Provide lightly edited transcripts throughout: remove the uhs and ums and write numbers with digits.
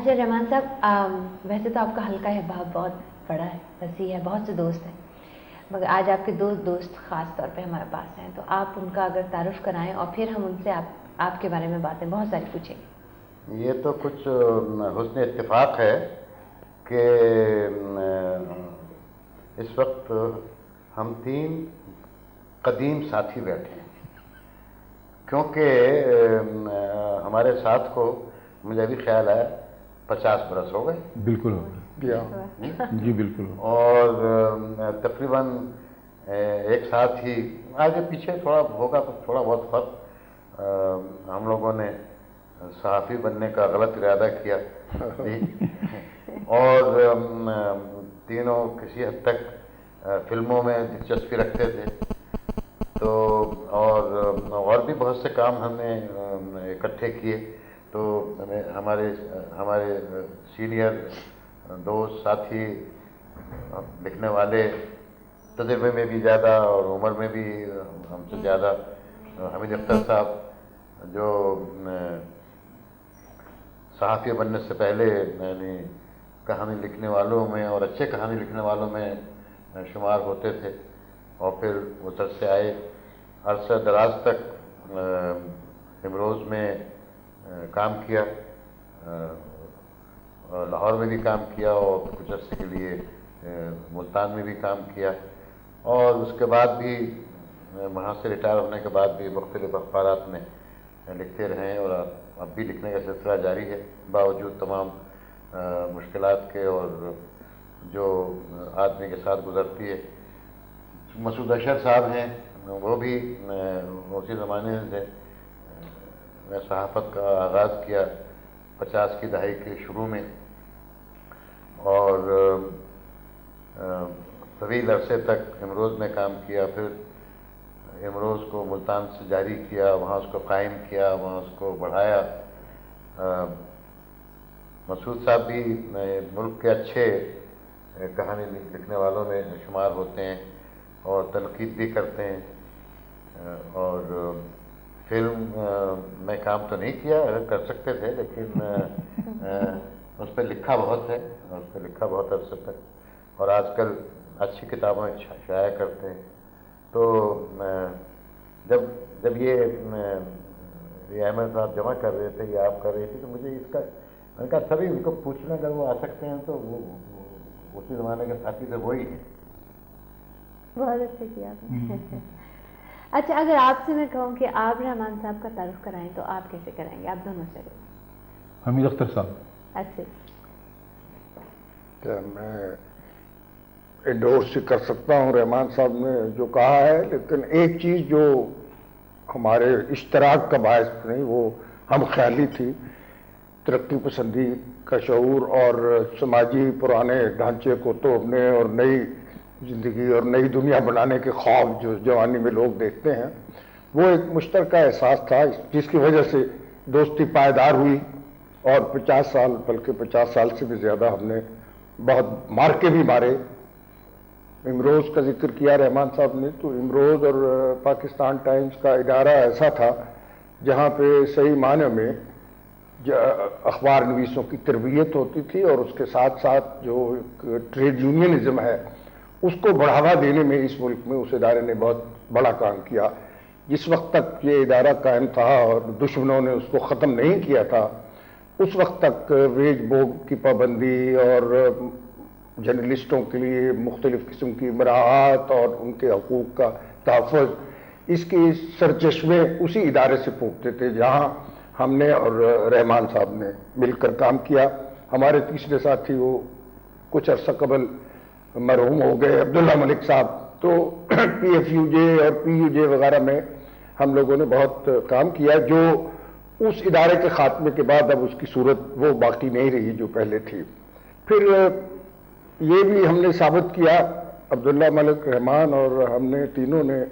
اچھا رحمان صاحب، ویسے تو آپ کا حلقہ احباب بہت بڑا ہے، وسیع ہے، بہت سے دوست ہیں، مگر آج آپ کے دو دوست خاص طور پہ ہمارے پاس ہیں، تو آپ ان کا اگر تعارف کرائیں اور پھر ہم ان سے آپ کے بارے میں باتیں بہت ساری پوچھیں گے۔ یہ تو کچھ حسن اتفاق ہے کہ اس وقت ہم 3 قدیم ساتھی بیٹھے ہیں، کیونکہ ہمارے ساتھ کو مجھے ابھی خیال ہے 50 برس ہو گئے۔ بالکل جی بالکل۔ اور تقریباً ایک ساتھ ہی آگے پیچھے تھوڑا ہوگا تو تھوڑا بہت فرق، ہم لوگوں نے صحافی بننے کا غلط ارادہ کیا اور تینوں کسی حد تک فلموں میں دلچسپی رکھتے تھے، تو اور بھی بہت سے کام ہم نے اکٹھے کیے، تو ہمارے سینئر دوست ساتھی لکھنے والے، تجربے میں بھی زیادہ اور عمر میں بھی ہم سے زیادہ، حمید اختر صاحب جو صحافی بننے سے پہلے یعنی کہانی لکھنے والوں میں اور اچھے کہانی لکھنے والوں میں شمار ہوتے تھے، اور پھر ادھر سے آئے، عرصہ دراز تک امروز میں کام کیا، لاہور میں بھی کام کیا اور کچھ عرصے کے لیے ملتان میں بھی کام کیا، اور اس کے بعد بھی وہاں سے ریٹائر ہونے کے بعد بھی مختلف اخبارات میں لکھتے رہے، اور اب بھی لکھنے کا سلسلہ جاری ہے باوجود تمام مشکلات کے اور جو آدمی کے ساتھ گزرتی ہے۔ مسعود اشر صاحب ہیں، وہ بھی اسی زمانے سے میں صحافت کا آغاز کیا 50 کی دہائی کے شروع میں، اور طویل عرصے تک امروز میں کام کیا، پھر امروز کو ملتان سے جاری کیا، وہاں اس کو قائم کیا، وہاں اس کو بڑھایا۔ مسعود صاحب بھی ملک کے اچھے کہانی لکھنے والوں میں شمار ہوتے ہیں اور تنقید بھی کرتے ہیں، اور فلم میں کام تو نہیں کیا، کر سکتے تھے، لیکن اس پہ لکھا بہت ہے، اس پہ لکھا بہت عرصے تک، اور آج کل اچھی کتابیں شائع کرتے ہیں۔ تو جب یہ احمد صاحب جمع کر رہے تھے یا آپ کر رہے تھے، تو مجھے اس کا میں نے کہا سبھی ان کو پوچھنا، اگر وہ آ سکتے ہیں تو وہ اسی زمانے کے ساتھی سے وہی ہیں۔ بہت اچھا کیا آپ نے۔ اچھا اگر آپ سے میں کہوں کہ آپ رحمان صاحب کا تعارف کرائیں تو آپ کیسے کرائیں گے؟ آپ دونوں سے۔ حمید اختر صاحب۔ اچھا کیا میں انڈورس کر سکتا ہوں رحمان صاحب نے جو کہا ہے، لیکن ایک چیز جو ہمارے اشتراک کا باعث نہیں، وہ ہم خیالی تھی، ترقی پسندی کا شعور اور سماجی پرانے ڈھانچے کو توڑنے اور نئی زندگی اور نئی دنیا بنانے کے خواب جو جوانی میں لوگ دیکھتے ہیں، وہ ایک مشترکہ احساس تھا، جس کی وجہ سے دوستی پائیدار ہوئی، اور 50 سال بلکہ 50 سال سے بھی زیادہ ہم نے بہت مارکے بھی مارے۔ امروز کا ذکر کیا رحمان صاحب نے، تو امروز اور پاکستان ٹائمز کا ادارہ ایسا تھا جہاں پہ صحیح معنی میں اخبار نویسوں کی تربیت ہوتی تھی، اور اس کے ساتھ ساتھ جو ٹریڈ یونینزم ہے اس کو بڑھاوا دینے میں اس ملک میں اس ادارے نے بہت بڑا کام کیا۔ جس وقت تک یہ ادارہ قائم تھا اور دشمنوں نے اس کو ختم نہیں کیا تھا، اس وقت تک ویج بورڈ کی پابندی اور جرنلسٹوں کے لیے مختلف قسم کی مراعات اور ان کے حقوق کا تحفظ، اس کی سرچشمے اسی ادارے سے پھوٹتے تھے جہاں ہم نے اور رحمان صاحب نے مل کر کام کیا۔ ہمارے تیسرے ساتھی وہ کچھ عرصہ قبل مرحوم ہو گئے، عبداللہ ملک صاحب، تو پی ایف یو جے اور پی یو جے وغیرہ میں ہم لوگوں نے بہت کام کیا، جو اس ادارے کے خاتمے کے بعد اب اس کی صورت وہ باقی نہیں رہی جو پہلے تھی۔ پھر یہ بھی ہم نے ثابت کیا، عبداللہ ملک، رحمان اور ہم نے تینوں نے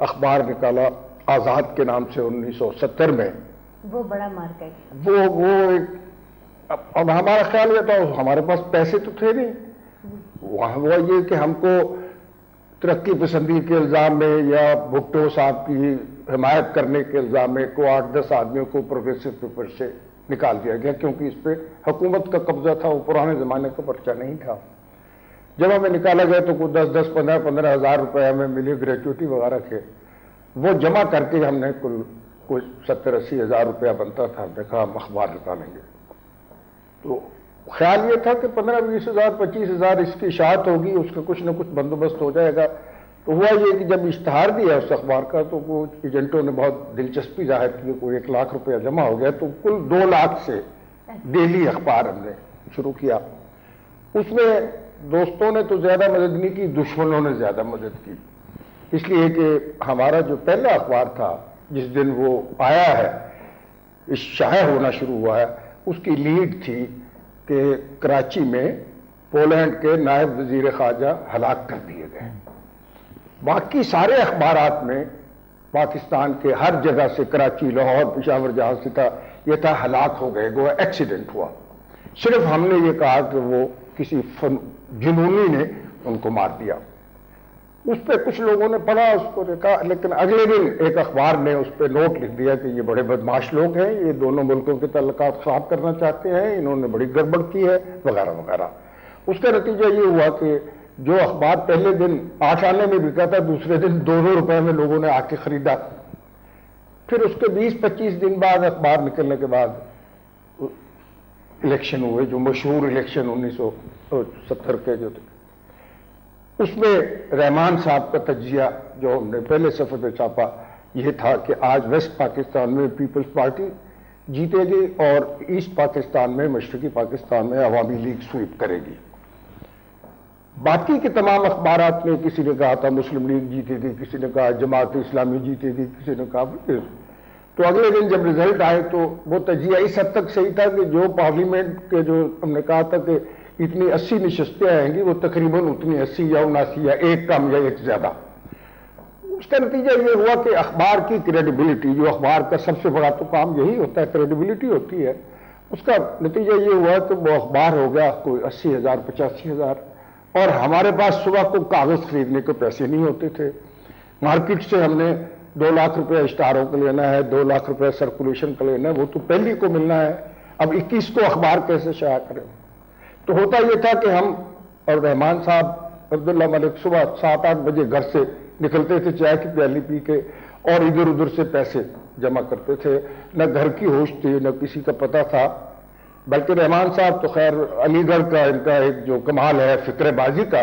اخبار نکالا آزاد کے نام سے 1970 میں۔ وہ بڑا مارکیٹ، وہ ایک، اب ہمارا خیال یہ تھا ہمارے پاس پیسے تو تھے نہیں، وہاں وہ یہ کہ ہم کو ترقی پسندی کے الزام میں یا بھٹو صاحب کی حمایت کرنے کے الزام میں کو 8-10 آدمیوں کو پروگریسو پیپر سے نکال دیا گیا کیونکہ اس پہ حکومت کا قبضہ تھا، وہ پرانے زمانے کا پرچہ نہیں تھا۔ جب ہمیں نکالا گیا تو کوئی 10-15 ہزار روپے ہمیں ملے گریچوٹی وغیرہ کے، وہ جمع کر کے ہم نے کوئی 70-80 ہزار روپیہ بنتا تھا، ہم نے کہا ہم اخبار نکالیں گے۔ تو خیال یہ تھا کہ 15-20 ہزار 25 ہزار اس کی اشاعت ہوگی، اس کا کچھ نہ کچھ بندوبست ہو جائے گا۔ تو ہوا یہ کہ جب اشتہار دیا اس اخبار کا تو وہ ایجنٹوں نے بہت دلچسپی ظاہر کی، کوئی 1 لاکھ روپیہ جمع ہو گیا، تو کل 2 لاکھ سے ڈیلی اخبار ہم نے شروع کیا۔ اس میں دوستوں نے تو زیادہ مدد نہیں کی، دشمنوں نے زیادہ مدد کی، اس لیے کہ ہمارا جو پہلا اخبار تھا جس دن وہ آیا ہے، شائع ہونا شروع ہوا ہے، اس کی لیڈ تھی کہ کراچی میں پولینڈ کے نائب وزیر خارجہ ہلاک کر دیے گئے۔ باقی سارے اخبارات میں پاکستان کے ہر جگہ سے، کراچی، لاہور، پشاور، جہاں سے تھا، یہ تھا ہلاک ہو گئے، گویا ایکسیڈنٹ ہوا۔ صرف ہم نے یہ کہا کہ وہ کسی جنونی نے ان کو مار دیا۔ اس پہ کچھ لوگوں نے پڑھا، اس کو دیکھا، لیکن اگلے دن ایک اخبار نے اس پہ نوٹ لکھ دیا کہ یہ بڑے بدماش لوگ ہیں، یہ دونوں ملکوں کے تعلقات خراب کرنا چاہتے ہیں، انہوں نے بڑی گڑبڑ کی ہے، وغیرہ وغیرہ۔ اس کا نتیجہ یہ ہوا کہ جو اخبار پہلے دن 8 آنے میں بکا تھا، دوسرے دن 2 روپے میں لوگوں نے آ کے خریدا۔ پھر اس کے 20-25 دن بعد اخبار نکلنے کے بعد الیکشن ہوئے، جو مشہور الیکشن 1970 کے جو تھے، اس میں رحمان صاحب کا تجزیہ جو ہم نے پہلے صفحے پہ چھاپا یہ تھا کہ آج ویسٹ پاکستان میں پیپلز پارٹی جیتے گی اور ایسٹ پاکستان میں، مشرقی پاکستان میں عوامی لیگ سویپ کرے گی۔ باقی کے تمام اخبارات میں کسی نے کہا تھا مسلم لیگ جیتے گی، کسی نے کہا جماعت اسلامی جیتے گی، کسی نے کہا۔ تو اگلے دن جب رزلٹ آئے تو وہ تجزیہ اس حد تک صحیح تھا کہ جو پارلیمنٹ کے جو ہم نے کہا تھا کہ اتنی 80 نشستیں آئیں گی، وہ تقریباً اتنی 80 یا 79 یا 1 کم یا 1 زیادہ۔ اس کا نتیجہ یہ ہوا کہ اخبار کی کریڈیبلٹی، جو اخبار کا سب سے بڑا تو کام یہی ہوتا ہے، کریڈیبلٹی ہوتی ہے، اس کا نتیجہ یہ ہوا کہ وہ اخبار ہو گیا کوئی 80,000 85,000۔ اور ہمارے پاس صبح کو کاغذ خریدنے کے پیسے نہیں ہوتے تھے، مارکیٹ سے ہم نے 2 لاکھ روپے اشتہاروں کو لینا ہے، 2 لاکھ روپے سرکولیشن کا لینا ہے، وہ تو پہلی کو ملنا ہے، اب 21 کو اخبار کیسے شائع کریں؟ تو ہوتا یہ تھا کہ ہم اور رحمان صاحب، عبداللہ ملک صبح 7-8 بجے گھر سے نکلتے تھے چائے کی پیالی پی کے، اور ادھر ادھر سے پیسے جمع کرتے تھے، نہ گھر کی ہوش تھی، نہ کسی کا پتہ تھا۔ بلکہ رحمان صاحب تو خیر علی گڑھ کا ان کا ایک جو کمال ہے فکر بازی کا،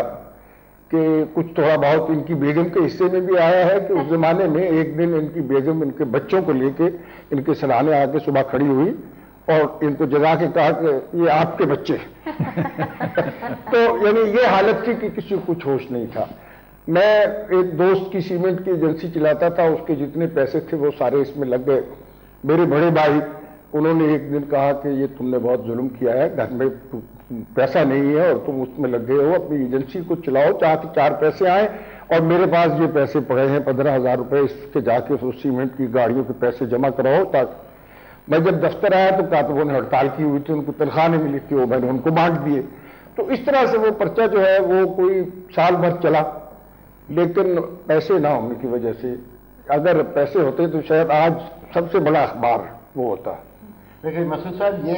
کہ کچھ تھوڑا بہت ان کی بیگم کے حصے میں بھی آیا ہے کہ اس زمانے میں ایک دن ان کی بیگم ان کے بچوں کو لے کے ان کے سرانے آ کے صبح کھڑی ہوئی اور ان کو جگا کے کہا کہ یہ آپ کے بچے۔ تو یعنی یہ حالت تھی کہ کسی کو کچھ ہوش نہیں تھا۔ میں ایک دوست کی سیمنٹ کی ایجنسی چلاتا تھا، اس کے جتنے پیسے تھے وہ سارے اس میں لگ گئے۔ میرے بڑے بھائی انہوں نے ایک دن کہا کہ یہ تم نے بہت ظلم کیا ہے، گھر میں پیسہ نہیں ہے اور تم اس میں لگ گئے ہو، اپنی ایجنسی کو چلاؤ تاکہ 4 پیسے آئیں، اور میرے پاس یہ پیسے پڑے ہیں 15,000 روپے، اس کے جا کے اس سیمنٹ کی گاڑیوں کے پیسے جمع کراؤ۔ تاکہ میں جب دفتر آیا تو کاتبوں نے ہڑتال کی ہوئی تھی، ان کو تنخواہ نہیں ملی تھی، وہ میں نے ان کو بانٹ دیے۔ تو اس طرح سے وہ پرچہ جو ہے وہ کوئی سال بھر چلا، لیکن پیسے نہ ہونے کی وجہ سے، اگر پیسے ہوتے تو شاید آج سب سے بڑا اخبار وہ ہوتا۔ دیکھیے مسعود صاحب، یہ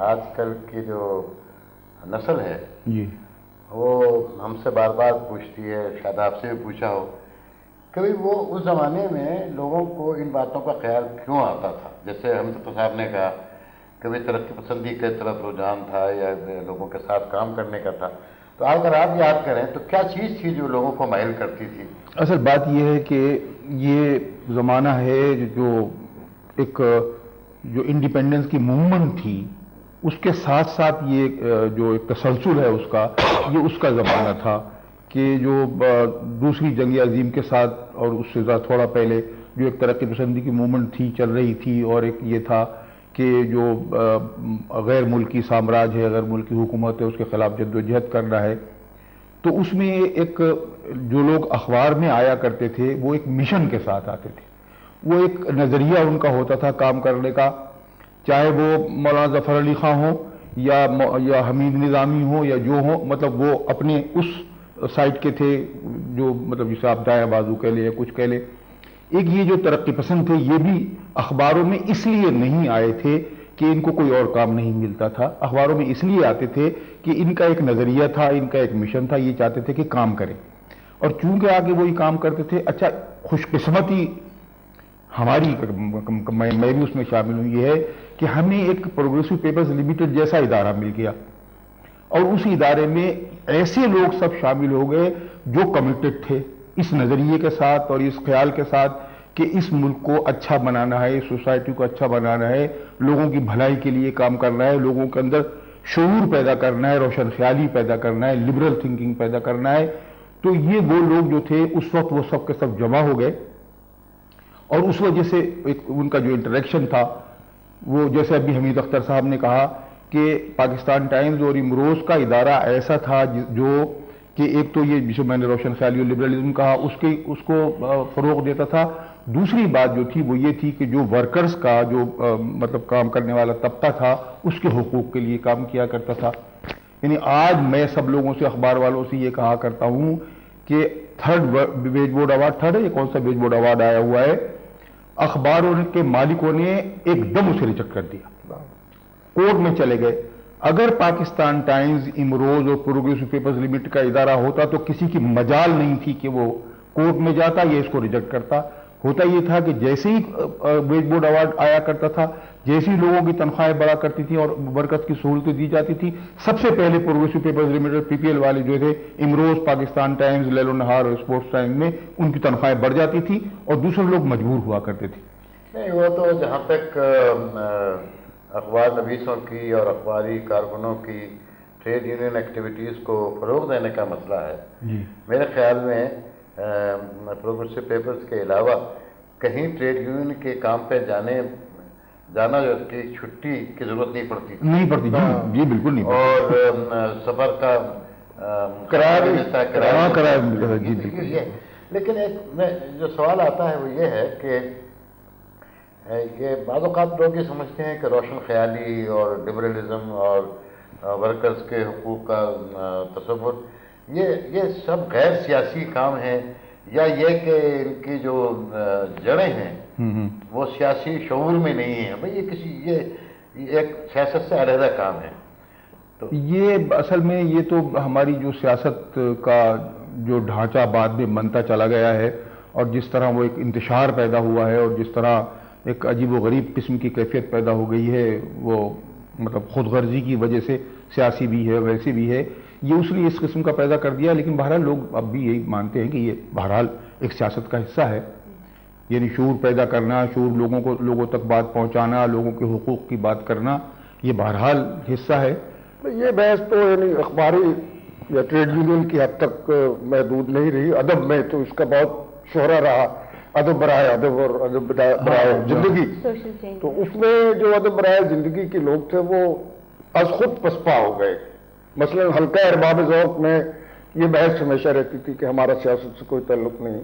آج کل کی جو نسل ہے جی وہ ہم سے بار بار پوچھتی ہے، شاید آپ سے بھی پوچھا ہو، کبھی وہ اس زمانے میں لوگوں کو ان باتوں کا خیال کیوں آتا تھا؟ جیسے حمید صاحب نے کہا کبھی ترقی پسندی کی طرف رجحان تھا یا لوگوں کے ساتھ کام کرنے کا تھا، تو اگر آپ یاد کریں تو کیا چیز تھی جو لوگوں کو مائل کرتی تھی؟ اصل بات یہ ہے کہ یہ زمانہ ہے جو ایک جو انڈیپینڈنس کی موومنٹ تھی، اس کے ساتھ ساتھ یہ جو ایک تسلسل ہے اس کا، یہ اس کا زمانہ تھا کہ جو دوسری جنگ عظیم کے ساتھ اور اس سے تھوڑا پہلے جو ایک ترقی پسندی کی موومنٹ تھی، چل رہی تھی، اور ایک یہ تھا کہ جو غیر ملکی سامراج ہے، غیر ملکی حکومت ہے، اس کے خلاف جدوجہد کرنا ہے۔ تو اس میں ایک جو لوگ اخبار میں آیا کرتے تھے وہ ایک مشن کے ساتھ آتے تھے، وہ ایک نظریہ ان کا ہوتا تھا کام کرنے کا، چاہے وہ مولانا ظفر علی خاں ہو یا حمید نظامی ہو یا جو ہو، مطلب وہ اپنے اس سائٹ کے تھے جو مطلب جسے آپ دائیں بازو کہہ لیں یا کچھ کہہ لیں۔ ایک یہ جو ترقی پسند تھے یہ بھی اخباروں میں اس لیے نہیں آئے تھے کہ ان کو کوئی اور کام نہیں ملتا تھا، اخباروں میں اس لیے آتے تھے کہ ان کا ایک نظریہ تھا، ان کا ایک مشن تھا، یہ چاہتے تھے کہ کام کریں، اور چونکہ آگے وہی کام کرتے تھے۔ اچھا، خوش قسمتی ہماری، میں بھی اس میں شامل ہوں، یہ ہے کہ ہمیں ایک پروگریسو پیپرز لمیٹڈ جیسا ادارہ مل گیا، اور اس ادارے میں ایسے لوگ سب شامل ہو گئے جو کمیٹڈ تھے اس نظریے کے ساتھ اور اس خیال کے ساتھ کہ اس ملک کو اچھا بنانا ہے، سوسائٹی کو اچھا بنانا ہے، لوگوں کی بھلائی کے لیے کام کرنا ہے، لوگوں کے اندر شعور پیدا کرنا ہے، روشن خیالی پیدا کرنا ہے، لبرل تھنکنگ پیدا کرنا ہے۔ تو یہ وہ لوگ جو تھے اس وقت وہ سب کے سب جمع ہو گئے، اور اس وجہ سے ایک ان کا جو انٹریکشن تھا وہ، جیسے ابھی حمید اختر صاحب نے کہا کہ پاکستان ٹائمز اور امروز کا ادارہ ایسا تھا جو کہ ایک تو یہ جسے میں نے روشن خیالی اور لبرلزم کہا اس کو فروغ دیتا تھا، دوسری بات جو تھی وہ یہ تھی کہ جو ورکرز کا جو مطلب کام کرنے والا طبقہ تھا اس کے حقوق کے لیے کام کیا کرتا تھا۔ یعنی آج میں سب لوگوں سے، اخبار والوں سے یہ کہا کرتا ہوں کہ third veg board award, third ہے یہ کون سا ویج بورڈ ایوارڈ آیا ہوا ہے، اخباروں کے مالکوں نے ایک دم اسے ریجیکٹ کر دیا، کورٹ میں چلے گئے۔ اگر پاکستان ٹائمز، امروز اور پروگریسو پیپرز لمیٹڈ کا ادارہ ہوتا تو کسی کی مجال نہیں تھی کہ وہ کورٹ میں جاتا یا اس کو ریجیکٹ کرتا۔ ہوتا یہ تھا کہ جیسے ہی ویج بورڈ ایوارڈ آیا کرتا تھا، جیسے ہی لوگوں کی تنخواہیں بڑھا کرتی تھیں اور برکت کی سہولتیں دی جاتی تھی، سب سے پہلے پروگریسو پیپرز لمیٹڈ پی پی ایل والے جو تھے، امروز، پاکستان ٹائمز، لیل و نہار اور اسپورٹس ٹائمز میں ان کی تنخواہیں بڑھ جاتی تھی اور دوسرے لوگ مجبور ہوا کرتے تھے۔ نہیں، وہ تو جہاں تک اخبار نویسوں کی اور اخباری کارکنوں کی ٹریڈ یونین ایکٹیویٹیز کو فروغ دینے کا مسئلہ ہے، میرے خیال میں پروگریسو پیپرز کے علاوہ کہیں ٹریڈ یونین کے کام پہ جانا جو کی چھٹی کی ضرورت نہیں پڑتی، جی بالکل نہیں، اور سفر کا کرایہ ملتا ہے۔ لیکن ایک جو سوال آتا ہے وہ یہ ہے کہ یہ بعض اوقات لوگ یہ سمجھتے ہیں کہ روشن خیالی اور لبرلزم اور ورکرز کے حقوق کا تصور یہ سب غیر سیاسی کام ہیں، یا یہ کہ ان کی جو جڑیں ہیں وہ سیاسی شعور میں نہیں ہیں، بھئی یہ ایک سیاست سے علیحدہ کام ہے۔ تو یہ اصل میں یہ تو ہماری جو سیاست کا جو ڈھانچہ بعد میں بنتا چلا گیا ہے، اور جس طرح وہ ایک انتشار پیدا ہوا ہے اور جس طرح ایک عجیب و غریب قسم کی کیفیت پیدا ہو گئی ہے، وہ مطلب خود غرضی کی وجہ سے سیاسی بھی ہے ویسی بھی ہے، یہ اس لیے اس قسم کا پیدا کر دیا۔ لیکن بہرحال لوگ اب بھی یہی مانتے ہیں کہ یہ بہرحال ایک سیاست کا حصہ ہے، یعنی شعور پیدا کرنا، شعور لوگوں تک بات پہنچانا، لوگوں کے حقوق کی بات کرنا، یہ بہرحال حصہ ہے۔ یہ بحث تو یعنی اخباری یا ٹریڈ یونین کی حد تک محدود نہیں رہی، ادب میں تو اس کا بہت شہرہ رہا، ادب برائے ادب اور ادب برائے زندگی۔ تو اس میں جو ادب برائے زندگی کے لوگ تھے وہ از خود پسپا ہو گئے۔ مثلا حلقہ ارباب ذوق میں یہ بحث ہمیشہ رہتی تھی کہ ہمارا سیاست سے کوئی تعلق نہیں۔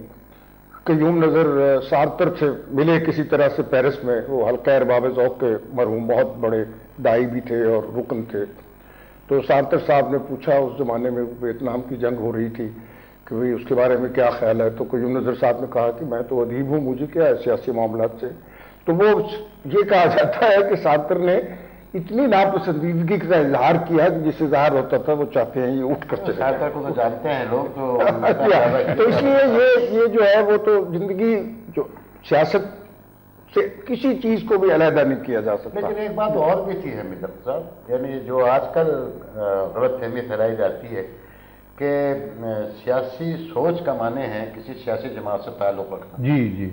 قیوم نظر سارتر سے ملے کسی طرح سے پیرس میں، وہ حلقہ ارباب ذوق کے مرحوم بہت بڑے داعی بھی تھے اور رکن تھے۔ تو سارتر صاحب نے پوچھا، اس زمانے میں ویتنام کی جنگ ہو رہی تھی، کہ بھئی اس کے بارے میں کیا خیال ہے؟ تو قیوم نظر صاحب نے کہا کہ میں تو ادیب ہوں، مجھے کیا ہے سیاسی معاملات سے۔ تو وہ یہ کہا جاتا ہے کہ سارتر نے اتنی ناپسندیدگی کا اظہار کیا کہ جس اظہار ہوتا تھا وہ چاہتے ہیں یہ اٹھ کر چلے جائیں۔ سارتر کو تو جانتے ہیں لوگ، تو اس لیے یہ جو ہے وہ تو زندگی جو سیاست سے کسی چیز کو بھی علیحدہ نہیں کیا جا سکتا۔ لیکن ایک بات اور بھی تھی حمید صاحب، یعنی جو آج کل غلط فہمی پھیلائی جاتی ہے کہ سیاسی سوچ کا معنی ہے کسی سیاسی جماعت سے تعلق رکھنا۔ جی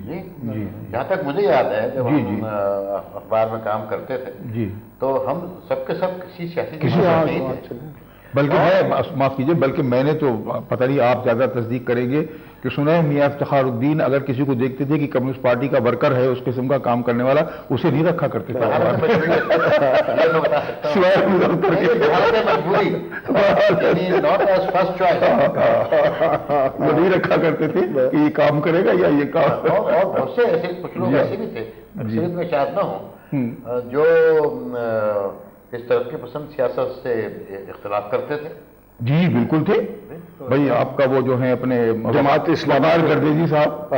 جہاں تک مجھے یاد ہے جب ہم اخبار میں کام کرتے تھے تو ہم سب کے سب کسی سیاسی جماعت نہیں تھے، بلکہ معاف کیجیے، بلکہ میں نے تو پتہ نہیں آپ زیادہ تصدیق کریں گے کہ سنا ہے میاں افتخار الدین اگر کسی کو دیکھتے تھے کہ کمیونسٹ پارٹی کا ورکر ہے، اس قسم کا کام کرنے والا، اسے نہیں رکھا کرتے تھے، وہ نہیں رکھا کرتے تھے کہ یہ کام کرے گا یا یہ کام۔ اور بہت سے ایسے کچھ لوگ ایسے بھی تھے، اکثریت میں شاید نہ ہوں، جو اس ترقی پسند سیاست سے اختلاف کرتے تھے، جی بالکل تھے بھائی، آپ کا وہ جو ہے اپنے جماعت اسلامی گردیزی صاحب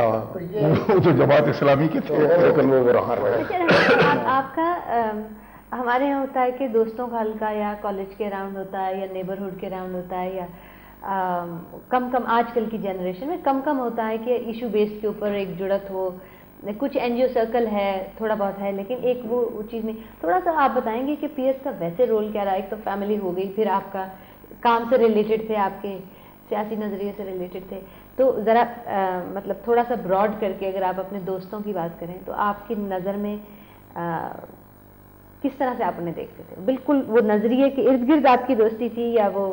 وہ تو جماعت اسلامی کے تھے، لیکن وہ رہا آپ کا ہمارے یہاں ہوتا ہے کہ دوستوں کا حلقہ یا کالج کے راؤنڈ ہوتا ہے یا نیبرہڈ کے راؤنڈ ہوتا ہے، یا کم آج کل کی جنریشن میں کم ہوتا ہے کہ ایشو بیس کے اوپر ایک جڑت ہو، کچھ این جی او سرکل ہے، تھوڑا بہت ہے، لیکن ایک وہ چیز نہیں. تھوڑا سا آپ بتائیں گے کہ پی ایس کا ویسے رول کیا رہا؟ ایک تو فیملی ہو گئی، پھر آپ کا کام سے ریلیٹڈ تھے، آپ کے سیاسی نظریے سے ریلیٹڈ تھے، تو ذرا مطلب تھوڑا سا براڈ کر کے اگر آپ اپنے دوستوں کی بات کریں تو آپ کی نظر میں کس طرح سے آپ انہیں دیکھتے تھے؟ بالکل وہ نظریے کے ارد گرد آپ کی دوستی تھی، یا وہ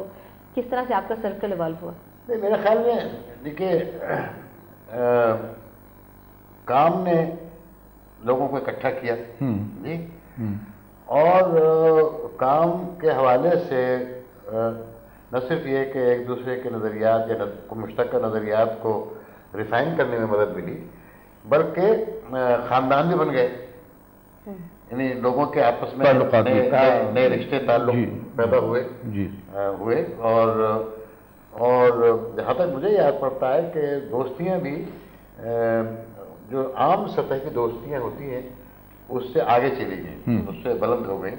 کس طرح سے آپ کا سرکل ایوالو ہوا؟ نہیں، میرے خیال میں دیکھیے کام نے لوگوں کو اکٹھا کیا جی، اور کام کے حوالے سے نہ صرف یہ کہ ایک دوسرے کے نظریات یا مشترکہ نظریات کو ریفائن کرنے میں مدد ملی، بلکہ خاندان بھی بن گئے، یعنی لوگوں کے آپس میں نئے رشتے تعلق پیدا ہوئے، اور جہاں تک مجھے یاد پڑتا ہے کہ دوستیاں بھی جو عام سطح کی دوستیاں ہوتی ہیں اس سے آگے چلی گئیں، اس سے بلند ہو گئیں،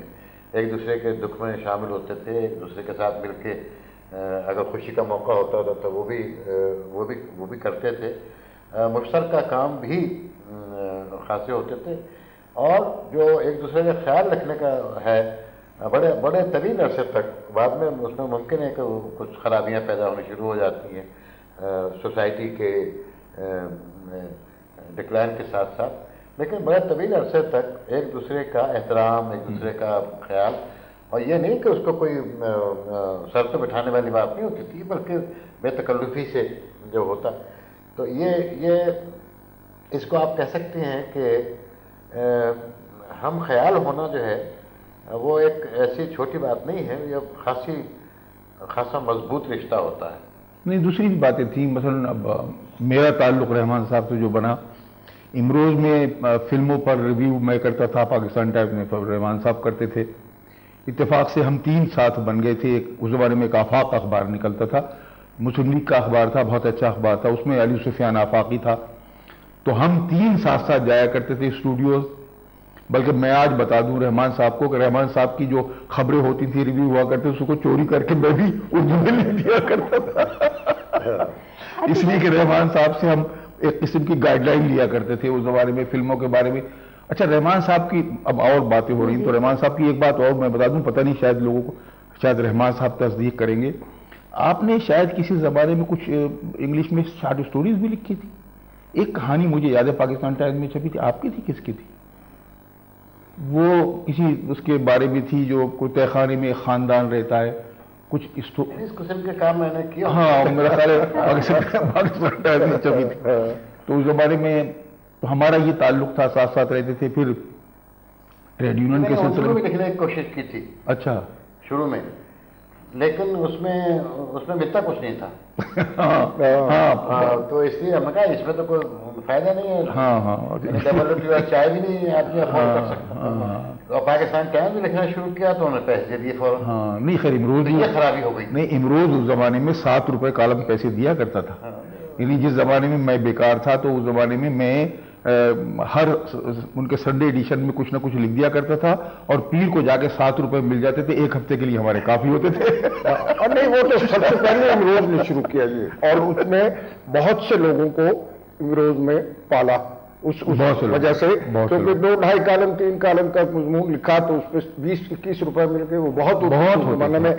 ایک دوسرے کے دکھ میں شامل ہوتے تھے، ایک دوسرے کے ساتھ مل کے اگر خوشی کا موقع ہوتا تھا تو وہ بھی کرتے تھے، مشترکہ کام بھی خاصے ہوتے تھے، اور جو ایک دوسرے کا خیال رکھنے کا ہے بڑے طویل عرصے تک، بعد میں اس میں ممکن ہے کہ کچھ خرابیاں پیدا ہونی شروع ہو جاتی ہیں سوسائٹی کے ڈکلائن کے ساتھ ساتھ، لیکن بڑے طویل عرصے تک ایک دوسرے کا احترام، ایک دوسرے کا خیال، اور یہ نہیں کہ اس کو کوئی سر پہ بٹھانے والی بات نہیں ہوتی تھی، بلکہ بے تکلفی سے جو ہوتا، تو یہ اس کو آپ کہہ سکتے ہیں کہ ہم خیال ہونا جو ہے وہ ایک ایسی چھوٹی بات نہیں ہے، یہ خاصا مضبوط رشتہ ہوتا ہے. نہیں، دوسری بھی باتیں تھیں، مثلا اب میرا تعلق رحمان صاحب سے جو بنا، امروز میں فلموں پر ریویو میں کرتا تھا، پاکستان ٹائمز میں رحمان صاحب کرتے تھے، اتفاق سے ہم 3 ساتھ بن گئے تھے. اس زمانے میں ایک آفاق اخبار نکلتا تھا، مسلم لیگ کا اخبار تھا، بہت اچھا اخبار تھا، اس میں علی سفیان آفاقی تھا، تو ہم 3 ساتھ جایا کرتے تھے اسٹوڈیوز. بلکہ میں آج بتا دوں رحمان صاحب کو کہ رحمان صاحب کی جو خبریں ہوتی تھی، ریویو ہوا کرتے، اس کو چوری کر کے میں بھی اردو میں لکھ دیا کرتا تھا، اس لیے کہ رحمان صاحب سے ہم ایک قسم کی گائیڈ لائن لیا کرتے تھے اس زمانے میں فلموں کے بارے میں. اچھا، رحمان صاحب کی اب اور باتیں ہو رہی ہیں، تو رحمان صاحب کی ایک بات اور میں بتا دوں، پتہ نہیں شاید لوگوں کو، شاید رحمان صاحب تصدیق کریں گے، آپ نے شاید کسی زمانے میں کچھ انگلش میں شارٹ اسٹوریز بھی لکھی تھی. ایک کہانی مجھے یاد ہے پاکستان ٹائمز میں چھپی تھی، آپ کی تھی کس کی تھی؟ وہ کسی اس کے بارے میں تھی جو کوئی تہہ خانے میں ایک خاندان رہتا ہے، کچھ اس قسم کے کام میں نے کیا. ہاں، میرا خیال ہے پاکستان ٹائمز میں چھپی تھی. تو اس زمانے میں ہمارا یہ تعلق تھا، ساتھ ساتھ رہتے تھے. پھر ٹریڈ یونین کے سلسلے میں لکھنے کی کوشش کی تھی. اچھا. شروع میں، لیکن اس میں ملتا کچھ نہیں تھا. تو اس لیے ہم نے کہا اس میں تو کوئی فائدہ نہیں ہے. چائے بھی نہیں آدمی افورڈ کر سکتا. اور پاکستان ٹائمز میں لکھنا شروع کیا تو انہوں نے پیسے دے دیے فوراً. ہاں نہیں، خیر امروز یہ خرابی ہو گئی. نہیں، امروز اس زمانے میں 7 روپے کالم پیسے دیا کرتا تھا. یعنی جس زمانے میں میں بیکار تھا تو اس زمانے میں میں ہر ان کے سنڈے ایڈیشن میں کچھ نہ کچھ لکھ دیا کرتا تھا، اور پیر کو جا کے 7 روپے مل جاتے تھے، 1 ہفتے کے لیے ہمارے کافی ہوتے تھے. اور نہیں، وہ تو سب سے پہلے امروز نے شروع کیا جی، اور اس میں بہت سے لوگوں کو امروز میں پالا اس وجہ سے، کیونکہ 2-2.5 کالم 3 کالم کا مضمون لکھا تو اس پہ 20-21 روپے مل گئے. وہ بہت زمانے میں.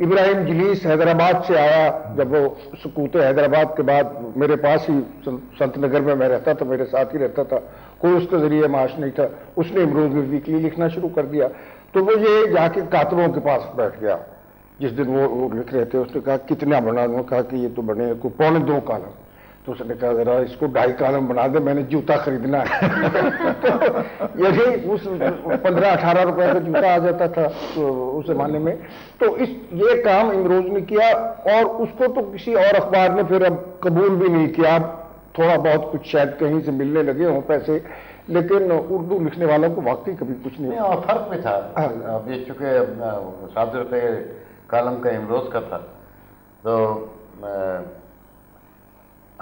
ابراہیم جلیس حیدرآباد سے آیا، جب وہ سقوط حیدرآباد کے بعد میرے پاس ہی سنت نگر میں میں رہتا تھا، میرے ساتھ ہی رہتا تھا، کوئی اس کے ذریعے معاش نہیں تھا، اس نے امروز میں ویکلی لکھنا شروع کر دیا. تو وہ یہ جا کے کاتبوں کے پاس بیٹھ گیا جس دن وہ لکھ رہے تھے. اس نے کہا کتنا بنا؟ انہوں نے کہا کہ یہ تو بنے کوئی 2.25 کالم. تو اس نے کہا ذرا اس کو 2.5 کالم بنا دے، میں نے جوتا خریدنا ہے. یہی اس 15-18 روپے کا جوتا آ جاتا تھا اس زمانے میں. تو یہ کام امروز نے کیا، اور اس کو تو کسی اور اخبار نے پھر اب قبول بھی نہیں کیا. تھوڑا بہت کچھ شاید کہیں سے ملنے لگے ہوں پیسے، لیکن اردو لکھنے والوں کو واقعی کبھی کچھ نہیں. اور فرق بھی تھا. اب یہ چونکہ 7 روپے کالم کا امروز کا تھا، تو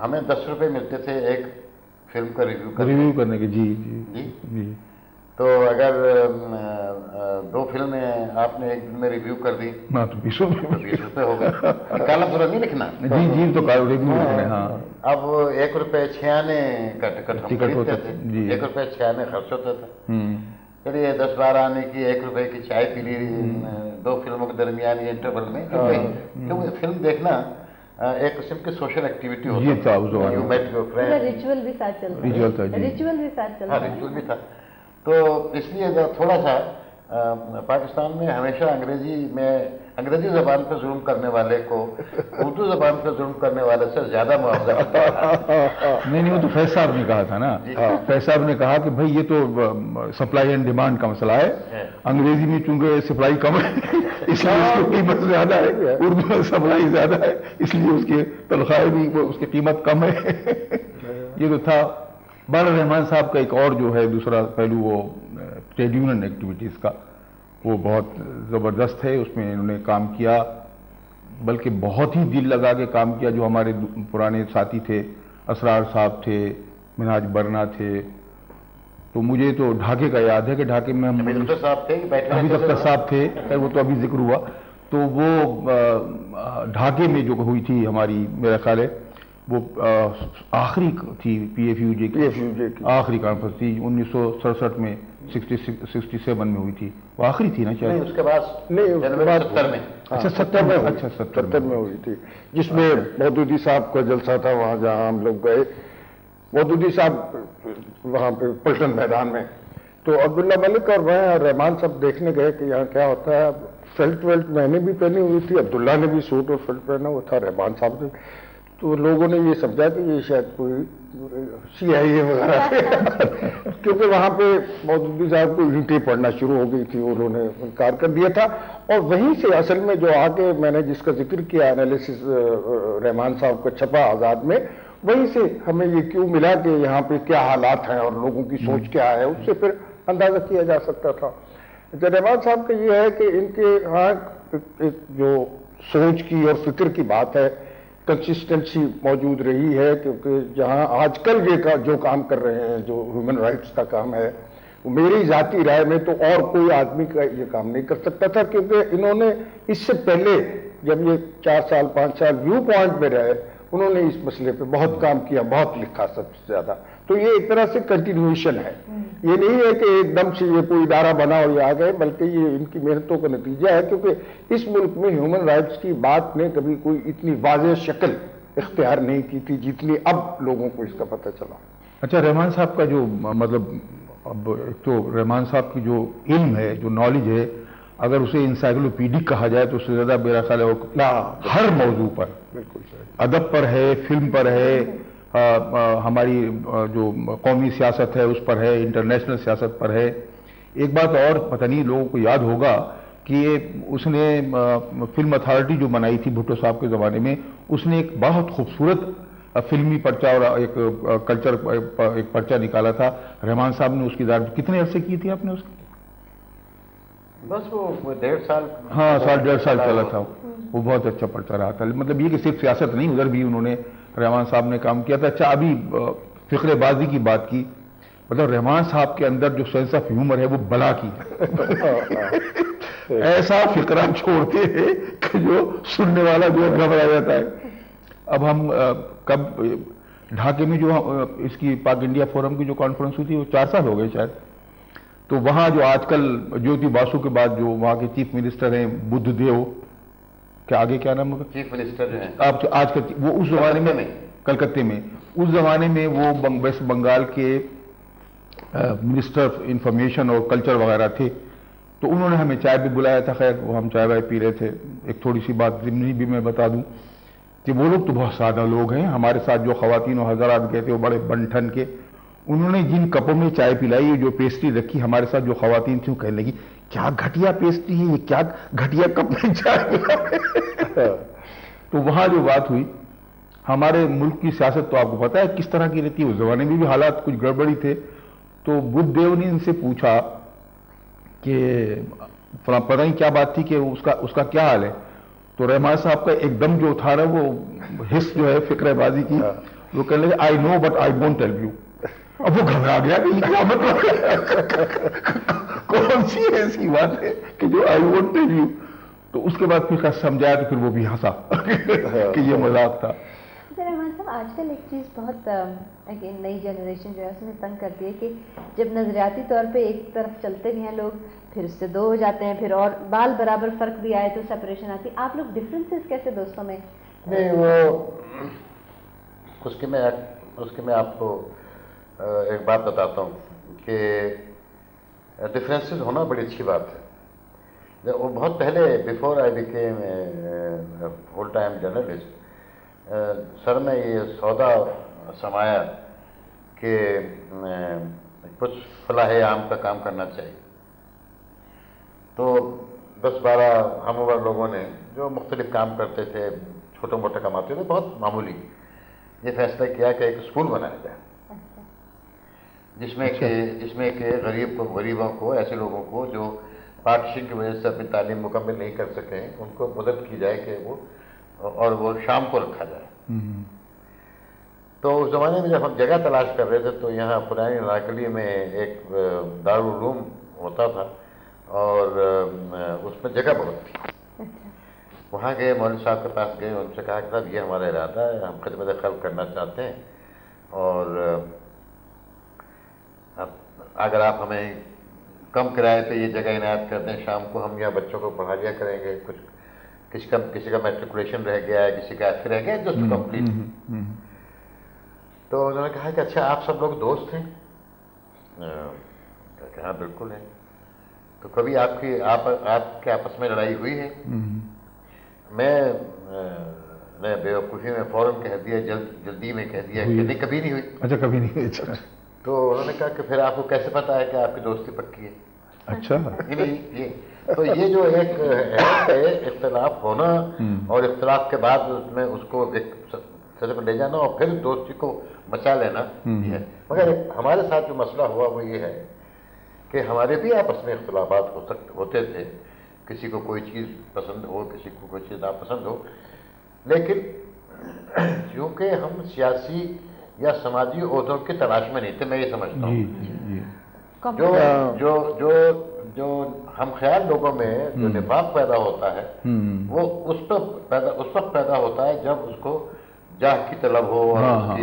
ہمیں 10 روپے ملتے تھے ایک فلم کا ریویو کرنے کے. جی جی جی جی. تو اگر 2 فلمیں آپ نے ایک دن میں ریویو کر دی تو 20 روپے ہو گئے. کالا پورا نہیں لکھنا. جی جی. تو ریویو لکھنے. ہاں. اب 1 روپے 6 آنے کا ٹکٹ ہم خریدتے تھے. 1 روپے 6 آنے خرچ ہوتا تھا. چلیے 10-12 آنے کی 1 روپے کی چائے پی لی 2 فلموں کے درمیان یہ انٹرول میں. کیونکہ فلم دیکھنا ایک قسم کی سوشل ایکٹیویٹی ہوتی ہے. ریچول بھی ساتھ چلتا ہے. ریچول بھی تھا. تو اس لیے تھوڑا سا پاکستان میں ہمیشہ انگریزی زبان پہ ظلم کرنے والے کو اردو زبان پہ ظلم کرنے والے سے زیادہ معاوضہ ملتا ہے. نہیں وہ تو فیض صاحب نے کہا تھا نا. فیض صاحب نے کہا کہ بھائی یہ تو سپلائی اینڈ ڈیمانڈ کا مسئلہ ہے. انگریزی میں چونکہ سپلائی کم ہے اس لیے اس کی قیمت زیادہ ہے. اردو میں سپلائی زیادہ ہے اس لیے اس کی تنخواہیں بھی اس کی قیمت کم ہے. یہ تو تھا. بار رحمان صاحب کا ایک اور جو ہے دوسرا پہلو وہ ٹریڈ یونین ایکٹیویٹیز کا وہ بہت زبردست ہے. اس میں انہوں نے کام کیا بلکہ بہت ہی دل لگا کے کام کیا. جو ہمارے پرانے ساتھی تھے اسرار صاحب تھے منہاج برنا تھے. تو مجھے تو ڈھاکے کا یاد ہے کہ ڈھاکے میں حمید اختر صاحب تھے. وہ تو ابھی ذکر ہوا. تو وہ ڈھاکے میں جو ہوئی تھی ہماری میرا خیال ہے وہ آخری تھی پی ایف یو جے کی آخری کانفرنس تھی 1967 میں 67 میں ہوئی تھی. وہ آخری تھی نا شاید. اس کے بعد نہیں 70 میں. اچھا 70 میں ہوئی تھی جس میں مودودی صاحب کا جلسہ تھا وہاں جہاں ہم لوگ گئے. مودودی صاحب وہاں پہ پلٹن میدان میں. تو عبداللہ ملک اور میں رحمان صاحب دیکھنے گئے کہ یہاں کیا ہوتا ہے. فیلٹ ویلٹ میں نے بھی پہنی ہوئی تھی. عبداللہ نے بھی سوٹ اور فیلٹ پہنا ہوا تھا. رحمان صاحب نے. تو لوگوں نے یہ سمجھا کہ یہ شاید کوئی CIA وغیرہ کیونکہ وہاں پہ مودودی صاحب کو اینٹیں پڑنا شروع ہو گئی تھی. انہوں نے انکار کر دیا تھا. اور وہیں سے اصل میں جو آگے میں نے جس کا ذکر کیا انالیسس رحمان صاحب کا چھپا آزاد میں وہیں سے ہمیں یہ کیوں ملا کہ یہاں پہ کیا حالات ہیں اور لوگوں کی سوچ کیا ہے اس سے پھر اندازہ کیا جا سکتا تھا. رحمان صاحب کا یہ ہے کہ ان کے ہاں جو سوچ کی اور فکر کی بات ہے کنسسٹنسی موجود رہی ہے. کیونکہ جہاں آج کل یہ جو کام کر رہے ہیں جو ہیومن رائٹس کا کام ہے میری ذاتی رائے میں تو اور کوئی آدمی کا یہ کام نہیں کر سکتا تھا. کیونکہ انہوں نے اس سے پہلے جب یہ 4 سال 5 سال ویو پوائنٹ میں رہے انہوں نے اس مسئلے پہ بہت کام کیا بہت لکھا سب سے زیادہ. تو یہ ایک طرح سے کنٹینیویشن ہے. یہ نہیں ہے کہ ایک دم سے یہ کوئی ادارہ بنا اور یہ آ گئے بلکہ یہ ان کی محنتوں کا نتیجہ ہے. کیونکہ اس ملک میں ہیومن رائٹس کی بات نے کبھی کوئی اتنی واضح شکل اختیار نہیں کی تھی جتنی اب لوگوں کو اس کا پتہ چلا. اچھا رحمان صاحب کا جو مطلب اب ایک تو رحمان صاحب کی جو علم ہے جو نالج ہے اگر اسے انسائکلوپیڈک کہا جائے تو اس سے زیادہ میرا خیال ہے ہر موضوع پر ادب پر ہے فلم پر ہے ہماری جو قومی سیاست ہے اس پر ہے انٹرنیشنل سیاست پر ہے. ایک بات اور پتہ نہیں لوگوں کو یاد ہوگا کہ اس نے فلم اتھارٹی جو بنائی تھی بھٹو صاحب کے زمانے میں اس نے ایک بہت خوبصورت فلمی پرچہ اور ایک کلچر ایک پرچہ نکالا تھا. رحمان صاحب نے اس کی دار کتنے عرصے کی تھی آپ نے اس کی؟ بس وہ 1.5 سال. ہاں 1.5 سال چلا تھا. وہ بہت اچھا پرچہ رہا تھا. مطلب یہ کہ صرف سیاست نہیں ادھر بھی انہوں نے رحمان صاحب نے کام کیا تھا. اچھا ابھی فقرے بازی کی بات کی مطلب رحمان صاحب کے اندر جو سینس آف ہیومر ہے وہ بلا کی ایسا فقرہ چھوڑتے ہیں کہ جو سننے والا جو گھبرا جاتا ہے. اب ہم کب ڈھاکے میں جو اس کی پاک انڈیا فورم کی جو کانفرنس ہوئی تھی وہ 4 سال ہو گئے شاید. تو وہاں جو آج کل جیوتی باسو کے بعد جو وہاں کے چیف منسٹر ہیں بدھ دیو کیا آگے کیا نام ہے چیف منسٹر جو ہیں آج کل وہ اس زمانے میں کلکتے میں اس زمانے میں وہ ویسٹ بنگال کے منسٹر آف انفارمیشن اور کلچر وغیرہ تھے. تو انہوں نے ہمیں چائے بھی بلایا تھا. خیر وہ ہم چائے وائے پی رہے تھے. ایک تھوڑی سی بات ضمنی بھی میں بتا دوں کہ وہ لوگ تو بہت سادہ لوگ ہیں. ہمارے ساتھ جو خواتین و حضرات گئے تھے وہ بڑے بن ٹھن کے. انہوں نے جن کپوں میں چائے پلائی جو پیسٹری رکھی ہمارے ساتھ جو خواتین تھیں وہ کہنے لگی کیا گھٹیا پیسٹری ہے یہ کیا گھٹیا کپ میں چائے پلائی. تو وہاں جو بات ہوئی ہمارے ملک کی سیاست تو آپ کو پتا ہے کس طرح کی رہتی ہے. اس زمانے میں بھی حالات کچھ گڑبڑی تھے. تو بدھ دیو نے ان سے پوچھا کہ پتہ نہیں کیا بات تھی کہ اس کا کیا حال ہے. تو رحمان صاحب کا ایک دم جو تھا نا وہ حص جو ہے فکر بازی کی، وہ کہنے لگے I know but I won't tell you. اب وہ گھبرا گیا کہ کیا مطلب کون سی ایسی بات ہے کہ جو آئی وونٹ ٹیل یو. تو اس کے بعد پھر سمجھایا تو پھر وہ بھی ہنسا کہ یہ مذاق تھا. رحمان صاحب آج کل ایک چیز بہت نئی جنریشن جو ہے اس میں تنگ کرتی ہے کہ جب نظریاتی طور پہ ایک طرف چلتے بھی ہیں لوگ، پھر اس سے دو ہو جاتے ہیں، پھر اور بال برابر فرق بھی آئے تو سپریشن آتی. آپ لوگ ڈفرینسز کیسے دوستوں میں؟ نہیں، وہ اس کے میں آپ کو ایک بات بتاتا ہوں کہ ڈفرینسز ہونا بڑی اچھی بات ہے. وہ بہت پہلے before I became full time journalist, sir میں یہ سودا سمایا کہ کچھ فلاح عام کا کام کرنا چاہیے. تو 10-12 ہم عمر لوگوں نے جو مختلف کام کرتے تھے، چھوٹے موٹے کماتے تھے، بہت معمولی، یہ فیصلہ کیا کہ ایک اسکول بنایا جائے جس میں کہ غریبوں کو، ایسے لوگوں کو جو پارٹیشن کی وجہ سے اپنی تعلیم مکمل نہیں کر سکیں، ان کو مدد کی جائے کہ وہ شام کو رکھا جائے. تو اس زمانے میں جب ہم جگہ تلاش کر رہے تھے تو یہاں پرانی ناکلی میں ایک دارالعلوم ہوتا تھا اور اس میں جگہ بہت تھی. وہاں گئے، مولوی صاحب کے پاس گئے، ان سے کہا کہ صاحب یہ ہمارا ارادہ ہے، ہم خدمت خلق کرنا چاہتے ہیں، اور اگر آپ ہمیں کم کرائے پہ یہ جگہ عنایت کر دیں، شام کو ہم یہاں بچوں کو پڑھا لیا کریں گے. کسی کا میٹریکولیشن رہ گیا ہے، کسی کا ایف رہ گیا، جسٹ کمپلیٹ. تو انہوں نے کہا کہ اچھا آپ سب لوگ دوست ہیں؟ کہ ہاں بالکل ہیں. تو کبھی آپ کے آپس میں لڑائی ہوئی ہے؟ میں نے بیوقوفی میں فوراً کہہ دیا، جلدی میں کہہ دیا کہ نہیں، کبھی نہیں ہوئی. اچھا، کبھی نہیں ہوئی. تو انہوں نے کہا کہ پھر آپ کو کیسے پتا ہے کہ آپ کی دوستی پکی ہے؟ اچھا. تو یہ جو ایک ہے اختلاف ہونا اور اختلاف کے بعد اس کو ایک سطح پر لے جانا اور پھر دوستی کو بچا لینا یہ ہے. مگر ہمارے ساتھ جو مسئلہ ہوا وہ یہ ہے کہ ہمارے بھی آپس میں اختلافات ہوتے تھے. کسی کو کوئی چیز پسند ہو، کسی کو کوئی چیز ناپسند ہو، لیکن چونکہ ہم سیاسی یا سماجی عہدوں کی تلاش میں نہیں تھے، میں یہ سمجھتا ہوں. جو ہم خیال لوگوں میں جو نفاق پیدا ہوتا ہے وہ اس وقت پیدا ہوتا ہے جب اس کو جاہ کی طلب ہو اور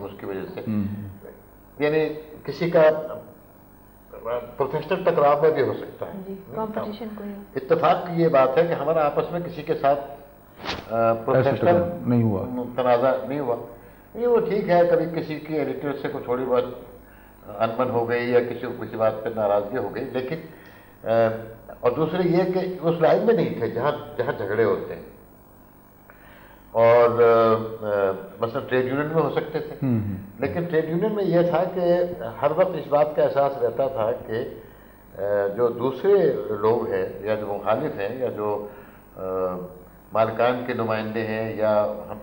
اس کی وجہ سے، یعنی کسی کا پروفیشنل ٹکراؤ میں بھی ہو سکتا ہے. اتفاق کی یہ بات ہے کہ ہمارا آپس میں کسی کے ساتھ پروفیشنل تنازع نہیں ہوا. یہ وہ ٹھیک ہے، کبھی کسی کی ایڈیٹر سے کوئی تھوڑی بہت انبن ہو گئی یا کسی کو کسی بات پہ ناراضگی ہو گئی، لیکن اور دوسرے یہ کہ اس لائن میں نہیں تھے جہاں جھگڑے ہوتے ہیں. اور مثلا ٹریڈ یونین میں ہو سکتے تھے، لیکن ٹریڈ یونین میں یہ تھا کہ ہر وقت اس بات کا احساس رہتا تھا کہ جو دوسرے لوگ ہیں یا جو مخالف ہیں یا جو مالکان کے نمائندے ہیں یا ہم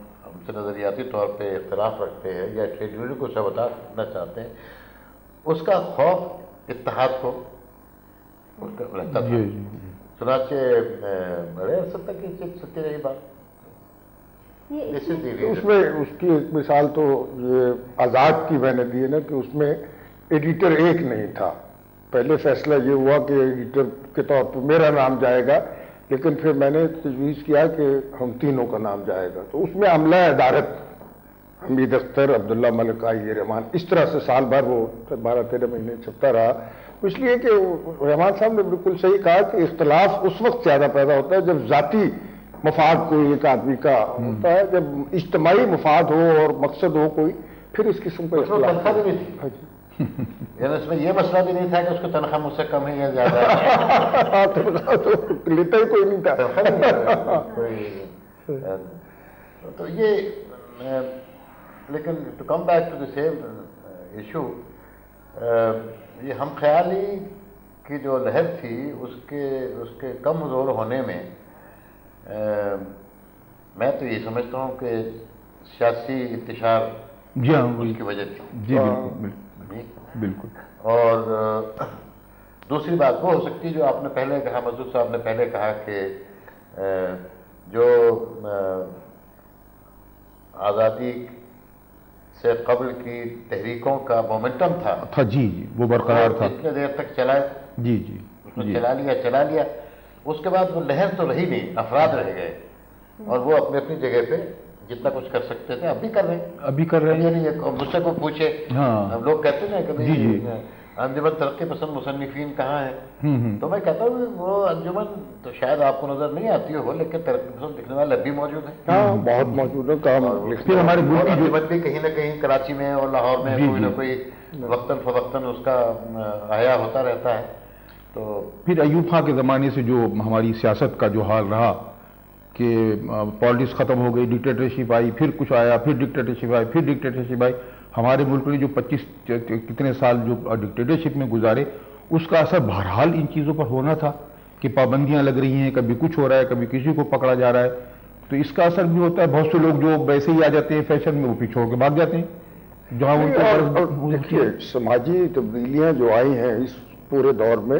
سے نظریاتی طور پہ اختلاف رکھتے ہیں یا ٹریڈ یونین کو سبوتاژ کرنا چاہتے ہیں، اس کا خوف اتحاد کو رہتا تھا. چنانچہ بڑے عرصے تک یہ چلتی رہی بات. اس میں اس کی ایک مثال تو یہ آزاد کی میں نے دی ہے نا کہ اس میں ایڈیٹر ایک نہیں تھا. پہلے فیصلہ یہ ہوا کہ ایڈیٹر کے طور پر میرا نام جائے گا، لیکن پھر میں نے تجویز کیا کہ ہم تینوں کا نام جائے گا. تو اس میں عملہ ادارت حمید اختر، عبداللہ ملک، آئی رحمان، اس طرح سے سال بھر وہ 12-13 مہینے چلتا رہا. اس لیے کہ رحمان صاحب نے بالکل صحیح کہا کہ اختلاف اس وقت زیادہ پیدا ہوتا ہے جب ذاتی مفاد کوئی ایک آدمی کا ہوتا ہے. جب اجتماعی مفاد ہو اور مقصد ہو کوئی، پھر اس قسم کا اختلاف یعنی اس میں یہ مسئلہ بھی نہیں تھا کہ اس کو تنخواہ مجھ سے کم ہے یا زیادہ ہے، لیتا ہی کوئی نہیں تھا. تو یہ لیکن to come back to the same issue, یہ ہم خیالی کی جو لہر تھی اس کے کم زور ہونے میں میں تو یہ سمجھتا ہوں کہ سیاسی انتشار اس کی وجہ تھی. جی بالکل. اور دوسری بات وہ ہو سکتی جو آپ نے پہلے کہا، مسعود صاحب نے پہلے کہا کہ جو آزادی سے قبل کی تحریکوں کا مومنٹم تھا جی جی وہ برقرار تھا، اتنے دیر تک چلا، جی جی اس نے چلا لیا، اس کے بعد وہ لہر تو رہی نہیں، افراد رہ گئے، اور وہ اپنی اپنی جگہ پہ جتنا کچھ کر سکتے تھے اب بھی کر رہے ہیں۔ یعنی مجھ سے کو پوچھے، ہاں لوگ کہتے ہیں کبھی جی انجمن ترقی پسند مصنفین کہاں ہیں، تو میں کہتا ہوں وہ انجمن تو شاید آپ کو نظر نہیں آتی ہو، لیکن ترقی پسند لکھنے والے اب بھی موجود ہیں، ہاں بہت موجود ہے کام لکھتے پھر ہمارے ملک کی جو انجمن بھی کہیں نہ کہیں کراچی میں اور لاہور میں کوئی نہ کوئی وقتاً فوقتاً اس کا احیا ہوتا رہتا ہے۔ تو پھر ایوب خان کے زمانے سے جو ہماری سیاست کا جو حال رہا کہ پالیٹکس ختم ہو گئی، ڈکٹیٹرشپ آئی، پھر کچھ آیا، پھر ڈکٹیٹرشپ آئی، پھر ڈکٹیٹرشپ آئی، ہمارے ملک نے جو 25 کتنے سال جو ڈکٹیٹرشپ میں گزارے، اس کا اثر بہرحال ان چیزوں پر ہونا تھا کہ پابندیاں لگ رہی ہیں، کبھی کچھ ہو رہا ہے، کبھی کسی کو پکڑا جا رہا ہے، تو اس کا اثر بھی ہوتا ہے۔ بہت سے لوگ جو ویسے ہی آ جاتے ہیں فیشن میں، وہ پیچھے چھوڑ کے بھاگ جاتے ہیں جہاں ان کو دیکھیے سماجی تبدیلیاں جو آئی ہیں اس پورے دور میں،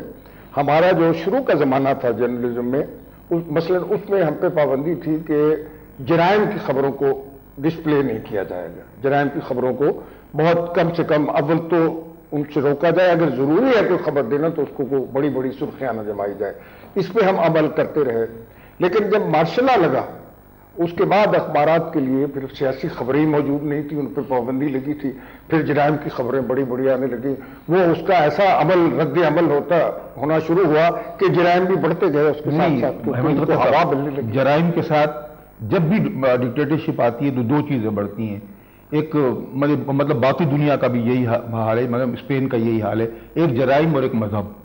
ہمارا جو شروع کا زمانہ تھا جرنلزم میں، مثلا اس میں ہم پہ پابندی تھی کہ جرائم کی خبروں کو ڈسپلے نہیں کیا جائے گا، جرائم کی خبروں کو بہت کم سے کم اول تو ان سے روکا جائے، اگر ضروری ہے کوئی خبر دینا تو اس کو بڑی بڑی سرخیاں نہ جمائی جائے، اس پہ ہم عمل کرتے رہے۔ لیکن جب مارشل لا لگا اس کے بعد اخبارات کے لیے پھر سیاسی خبریں موجود نہیں تھی، ان پہ پابندی لگی تھی، پھر جرائم کی خبریں بڑی بڑی آنے لگی، وہ اس کا ایسا رد عمل ہونا شروع ہوا کہ جرائم بھی بڑھتے گئے، اس کے ساتھ ساتھ ہوا ملنے لگی۔ جرائم کے ساتھ جب بھی ڈکٹیٹرشپ آتی ہے تو دو چیزیں بڑھتی ہیں، ایک مطلب باقی دنیا کا بھی یہی حال ہے، مطلب اسپین کا یہی حال ہے، ایک جرائم اور ایک مذہب۔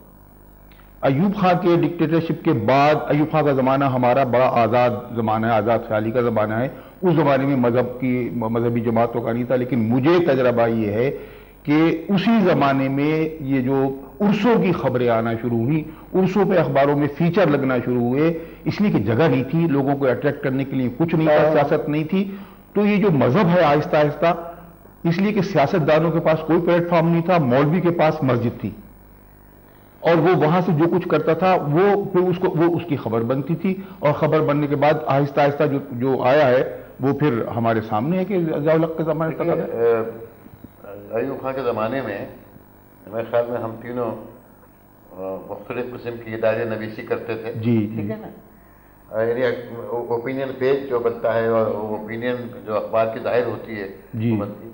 ایوب خان کے ڈکٹیٹرشپ کے بعد، ایوب خان کا زمانہ ہمارا بڑا آزاد زمانہ ہے، آزاد خیالی کا زمانہ ہے، اس زمانے میں مذہبی جماعتوں کا نہیں تھا، لیکن مجھے تجربہ یہ ہے کہ اسی زمانے میں یہ جو عرسوں کی خبریں آنا شروع ہوئی، عرسوں پہ اخباروں میں فیچر لگنا شروع ہوئے، اس لیے کہ جگہ نہیں تھی، لوگوں کو اٹریکٹ کرنے کے لیے کچھ نہیں تھا، سیاست نہیں تھی، تو یہ جو مذہب ہے آہستہ آہستہ، اس لیے کہ سیاستدانوں کے پاس کوئی پلیٹ فارم نہیں تھا، مولوی کے پاس مسجد تھی، اور وہ وہاں سے جو کچھ کرتا تھا وہ پھر وہ اس کی خبر بنتی تھی، اور خبر بننے کے بعد آہستہ آہستہ جو آیا ہے وہ پھر ہمارے سامنے ہے کہ ضیاء الحق کے زمانے تک ہے۔ ایوب خان کے زمانے میں میرے خیال میں ہم تینوں مختلف قسم کی ادارے نویسی کرتے تھے، جی ٹھیک ہے نا، یعنی اوپینین پیج جو بنتا ہے اور اوپینین جو اخبار کی ظاہر ہوتی ہے حکومت کی،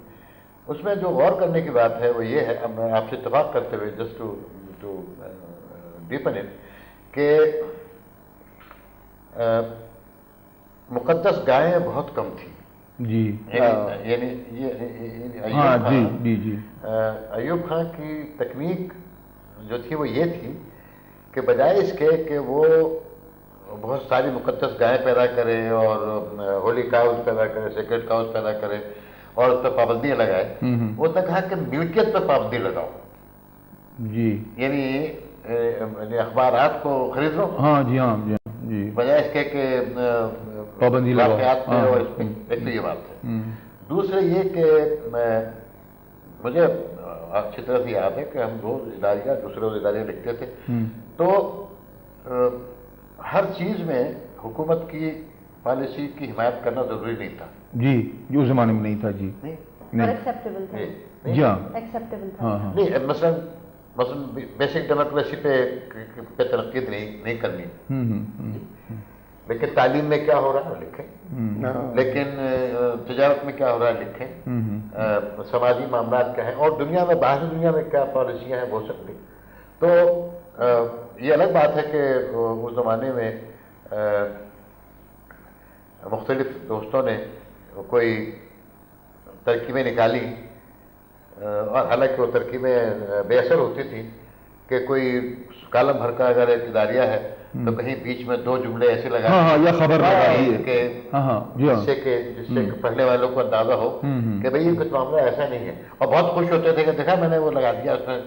اس میں جو غور کرنے کی بات ہے وہ یہ ہے، اب میں آپ سے اتفاق کرتے ہوئے جسٹ ٹو ڈیپن اٹ، کہ مقدس گائیں بہت کم تھیں، جی یعنی ایوب خان کی تکنیک جو تھی وہ یہ تھی کہ بجائے اس کے کہ وہ بہت ساری مقدس گائیں پیدا کرے اور ہولی کاؤز پیدا کرے، سیکرڈ کاؤز پیدا کرے اور اس پہ پابندیاں لگائے، وہ نے کہا کہ ملکیت پہ پابندی لگاؤ، جی یعنی اخبارات کو خرید لو، ہاں جی ہاں جی، بجائے اس کے کہ پابندی واقعات پہ اور اس پہ، ایک تو یہ بات ہے۔ دوسرے یہ کہ مجھے اچھی طرح سے یاد ہے کہ ہم دوسرے اداریاں لکھتے تھے، تو ہر چیز میں حکومت کی پالیسی کی حمایت کرنا ضروری نہیں تھا، جی جو اس زمانے میں نہیں تھا، جی ایکسیپٹیبل تھا، جی ہاں ایکسیپٹیبل تھا، نہیں، مثلاً بیسک ڈیموکریسی پہ تنقید نہیں کرنی، لیکن تعلیم میں کیا ہو رہا ہے لکھیں، لیکن تجارت میں کیا ہو رہا ہے لکھیں، سماجی معاملات کیا ہیں، اور دنیا میں باہری دنیا میں کیا پالیسیاں ہیں وہ سکتی۔ تو یہ الگ بات ہے کہ اس زمانے میں مختلف دوستوں نے کوئی ترکیبیں نکالی، اور حالانکہ وہ ترکیبیں بے اثر ہوتی تھیں کہ کوئی کالم بھر کا اگر ایک اداریہ ہے تو کہیں بیچ میں دو جملے ایسے لگا یا خبر کہ جس سے پڑھنے والوں کو اندازہ ہو کہ بھئی یہ کچھ معاملہ ایسا نہیں ہے، اور بہت خوش ہوتے تھے کہ دیکھا میں نے وہ لگا دیا اس میں،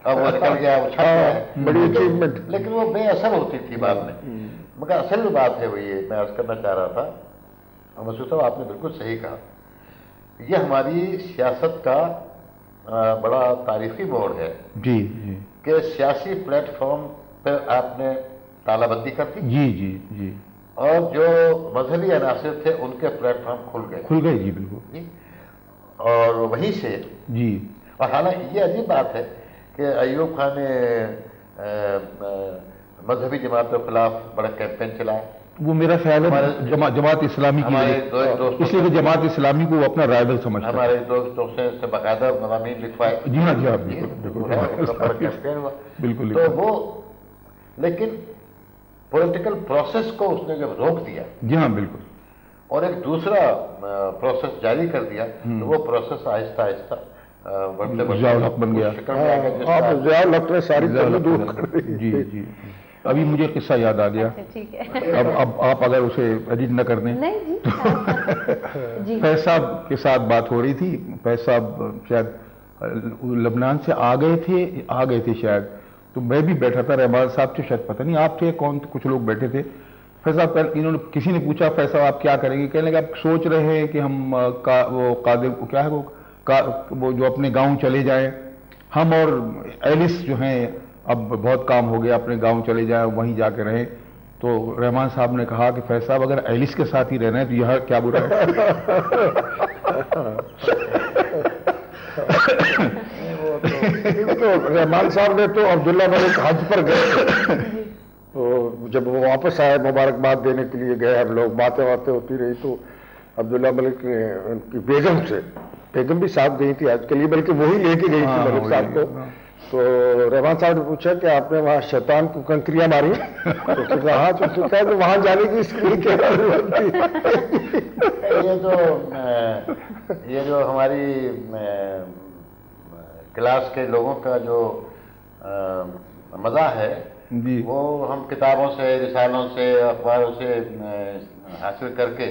اب وہ نکل گیا، وہ چھپ گیا ہے، بڑی اچیومنٹ، لیکن وہ بے اثر ہوتی تھی بعد میں۔ مگر اصل بات ہے وہ یہ میں عرض کرنا چاہ رہا تھا، اور مسعود صاحب آپ نے بالکل صحیح کہا، یہ ہماری سیاست کا بڑا تاریخی موڑ ہے کہ سیاسی پلیٹ فارم پہ آپ نے تالہ بندی کر دی، اور جو مذہبی عناصر تھے ان کے پلیٹ فارم کھل گئے جی بالکل جی. اور وہیں سے جی. اور حالانکہ یہ عجیب بات ہے کہ ایوب خان نے مذہبی جماعتوں کے خلاف بڑا کیمپین چلایا. وہ میرا خیال ہے جماعت اسلامی کی اس لیے کہ جماعت اسلامی کو اپنا رائول سمجھتا ہے. ہمارے دوستوں سے باقاعدہ مضامین لکھوائے. جی ہاں جی ہاں بالکل کیمپین ہوا بالکل. تو وہ لیکن پولیٹیکل پروسیس کو اس نے جب روک دیا جی ہاں بالکل اور ایک دوسرا پروسیس جاری کر دیا تو وہ پروسیس آہستہ آہستہ ضیاء الحق بن گیا. ضیاء الحق نے ساری کمی دور کر دی. جی جی. ابھی مجھے قصہ یاد آ گیا. ٹھیک ہے. اب آپ اگر اسے ایڈٹ نہ کر دیں. جی. فیض صاحب کے ساتھ بات ہو رہی تھی. فیض صاحب شاید لبنان سے آ گئے تھے شاید. تو میں بھی بیٹھا تھا. رحمان صاحب سے شاید پتہ نہیں آپ تھے کون, کچھ لوگ بیٹھے تھے. فیض صاحب انہوں نے کسی نے پوچھا فیض صاحب آپ کیا کریں گے؟ کہنے لگے آپ سوچ رہے ہیں کہ ہم وہ قادر کیا ہے وہ جو اپنے گاؤں چلے جائیں. ہم اور ایلس جو ہیں اب بہت کام ہو گیا, اپنے گاؤں چلے جائیں وہیں جا کے رہیں. تو رحمان صاحب نے کہا کہ فیض صاحب اگر ایلس کے ساتھ ہی رہنا ہے تو یہاں کیا برا ہے. رحمان صاحب نے تو عبداللہ ملک حج پر گئے تو جب وہ واپس آئے مبارکباد دینے کے لیے گئے, ہم لوگ باتیں ہوتی رہی تو عبداللہ ملک نے ان کی بیگم بھی ساتھ گئی تھی آج کے لیے, بلکہ وہی لے کے گئی تھی ملک صاحب کو. تو رحمان صاحب نے پوچھا کہ آپ نے وہاں شیطان کو کنکریاں ماری؟ تو اس نے کہا ہاں. تو اس نے کہا کہ وہاں جانے کی اس کے لیے کیا ضرورت تھی. یہ جو ہماری کلاس کے لوگوں کا جو مزہ ہے وہ ہم کتابوں سے, رسالوں سے, اخباروں سے حاصل کر کے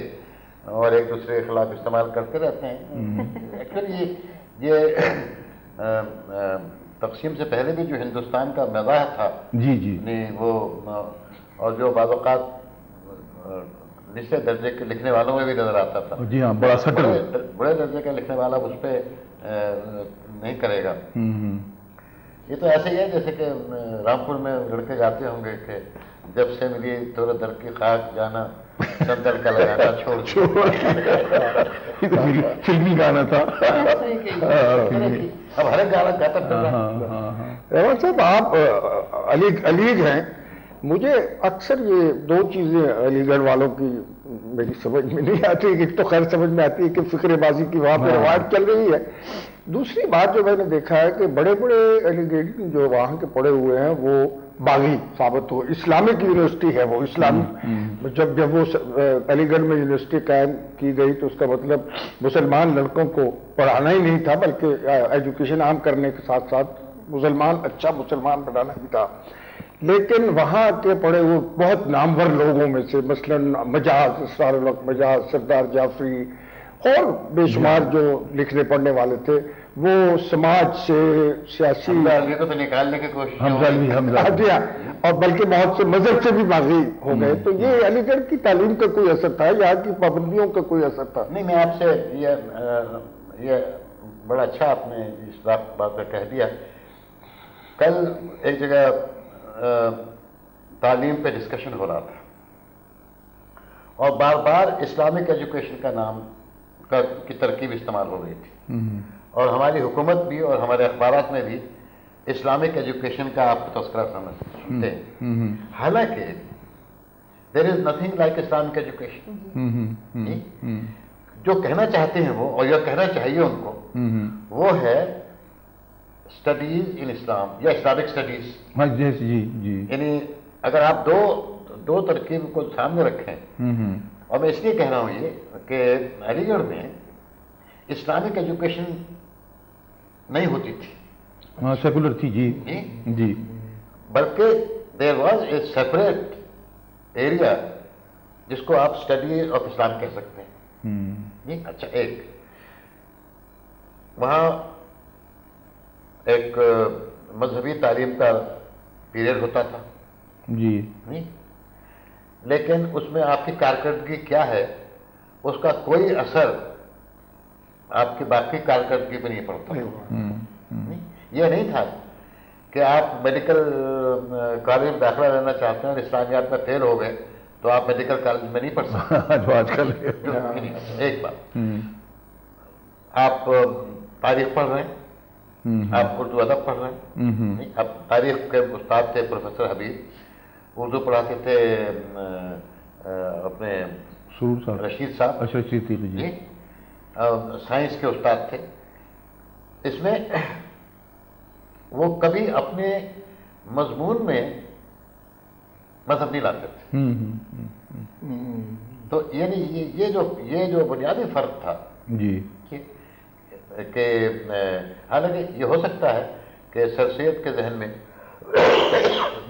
اور ایک دوسرے کے خلاف استعمال کرتے رہتے ہیں. ایکچولی یہ تقسیم سے پہلے بھی جو ہندوستان کا مزاح تھا وہ اور جو بعض اوقات نچلے درجے کے لکھنے والوں میں بھی نظر آتا تھا. جی ہاں بڑا سٹل. بڑے درجے کا لکھنے والا اس پہ نہیں کرے گا. یہ تو ایسے ہی ہے جیسے کہ رامپور میں لڑکے گاتے ہوں گے کہ جب سے ملی تور در کی خاک جانا سندل کا لگانا چھوڑ. فلمی گانا تھا. اب ہر ایک گانا گاتا پھر رحمان صاحب آپ علی ہیں. مجھے اکثر یہ دو چیزیں علی گڑھ والوں کی میری سمجھ میں نہیں آتی. ایک تو خیر سمجھ میں آتی ہے کہ فکر بازی کی وہاں پہ روایت چل رہی ہے. دوسری بات جو میں نے دیکھا ہے کہ بڑے بڑے علی گڑھ جو وہاں کے پڑھے ہوئے ہیں وہ باغی ثابت ہو. اسلامک یونیورسٹی ہے وہ اسلامی. جب وہ علی گڑھ میں یونیورسٹی قائم کی گئی تو اس کا مطلب مسلمان لڑکوں کو پڑھانا ہی نہیں تھا بلکہ ایجوکیشن عام کرنے کے ساتھ ساتھ اچھا مسلمان بنانا بھی تھا. لیکن وہاں کے پڑھے ہوئے بہت نامور لوگوں میں سے مثلاً مجاز, اسرار الحق مجاز, سردار جعفری اور بے شمار جو لکھنے پڑھنے والے تھے وہ سماج سے سیاسی کو تو نکالنے کی کوشش اور بلکہ بہت سے مذہب سے بھی باغی ہو گئے. تو یہ علی گڑھ کی تعلیم کا کوئی اثر تھا, یہاں کی پابندیوں کا کوئی اثر تھا؟ نہیں, میں آپ سے یہ بڑا اچھا آپ نے اس بات کا کہہ دیا. کل ایک جگہ تعلیم پہ ڈسکشن ہو رہا تھا اور بار بار اسلامک ایجوکیشن کا نام کی ترکیب استعمال ہو رہی تھی. اور ہماری حکومت بھی اور ہمارے اخبارات میں بھی اسلامک ایجوکیشن کا آپ کو تذکرہ سنتے ہیں. حالانکہ there is nothing like Islamic education. جو کہنا چاہتے ہیں وہ اور جو کہنا چاہیے ان کو وہ ہے اسٹڈیز ان اسلام یا اسلامک اسٹڈیز. یعنی اگر آپ دو ترکیب کو سامنے رکھیں, اور میں اس لیے کہہ رہا ہوں یہ کہ علی گڑھ میں اسلامک ایجوکیشن نہیں ہوتی تھی, سیکولر تھی. جی بلکہ there was a separate area جس کو آپ اسٹڈی آف اسلام کہہ سکتے ہیں. اچھا, ایک وہاں ایک مذہبی تعلیم کا پیریڈ ہوتا تھا لیکن اس میں آپ کی کارکردگی کیا ہے اس کا کوئی اثر آپ کی باقی کارکردگی پہ نہیں پڑتا. یہ نہیں تھا کہ آپ میڈیکل کالج میں داخلہ لینا چاہتے ہیں اور اسلامیات میں فیل ہو گئے تو آپ میڈیکل کالج میں نہیں پڑھ سکتے جو آج کل ایک بات، آپ تاریخ پڑھ رہے ہیں، آپ اردو ادب پڑھ رہے ہیں، اب تاریخ کے استاد تھے پروفیسر حبیب، اردو پڑھاتے تھے اپنے سرور صاحب، رشید صاحب، اچھا رشید جی، سائنس کے استاد تھے. اس میں وہ کبھی اپنے مضمون میں مذہب نہیں لاتے تھے. تو یعنی یہ جو بنیادی فرق تھا جی، کہ حالانکہ یہ ہو سکتا ہے کہ سر سید کے ذہن میں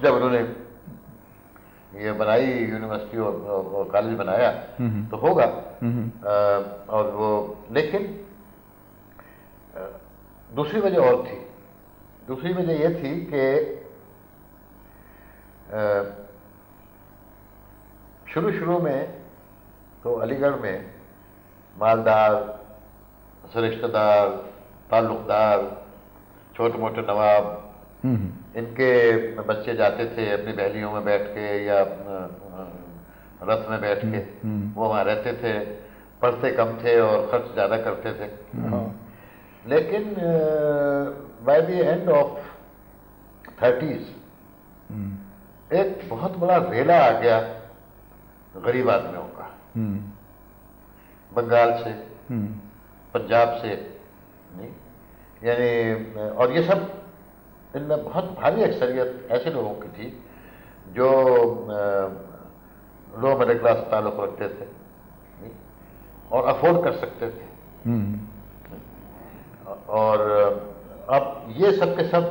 جب انہوں نے یہ بنائی یونیورسٹی اور کالج بنایا تو ہوگا، اور وہ لیکن دوسری وجہ اور تھی. دوسری وجہ یہ تھی کہ شروع میں تو علی گڑھ میں مالدار، رشتہ دار، تعلق دار، چھوٹے موٹے نواب، ان کے بچے جاتے تھے اپنی بہلیوں میں بیٹھ کے یا رتھ میں بیٹھ کے، وہ وہاں رہتے تھے، پڑھتے کم تھے اور خرچ زیادہ کرتے تھے. لیکن by the end of 30s ایک بہت بڑا ریلا آ گیا غریب آدمیوں کا، بنگال سے، پنجاب سے، یعنی اور یہ سب ان میں بہت بھاری اکثریت ایسے لوگوں کی تھی جو لو مڈل کلاس سے تعلق رکھتے تھے اور افورڈ کر سکتے تھے. اور اب یہ سب کے سب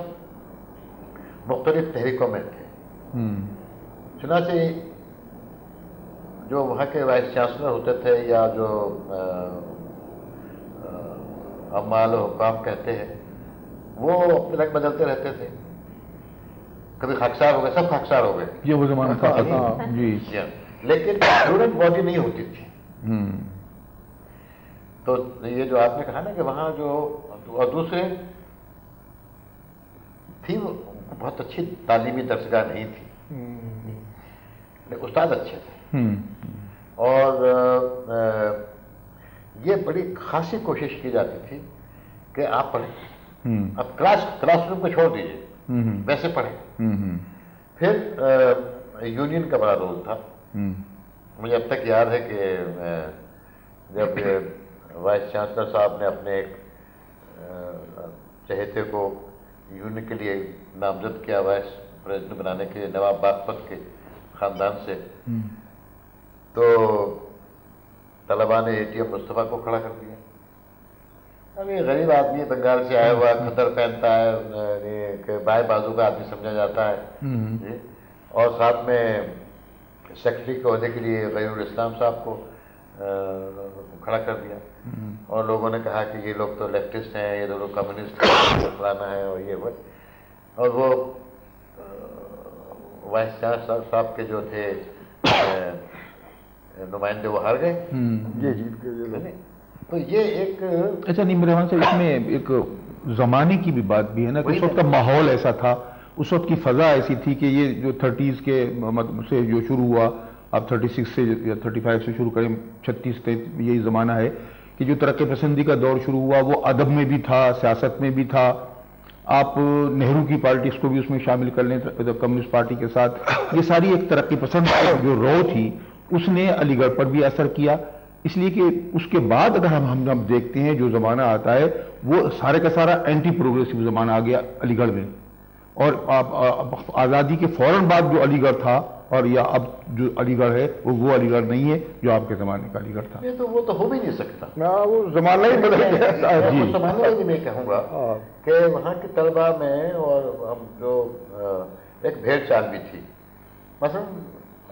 مختلف تحریکوں میں تھے. چنانچہ جو وہاں کے وائس چانسلر ہوتے تھے یا جو عمال و حکام کہتے ہیں وہ اپنے رنگ بدلتے رہتے تھے. کبھی خاکسار ہو گئے، سب خاکسار ہو گئے، یہ وہ زمانہ تھا جی. لیکن اسٹوڈنٹ باڈی نہیں ہوتی تھی. تو یہ جو آپ نے کہا نا کہ وہاں جو اور دوسرے تھی وہ بہت اچھی تعلیمی درسگاہ نہیں تھی، استاد اچھے تھے. اور یہ بڑی خاصی کوشش کی جاتی تھی کہ آپ پڑھیں. اب کلاس روم کو چھوڑ دیجیے، ویسے پڑھیں. پھر یونین کا بڑا رول تھا. مجھے اب تک یاد ہے کہ جب وائس چانسلر صاحب نے اپنے ایک چہیتے کو یونین کے لیے نامزد کیا وائس پریزیڈنٹ بنانے کے لیے نواب باغپت کے خاندان سے، تو طلبا نے ATM مصطفیٰ کو کھڑا کر دیا. اب یہ غریب آدمی بنگال سے آیا ہوا، کھدر پہنتا ہے کہ بائیں بازو کا آدمی سمجھا جاتا ہے، اور ساتھ میں سیکرٹری کے عہدے کے لیے غیور الاسلام صاحب کو کھڑا کر دیا. اور لوگوں نے کہا کہ یہ لوگ تو لیفٹسٹ ہیں، یہ لوگ کمیونسٹ فلانا ہے اور یہ وہ. اور وہ وائس چانسلر صاحب کے جو تھے نمائندے وہ ہار گئے، یہ جیت گئے. تو یہ ایک اچھا نیم رحمان صاحب، اس میں ایک زمانے کی بھی بات بھی ہے نا کہ اس وقت کا ماحول ایسا تھا، اس وقت کی فضا ایسی تھی کہ یہ جو 30s کے سے جو شروع ہوا، آپ 36 سے یا 35 سے شروع کریں، 36 تک یہی زمانہ ہے کہ جو ترقی پسندی کا دور شروع ہوا وہ ادب میں بھی تھا، سیاست میں بھی تھا. آپ نہرو کی پالیٹکس کو بھی اس میں شامل کر لیں کمیونسٹ پارٹی کے ساتھ. یہ ساری ایک ترقی پسند جو رو تھی اس نے علی گڑھ پر بھی اثر کیا. اس لیے کہ اس کے بعد اگر ہم دیکھتے ہیں جو زمانہ آتا ہے وہ سارے کا سارا اینٹی پروگریسو زمانہ آ گیا علی گڑھ میں. اور آزادی کے فوراً بعد جو علی گڑھ تھا اور یا اب جو علی گڑھ ہے وہ علی گڑھ نہیں ہے جو آپ کے زمانے کا علی گڑھ تھا. وہ تو ہو بھی نہیں سکتا. وہ زمانہ ہی بدل گیا. اس زمانے میں میں کہوں گا کہ وہاں کے طلبا میں اور ہم جو ایک بھیڑ چال بھی تھی. مثلا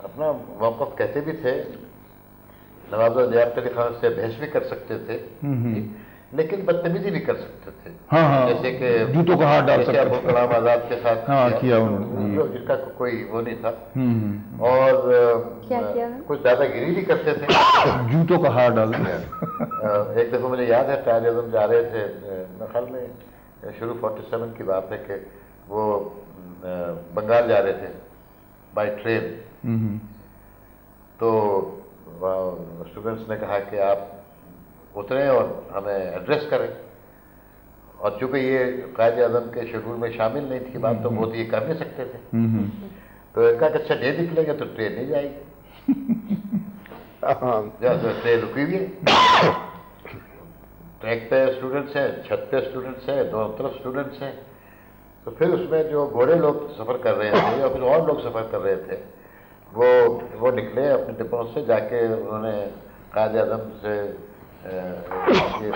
اپنا موقف کہتے بھی تھے، نواب لیاقت علی خان سے بحث بھی کر سکتے تھے لیکن بدتمیزی بھی کر سکتے تھے. جیسے کہ جوتوں کا ہاتھ ڈال سکتے ابو کلام آزاد کے ساتھ کیا جس کا کوئی وہ نہیں تھا، اور کچھ دادا گیری بھی کرتے تھے، جوتوں کا ہاتھ ڈال. ایک دفعہ مجھے یاد ہے قائد اعظم جا رہے تھے، میرے خیال میں شروع 47 کی بات ہے کہ وہ بنگال جا رہے تھے بائی ٹرین، تو اسٹوڈنٹس نے کہا کہ آپ اتریں اور ہمیں ایڈریس کریں، اور چونکہ یہ قائد اعظم کے شیڈول میں شامل نہیں تھی بات، تو وہ تو یہ کر نہیں سکتے تھے، تو کہا کہ اچھا نہیں نکلیں گے تو ٹرین نہیں جائے گی، ٹرین رکی ہوئی ہے، ٹریک پہ اسٹوڈنٹس ہیں، چھت پہ اسٹوڈنٹس ہیں، دونوں طرف اسٹوڈنٹس ہیں. تو پھر اس میں جو گھوڑے لوگ سفر کر رہے تھے یا پھر اور لوگ سفر کر رہے تھے، وہ نکلے اپنے ڈپوں سے، جا کے انہوں نے قائد اعظم سے یہ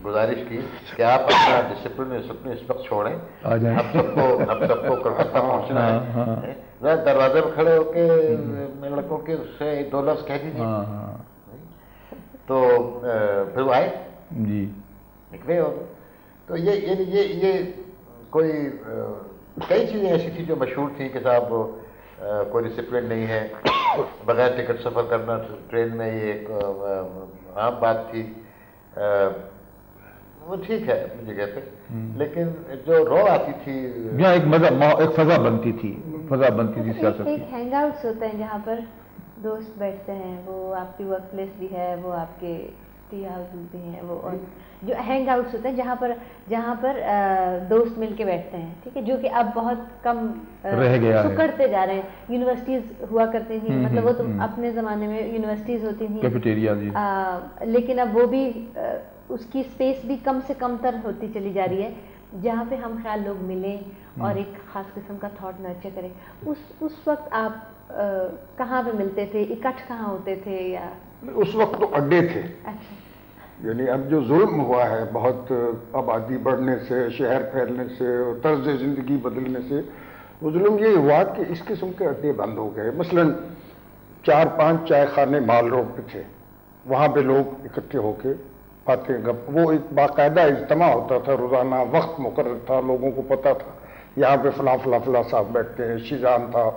گزارش کی کہ آپ اپنا ڈسپلن اس وقت چھوڑیں، ہم سب کو کلکتہ پہنچنا ہے. دروازے پہ کھڑے ہو کے لڑکوں کے اس سے 2 لفظ کہہ دیجیے. تو پھر وہ آئے جی نکلے. اور تو یہ کوئی کئی چیزیں ایسی تھی جو مشہور تھیں کہ صاحب کوئی ڈسپلن نہیں ہے، بغیر ٹکٹ سفر کرنا ٹرین میں، یہ ایک عام بات تھی. وہ ٹھیک ہے اپنی جگہ پہ، لیکن جو رو آتی تھی یہاں ایک فضا بنتی تھی سیاست ایک کی. ہینگ آؤٹس ہوتے ہیں جہاں پر دوست بیٹھتے ہیں، وہ آپ کی ورک پلیس بھی ہے، وہ آپ کے ٹی ہاؤس بھی ہیں، وہ اور جو ہینگ آؤٹس ہوتے ہیں جہاں پر دوست مل کے بیٹھتے ہیں، ٹھیک ہے، جو کہ اب بہت کم رہ گیا ہے، سکڑتے جا رہے ہیں. یونیورسٹیز ہوا کرتی تھیں، مطلب وہ تو اپنے زمانے میں یونیورسٹیز ہوتی تھیں، کیفیٹیریا جی، لیکن اب وہ بھی اس کی اسپیس بھی کم سے کم تر ہوتی چلی جا رہی ہے، جہاں پہ ہم خیال لوگ ملیں اور ایک خاص قسم کا تھاٹ نرچر کریں. اس وقت آپ کہاں پہ ملتے تھے، اکٹھ کہاں ہوتے تھے؟ یا اس وقت تو اڈے تھے. اچھا. یعنی اب جو ظلم ہوا ہے بہت آبادی بڑھنے سے، شہر پھیلنے سے اور طرز زندگی بدلنے سے، وہ ظلم یہ ہوا کہ اس قسم کے اڈے بند ہو گئے. مثلاً 4-5 چائے خانے مال روڈ پہ تھے، وہاں پہ لوگ اکٹھے ہو کے باتیں گپ، وہ ایک باقاعدہ اجتماع ہوتا تھا روزانہ، وقت مقرر تھا، لوگوں کو پتہ تھا یہاں پہ فلاں صاحب بیٹھتے ہیں. شیزان تھا،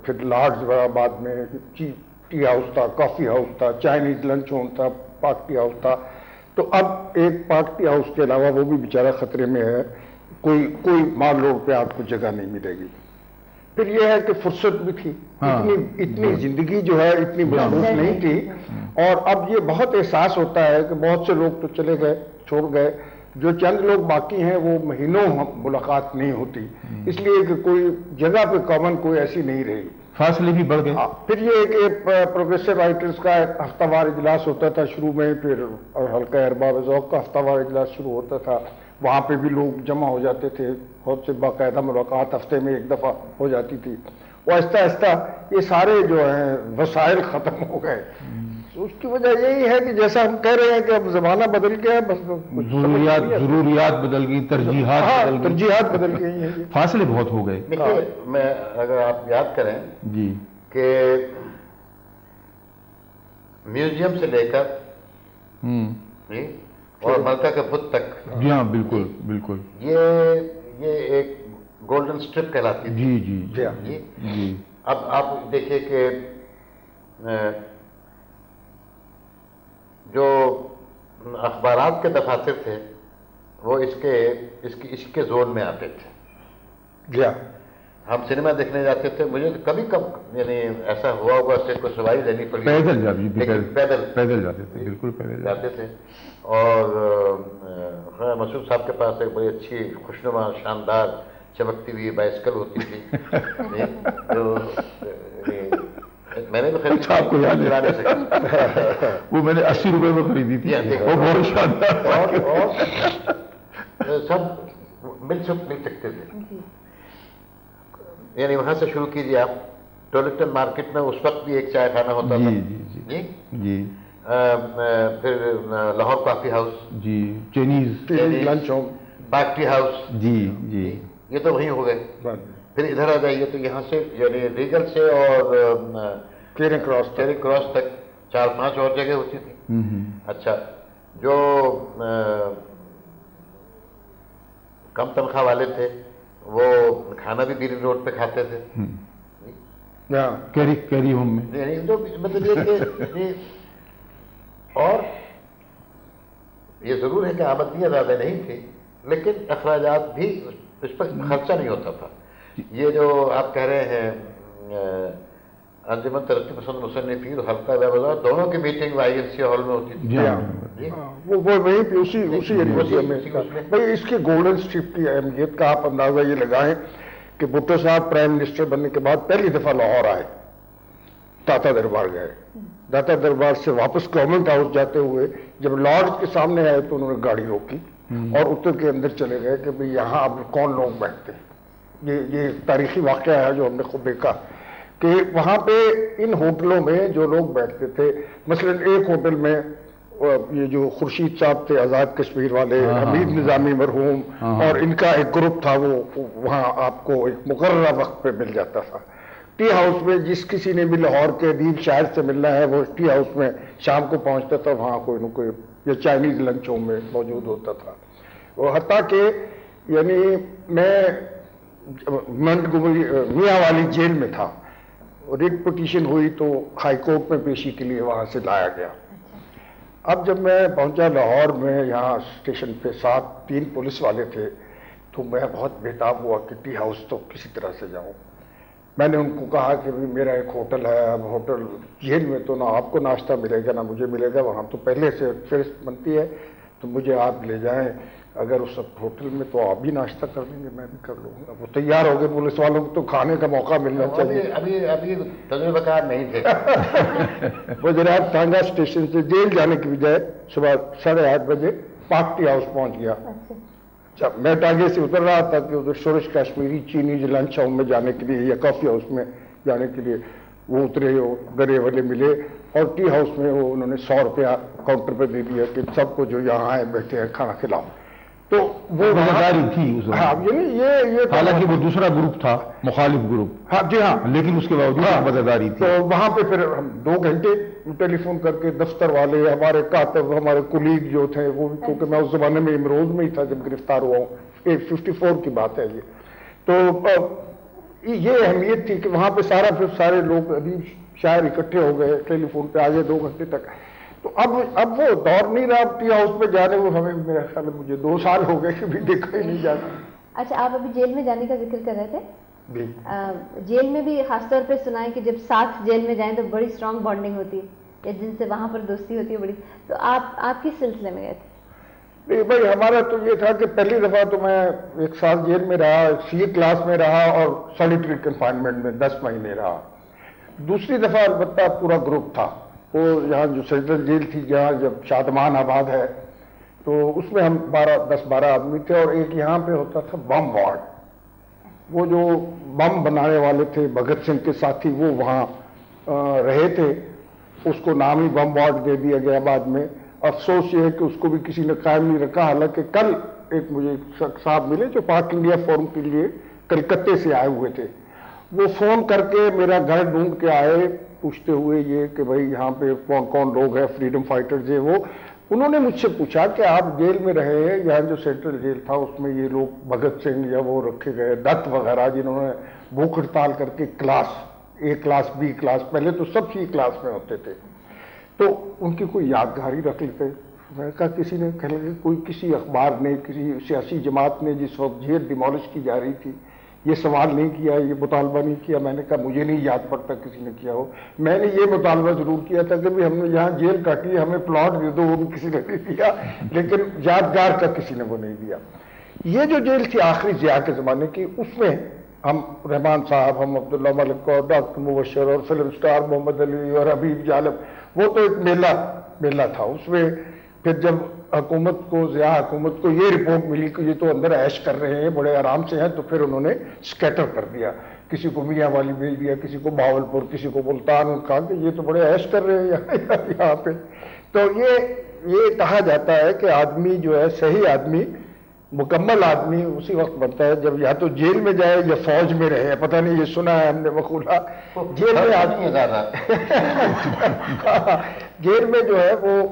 پھر لارڈز آباد میں ٹی ہاؤس تھا، کافی ہاؤس تھا، چائنیز لنچ ہوم تھا، پاک ٹی ہاؤس تھا. تو اب ایک پاک ٹی ہاؤس کے علاوہ وہ بھی بیچارہ خطرے میں ہے، کوئی مال روڈ پہ آپ کو جگہ نہیں ملے گی. پھر یہ ہے کہ فرصت بھی تھی، اتنی زندگی جو ہے اتنی مصروف نہیں تھی. اور اب یہ بہت احساس ہوتا ہے کہ بہت سے لوگ تو چلے گئے، چھوڑ گئے، جو چند لوگ باقی ہیں وہ مہینوں ملاقات نہیں ہوتی، اس لیے کہ کوئی جگہ پہ کامن کوئی ایسی نہیں رہی، فاصلے بھی بڑھ گئے. پھر یہ کہ پروگریسو رائٹرز کا ایک ہفتہ وار اجلاس ہوتا تھا شروع میں، پھر حلقہ ارباب ذوق کا ہفتہ وار اجلاس شروع ہوتا تھا، وہاں پہ بھی لوگ جمع ہو جاتے تھے، بہت سے باقاعدہ ملاقات ہفتے میں ایک دفعہ ہو جاتی تھی. اور آہستہ آہستہ یہ سارے جو ہیں وسائل ختم ہو گئے. اس کی وجہ یہی ہے کہ جیسا ہم کہہ رہے ہیں کہ اب زمانہ بدل گیا، بس ضروریات بدل گئی، ترجیحات بدل گئی، فاصلے بہت ہو گئے. دیکھیے، میں اگر آپ یاد کریں جی کہ میوزیم سے لے کر اور ملکہ کے بت تک، جی ہاں بالکل یہ ایک گولڈن سٹرپ کہلاتی تھی. جی. اب آپ دیکھیے کہ جو اخبارات کے دفاتر تھے وہ اس کے زون میں آتے تھے. جی ہم سنیما دیکھنے جاتے تھے، مجھے کبھی یعنی ایسا ہوا ہوگا کہ کوئی سواری لینی پڑی، پیدل جاتے تھے، بالکل پیدل جاتے تھے. اور مسعود صاحب کے پاس ایک بڑی اچھی خوشنما شاندار چمکتی ہوئی بائسکل ہوتی تھی، تو میں نے بھی خریدی، آپ کو یاد ہے وہ میں نے 80 روپے میں خریدی تھی، وہ بہت شاندار، اور سب مل سکتے تھے. یعنی وہاں سے شروع کیجیے آپ. ٹولٹن مارکیٹ میں اس وقت بھی ایک چائے خانہ ہوتا تھا. جی. پھر لاہور کافی ہاؤس، جی، چائنیز لنچ ہوم، پاک ٹی ہاؤس، جی، یہ تو وہیں ہو گئے. پھر ادھر آ جائیے تو یہاں سے یعنی ریگل سے اور چیرنگ کراس تک 4-5 اور جگہ ہوتی تھی. اچھا، جو کم تنخواہ والے تھے وہ کھانا بھی بیری روڈ پہ کھاتے تھے، کیری ہوم میں. جو مطلب یہ کہ اور یہ ضرور ہے کہ آمدنیاں زیادہ نہیں تھی، لیکن اخراجات بھی اس پر خرچہ نہیں ہوتا تھا. یہ جو آپ کہہ رہے ہیں انجمن ترقی پسند مصنفین اور حلقہ ویب بازار دونوں کی میٹنگ آئی این سی ہال میں ہوتی تھی. جی وہ وہیں پہ اسی یونیورسٹی میں. بھائی اس کی گولڈن اسٹرپ کی اہمیت کا آپ اندازہ یہ لگائیں کہ بھٹو صاحب پرائم منسٹر بننے کے بعد پہلی دفعہ لاہور آئے, داتا دربار گئے, داتا دربار سے واپس گورنمنٹ ہاؤس جاتے ہوئے جب لارڈ کے سامنے آئے تو انہوں نے گاڑی روکی اور اتر کے اندر چلے گئے کہ بھئی یہاں اب کون لوگ بیٹھتے ہیں. یہ تاریخی واقعہ ہے جو ہم نے خود دیکھا کہ وہاں پہ ان ہوٹلوں میں جو لوگ بیٹھتے تھے, مثلا ایک ہوٹل میں یہ جو خورشید صاحب تھے آزاد کشمیر والے, حمید نظامی مرحوم, اور ان کا ایک گروپ تھا, وہ وہاں آپ کو ایک مقررہ وقت پہ مل جاتا تھا. ٹی ہاؤس میں جس کسی نے بھی لاہور کے ادیب شاعر سے ملنا ہے وہ ٹی ہاؤس میں شام کو پہنچتا تھا, وہاں کوئی نہ کوئی یا چائنیز لنچوں میں موجود ہوتا تھا. وہ حتیٰ کہ یعنی میں میاں والی جیل میں تھا, ریٹ پٹیشن ہوئی تو ہائی کورٹ میں پیشی کے لیے وہاں سے لایا گیا. اب جب میں پہنچا لاہور میں, یہاں اسٹیشن پہ 3 پولیس والے تھے, تو میں بہت بےتاب ہوا کہ ٹی ہاؤس تو کسی طرح سے جاؤں. میں نے ان کو کہا کہ میرا ایک ہوٹل ہے, اب ہوٹل جیل میں تو نہ آپ کو ناشتہ ملے گا نہ مجھے ملے گا, وہاں تو پہلے سے فہرست بنتی ہے, تو مجھے آپ لے جائیں اگر اس ہوٹل میں تو آپ بھی ناشتہ کر لیں گے, میں بھی کر لوں گا. وہ تیار ہو گئے, پولیس والوں کو تو کھانے کا موقع ملنا چاہیے. ابھی تجربہ کار نہیں تھے. وہ جناب ٹانگا اسٹیشن سے جیل جانے کی بجائے صبح 8:30 بجے پاک ٹی ہاؤس پہنچ گیا. جب میں ٹانگے سے اتر رہا تھا کہ ادھر شورش کشمیری چینیز لنچ ہاؤس میں جانے کے لیے یا کافی ہاؤس میں جانے کے لیے وہ اترے, گرے والے ملے, اور ٹی ہاؤس میں وہ انہوں نے 100 روپیہ کاؤنٹر پہ دے دیا کہ سب کو جو یہاں آئے بیٹھے ہیں کھانا کھلاؤ. تو وہ وفاداری تھی اس وقت. ہاں یعنی یہ حالانکہ وہ دوسرا گروپ تھا, مخالف گروپ. ہاں جی ہاں, لیکن اس کے باوجود وفاداری تھی. تو وہاں پہ پھر ہم 2 گھنٹے ٹیلی فون کر کے دفتر والے, ہمارے کاتب, ہمارے کولیگ جو تھے وہ, کیونکہ میں اس زمانے میں امروز میں ہی تھا جب گرفتار ہوا ہوں, 54 کی بات ہے یہ. تو یہ اہمیت تھی کہ وہاں پہ سارے لوگ ادیب شاعر اکٹھے ہو گئے, ٹیلی فون پہ آگے 2 گھنٹے تک. تو اب وہ دور نہیں رہا ٹی ہاؤس پہ جانے, وہ ہمیں میرا خیال ہے مجھے 2 سال ہو گئے کہ بھی دیکھا ہی نہیں جاتا. اچھا, آپ ابھی جیل میں جانے کا ذکر کر رہے تھے. جی جیل میں بھی خاص طور پہ سنا ہے کہ جب ساتھ جیل میں جائیں تو بڑی اسٹرانگ بانڈنگ ہوتی ہے, یا جن سے وہاں پر دوستی ہوتی ہے بڑی. تو آپ کس سلسلے میں گئے تھے؟ نہیں بھائی, ہمارا تو یہ تھا کہ پہلی دفعہ تو میں 1 سال جیل میں رہا, سی کلاس میں رہا اور سالیٹری کنفائنمنٹ میں 10 مہینے رہا. دوسری دفعہ البتہ پورا گروپ تھا, وہ یہاں جو سینٹرل جیل تھی جہاں جب شادمان آباد ہے, تو اس میں ہم 10-12 آدمی تھے, اور ایک یہاں پہ ہوتا تھا بم وارڈ. وہ جو بم بنانے والے تھے بھگت سنگھ کے ساتھی, وہ وہاں رہے تھے, اس کو نام ہی بم وارڈ دے دیا گیا بعد میں. افسوس یہ ہے کہ اس کو بھی کسی نے قائم نہیں رکھا. حالانکہ کل ایک مجھے صاحب ملے جو پاک انڈیا فورم کے لیے کلکتے سے آئے ہوئے تھے, وہ فون کر کے میرا گھر ڈھونڈ کے آئے پوچھتے ہوئے یہ کہ بھائی یہاں پہ کون کون لوگ ہیں, فریڈم فائٹرز ہیں. وہ انہوں نے مجھ سے پوچھا کہ آپ جیل میں رہے ہیں, یہاں جو سینٹرل جیل تھا اس میں یہ لوگ بھگت سنگھ یا وہ رکھے گئے دت وغیرہ جنہوں نے بھوک ہڑتال کر کے class A class B class, پہلے تو سب سی کلاس میں ہوتے تھے, تو ان کی کوئی یادگاری رکھ لیتے. میں نے کہا کسی نے کہہ لگے کوئی کسی اخبار نے, کسی سیاسی جماعت نے جس وقت جیل ڈیمولش کی جا رہی تھی یہ سوال نہیں کیا, یہ مطالبہ نہیں کیا. میں نے کہا مجھے نہیں یاد پڑتا کسی نے کیا ہو. میں نے یہ مطالبہ ضرور کیا تھا کہ ہم نے یہاں جیل کاٹی ہے, ہمیں پلاٹ دے دو, وہ بھی کسی نے نہیں دیا, لیکن یادگار کا کسی نے وہ نہیں دیا. یہ جو جیل تھی آخری ضیاء کے زمانے کی, اس میں ہم رحمان صاحب, ہم عبداللہ ملک اور ڈاکٹر مبشر اور فلم سٹار محمد علی اور حبیب جالب, وہ تو ایک میلہ تھا. اس میں پھر جب حکومت کو, ضیاء حکومت کو یہ رپورٹ ملی کہ یہ تو اندر عیش کر رہے ہیں, بڑے آرام سے ہیں, تو پھر انہوں نے سکیٹر کر دیا. کسی کو میاں والی بھیج دیا, کسی کو بہاولپور, کسی کو ملتان, اور کہا کہ یہ تو بڑے عیش کر رہے ہیں یہاں پہ. تو یہ کہا جاتا ہے کہ آدمی جو ہے, صحیح آدمی, مکمل آدمی اسی وقت بنتا ہے جب یا تو جیل میں جائے یا فوج میں رہے. پتہ نہیں, یہ سنا ہے ہم نے مقولہ, جیل میں آدمی جیل میں جو ہے وہ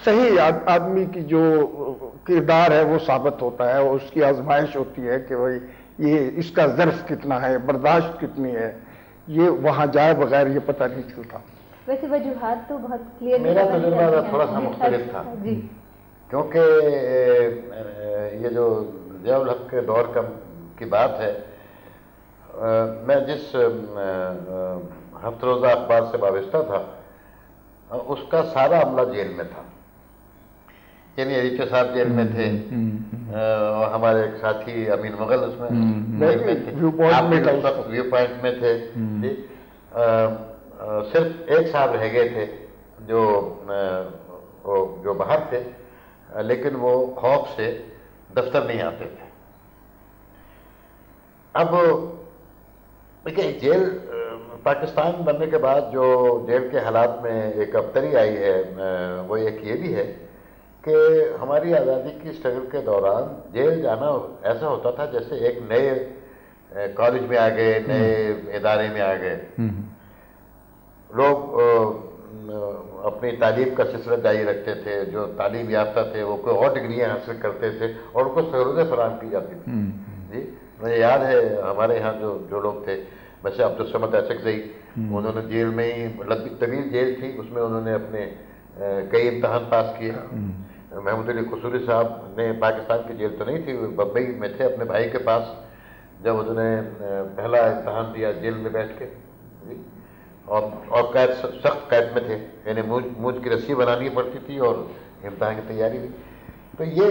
صحیح آدمی کی جو کردار ہے وہ ثابت ہوتا ہے, اور اس کی آزمائش ہوتی ہے کہ بھائی یہ اس کا ظرف کتنا ہے, برداشت کتنی ہے. یہ وہاں جائے بغیر یہ پتہ نہیں چلتا. ویسے وجوہات تو بہت کلیئر. میرا تجربہ تھوڑا سا مختلف تھا, کیونکہ یہ جو ضیاء الحق کے دور کی بات ہے, میں جس ہفتہ روزہ اخبار سے وابستہ تھا، اس کا سارا عملہ جیل میں تھا. یعنی ایڈیٹر صاحب جیل میں تھے، اور ہمارے ایک ساتھی امین مغل اس میں جیل میں تھے، آپ بھی اس وقت ویو پوائنٹ میں تھے. جی صرف ایک صاحب رہ گئے تھے جو باہر تھے، لیکن وہ خوف سے دفتر نہیں آتے تھے. اب دیکھیں جیل پاکستان بننے کے بعد جو جیل کے حالات میں ایک ابتری آئی ہے، وہ ایک یہ بھی ہے کہ ہماری آزادی کی اسٹرگل کے دوران جیل جانا ایسا ہوتا تھا جیسے ایک نئے کالج میں آ گئے، نئے ادارے میں آ گئے. لوگ اپنی تعلیم کا سلسلہ جاری رکھتے تھے، جو تعلیم یافتہ تھے وہ کوئی اور ڈگریاں حاصل کرتے تھے اور ان کو سہولتیں فراہم کی جاتی تھیں. جی مجھے یاد ہے ہمارے یہاں جو لوگ تھے، ویسے عبدالصمد اچکزئی، انہوں نے جیل میں ہی لمبی طویل جیل تھی، اس میں انہوں نے اپنے کئی امتحان پاس کیے. محمود علی قصوری صاحب نے پاکستان کی جیل تو نہیں تھی، وہ بمبئی میں تھے اپنے بھائی کے پاس، جب انہوں نے پہلا امتحان دیا جیل میں بیٹھ کے. اور قید، سخت قید میں تھے، یعنی مونج کی رسی بنانی پڑتی تھی اور امتحان کی تیاری بھی. تو یہ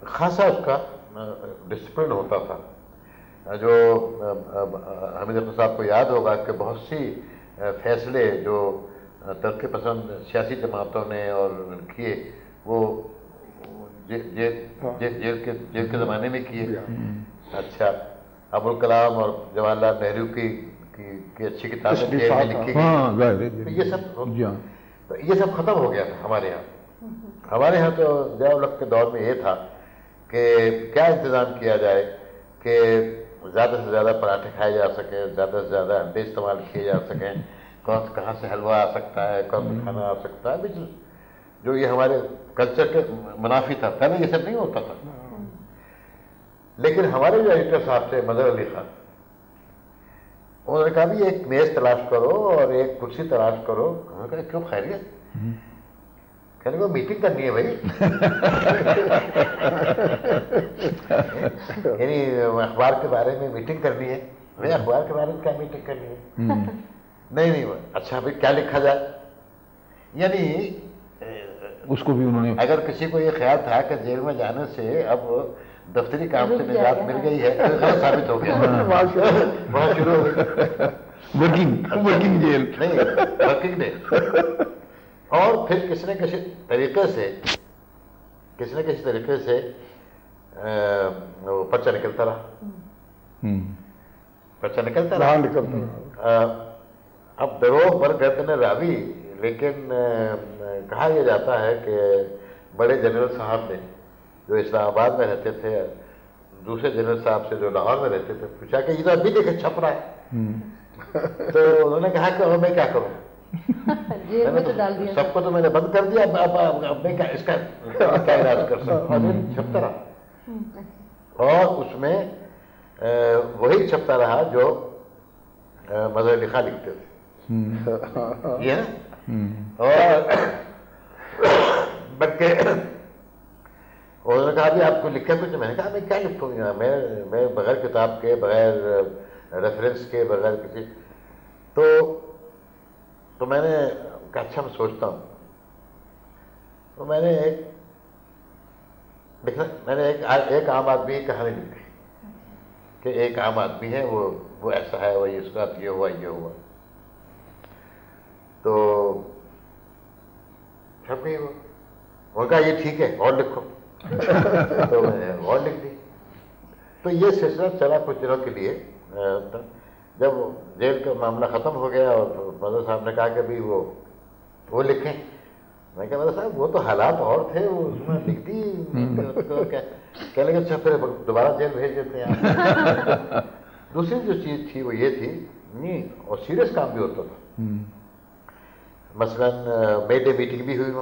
خاصا اس کا ڈسپلن ہوتا تھا. جو حمید اختر صاحب کو یاد ہوگا کہ بہت سی فیصلے جو ترقی پسند سیاسی جماعتوں نے اور کیے وہ جیل کے زمانے میں کیے. اچھا، ابوالکلام اور جواہر لال نہرو کی اچھی کتابیں جیل میں لکھی گئی. یہ سب ختم ہو گیا تھا ہمارے یہاں. ہمارے یہاں تو ضیاء الحق کے دور میں یہ تھا کہ کیا انتظام کیا جائے کہ زیادہ سے زیادہ پراٹھے کھائے جا سکیں، زیادہ سے زیادہ انڈے استعمال کیے جا سکیں، کہاں سے حلوہ آ سکتا ہے، کون سا کھانا آ سکتا ہے، جو یہ ہمارے کلچر کے منافی تھا. پہلے یہ سب نہیں ہوتا تھا. لیکن ہمارے جو ایڈیٹر صاحب تھے مظہر علی خان، انہوں نے کہا بھی ایک میز تلاش کرو اور ایک کرسی تلاش کرو. انہوں نے کہا کیوں خیریت؟ کہنے کو میٹنگ کرنی ہے بھائی. یعنی اخبار کے بارے میں میٹنگ کرنی ہے. میں اخبار کے بارے میں کیا میٹنگ کرنی ہے؟ نہیں اچھا بھائی کیا لکھا جائے. یعنی اس کو بھی انہوں نے، اگر کسی کو یہ خیال تھا کہ جیل میں جانے سے اب دفتری کام سے نجات مل گئی ہے تو غلط ثابت ہو گیا. وہاں شروع ہو گئی ورکنگ جیل، نہیں ورکنگ ڈے. اور پھر کسی نہ کسی طریقے سے وہ پرچہ نکلتا رہا. اب دروغ بر گردن راوی. لیکن کہا یہ جاتا ہے کہ بڑے جنرل صاحب نے جو اسلام آباد میں رہتے تھے دوسرے جنرل صاحب سے جو لاہور میں رہتے تھے پوچھا کہ یہ تو ابھی دیکھے چھپ رہا ہے. تو انہوں نے کہا کہ میں کیا کروں، سب کو تو میں نے بند کر دیا، اب میں کیا اس کا کیا علاج کر سکتا ہوں. چھپتا رہا اور اس میں وہی چھپتا رہا جو مظہر علی خان لکھتے تھے. یہ نا، اور بلکہ انہوں نے کہا بھی آپ کو لکھا کچھ. میں نے کہا میں کیا لکھوں گا، میں بغیر کتاب کے، بغیر ریفرنس کے، بغیر کسی. تو میں نے کہا اچھا میں سوچتا ہوں. تو میں نے ایک عام آدمی کی کہانی لکھی کہ ایک عام آدمی ہے، وہ ایسا ہے، وہ اس کا یہ ہوا. تو چھپ گئی وہ. انہوں نے کہا یہ ٹھیک ہے اور لکھو. تو میں نے اور لکھ دی. تو یہ سلسلہ چلا کچھ دنوں کے لیے. جب جیل کا معاملہ ختم ہو گیا اور مظہر صاحب نے کہا کہ بھی وہ لکھیں. میں کہا مظہر صاحب وہ تو حالات اور تھے، وہ اس میں لکھ دی. کہنے لگے اچھا پھر دوبارہ جیل بھیج دیتے ہیں. دوسری جو چیز تھی وہ یہ تھی، نہیں اور سیریس کام بھی ہوتا تھا. مثلاً مے ڈے میٹنگ بھی ہوئی.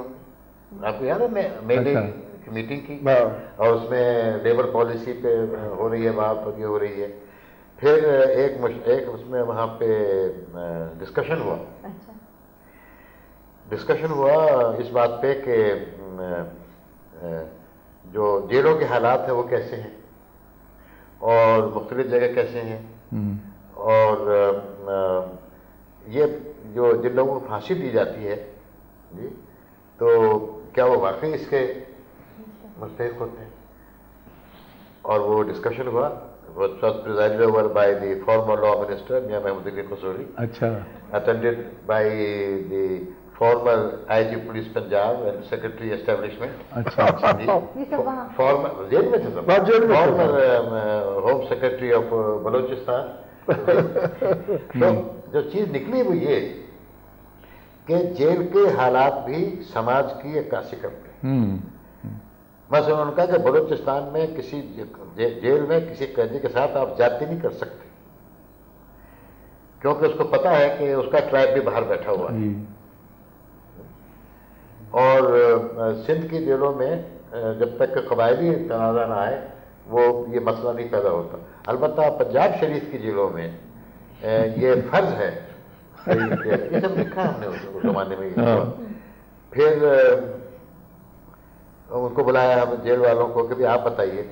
آپ کو یاد ہے مے ڈے کی میٹنگ کی، اور اس میں لیبر پالیسی پہ ہو رہی ہے بات، یہ ہو رہی ہے. پھر ایک اس میں وہاں پہ ڈسکشن ہوا اس بات پہ کہ جو جیلوں کے حالات ہیں وہ کیسے ہیں اور مختلف جگہ کیسے ہیں، اور یہ جو جن لوگوں کو پھانسی دی جاتی ہے جی، تو کیا وہ واقعی اس کے مستحق ہوتے ہیں؟ اور وہ ڈسکشن ہوا، presided over by the former law minister Mia Mahmood Ali Qusuri, اچھا attended by the former IG Police Punjab and Secretary Establishment. اچھا اچھا یہ سب وہاں Former جیل میں تھے سب، former Home Secretary of Balochistan. تو جو چیز نکلی وہ یہ کہ جیل کے حالات بھی سماج کی عکاسی کرتے ہیں. مثلا انہوں نے کہا کہ بلوچستان میں کسی جیل میں کسی قیدی کے ساتھ آپ زیادتی نہیں کر سکتے، کیونکہ اس کو پتا ہے کہ اس کا ٹرائب بھی باہر بیٹھا ہوا ہے. اور سندھ کی جیلوں میں جب تک کہ قبائلی تنازع نہ آئے وہ یہ مسئلہ نہیں پیدا ہوتا. البتہ پنجاب شریف کی جیلوں میں یہ فرض ہے، یہ سب لکھا ہے ہم نے اس زمانے میں. پھر ان کو بلایا ہم جیل والوں کو کہ بھی آپ بتائیے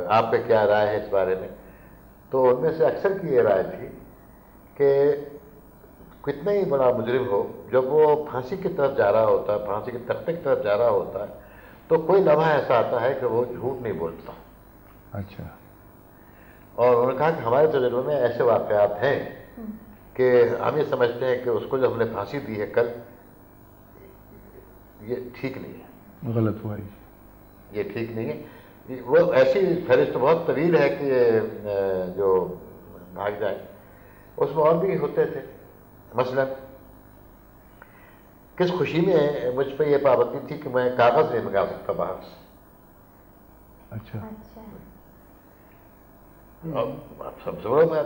آپ پہ کیا رائے ہے اس بارے میں. تو ان میں سے اکثر کی یہ رائے تھی کہ کتنا ہی بڑا مجرم ہو، جب وہ پھانسی کی طرف جا رہا ہوتا ہے، پھانسی کے تختے کی طرف جا رہا ہوتا ہے، تو کوئی لمحہ ایسا آتا ہے کہ وہ جھوٹ نہیں بولتا. اچھا. اور انہوں نے کہا کہ ہمارے تجربے میں ایسے واقعات ہیں کہ ہم یہ سمجھتے ہیں کہ اس کو جو ہم نے پھانسی دی ہے کل، یہ ٹھیک نہیں ہے، غلط ہوا یہ ٹھیک نہیں ہے. وہ ایسی فہرست بہت طویل ہے کہ جو بھاگ جائے. اس میں اور بھی ہوتے تھے. مثلا کس خوشی میں مجھ پہ یہ پابندی تھی کہ میں کاغذ نہیں منگا سکتا باہر سے. اچھا. آپ سب سے بڑا میں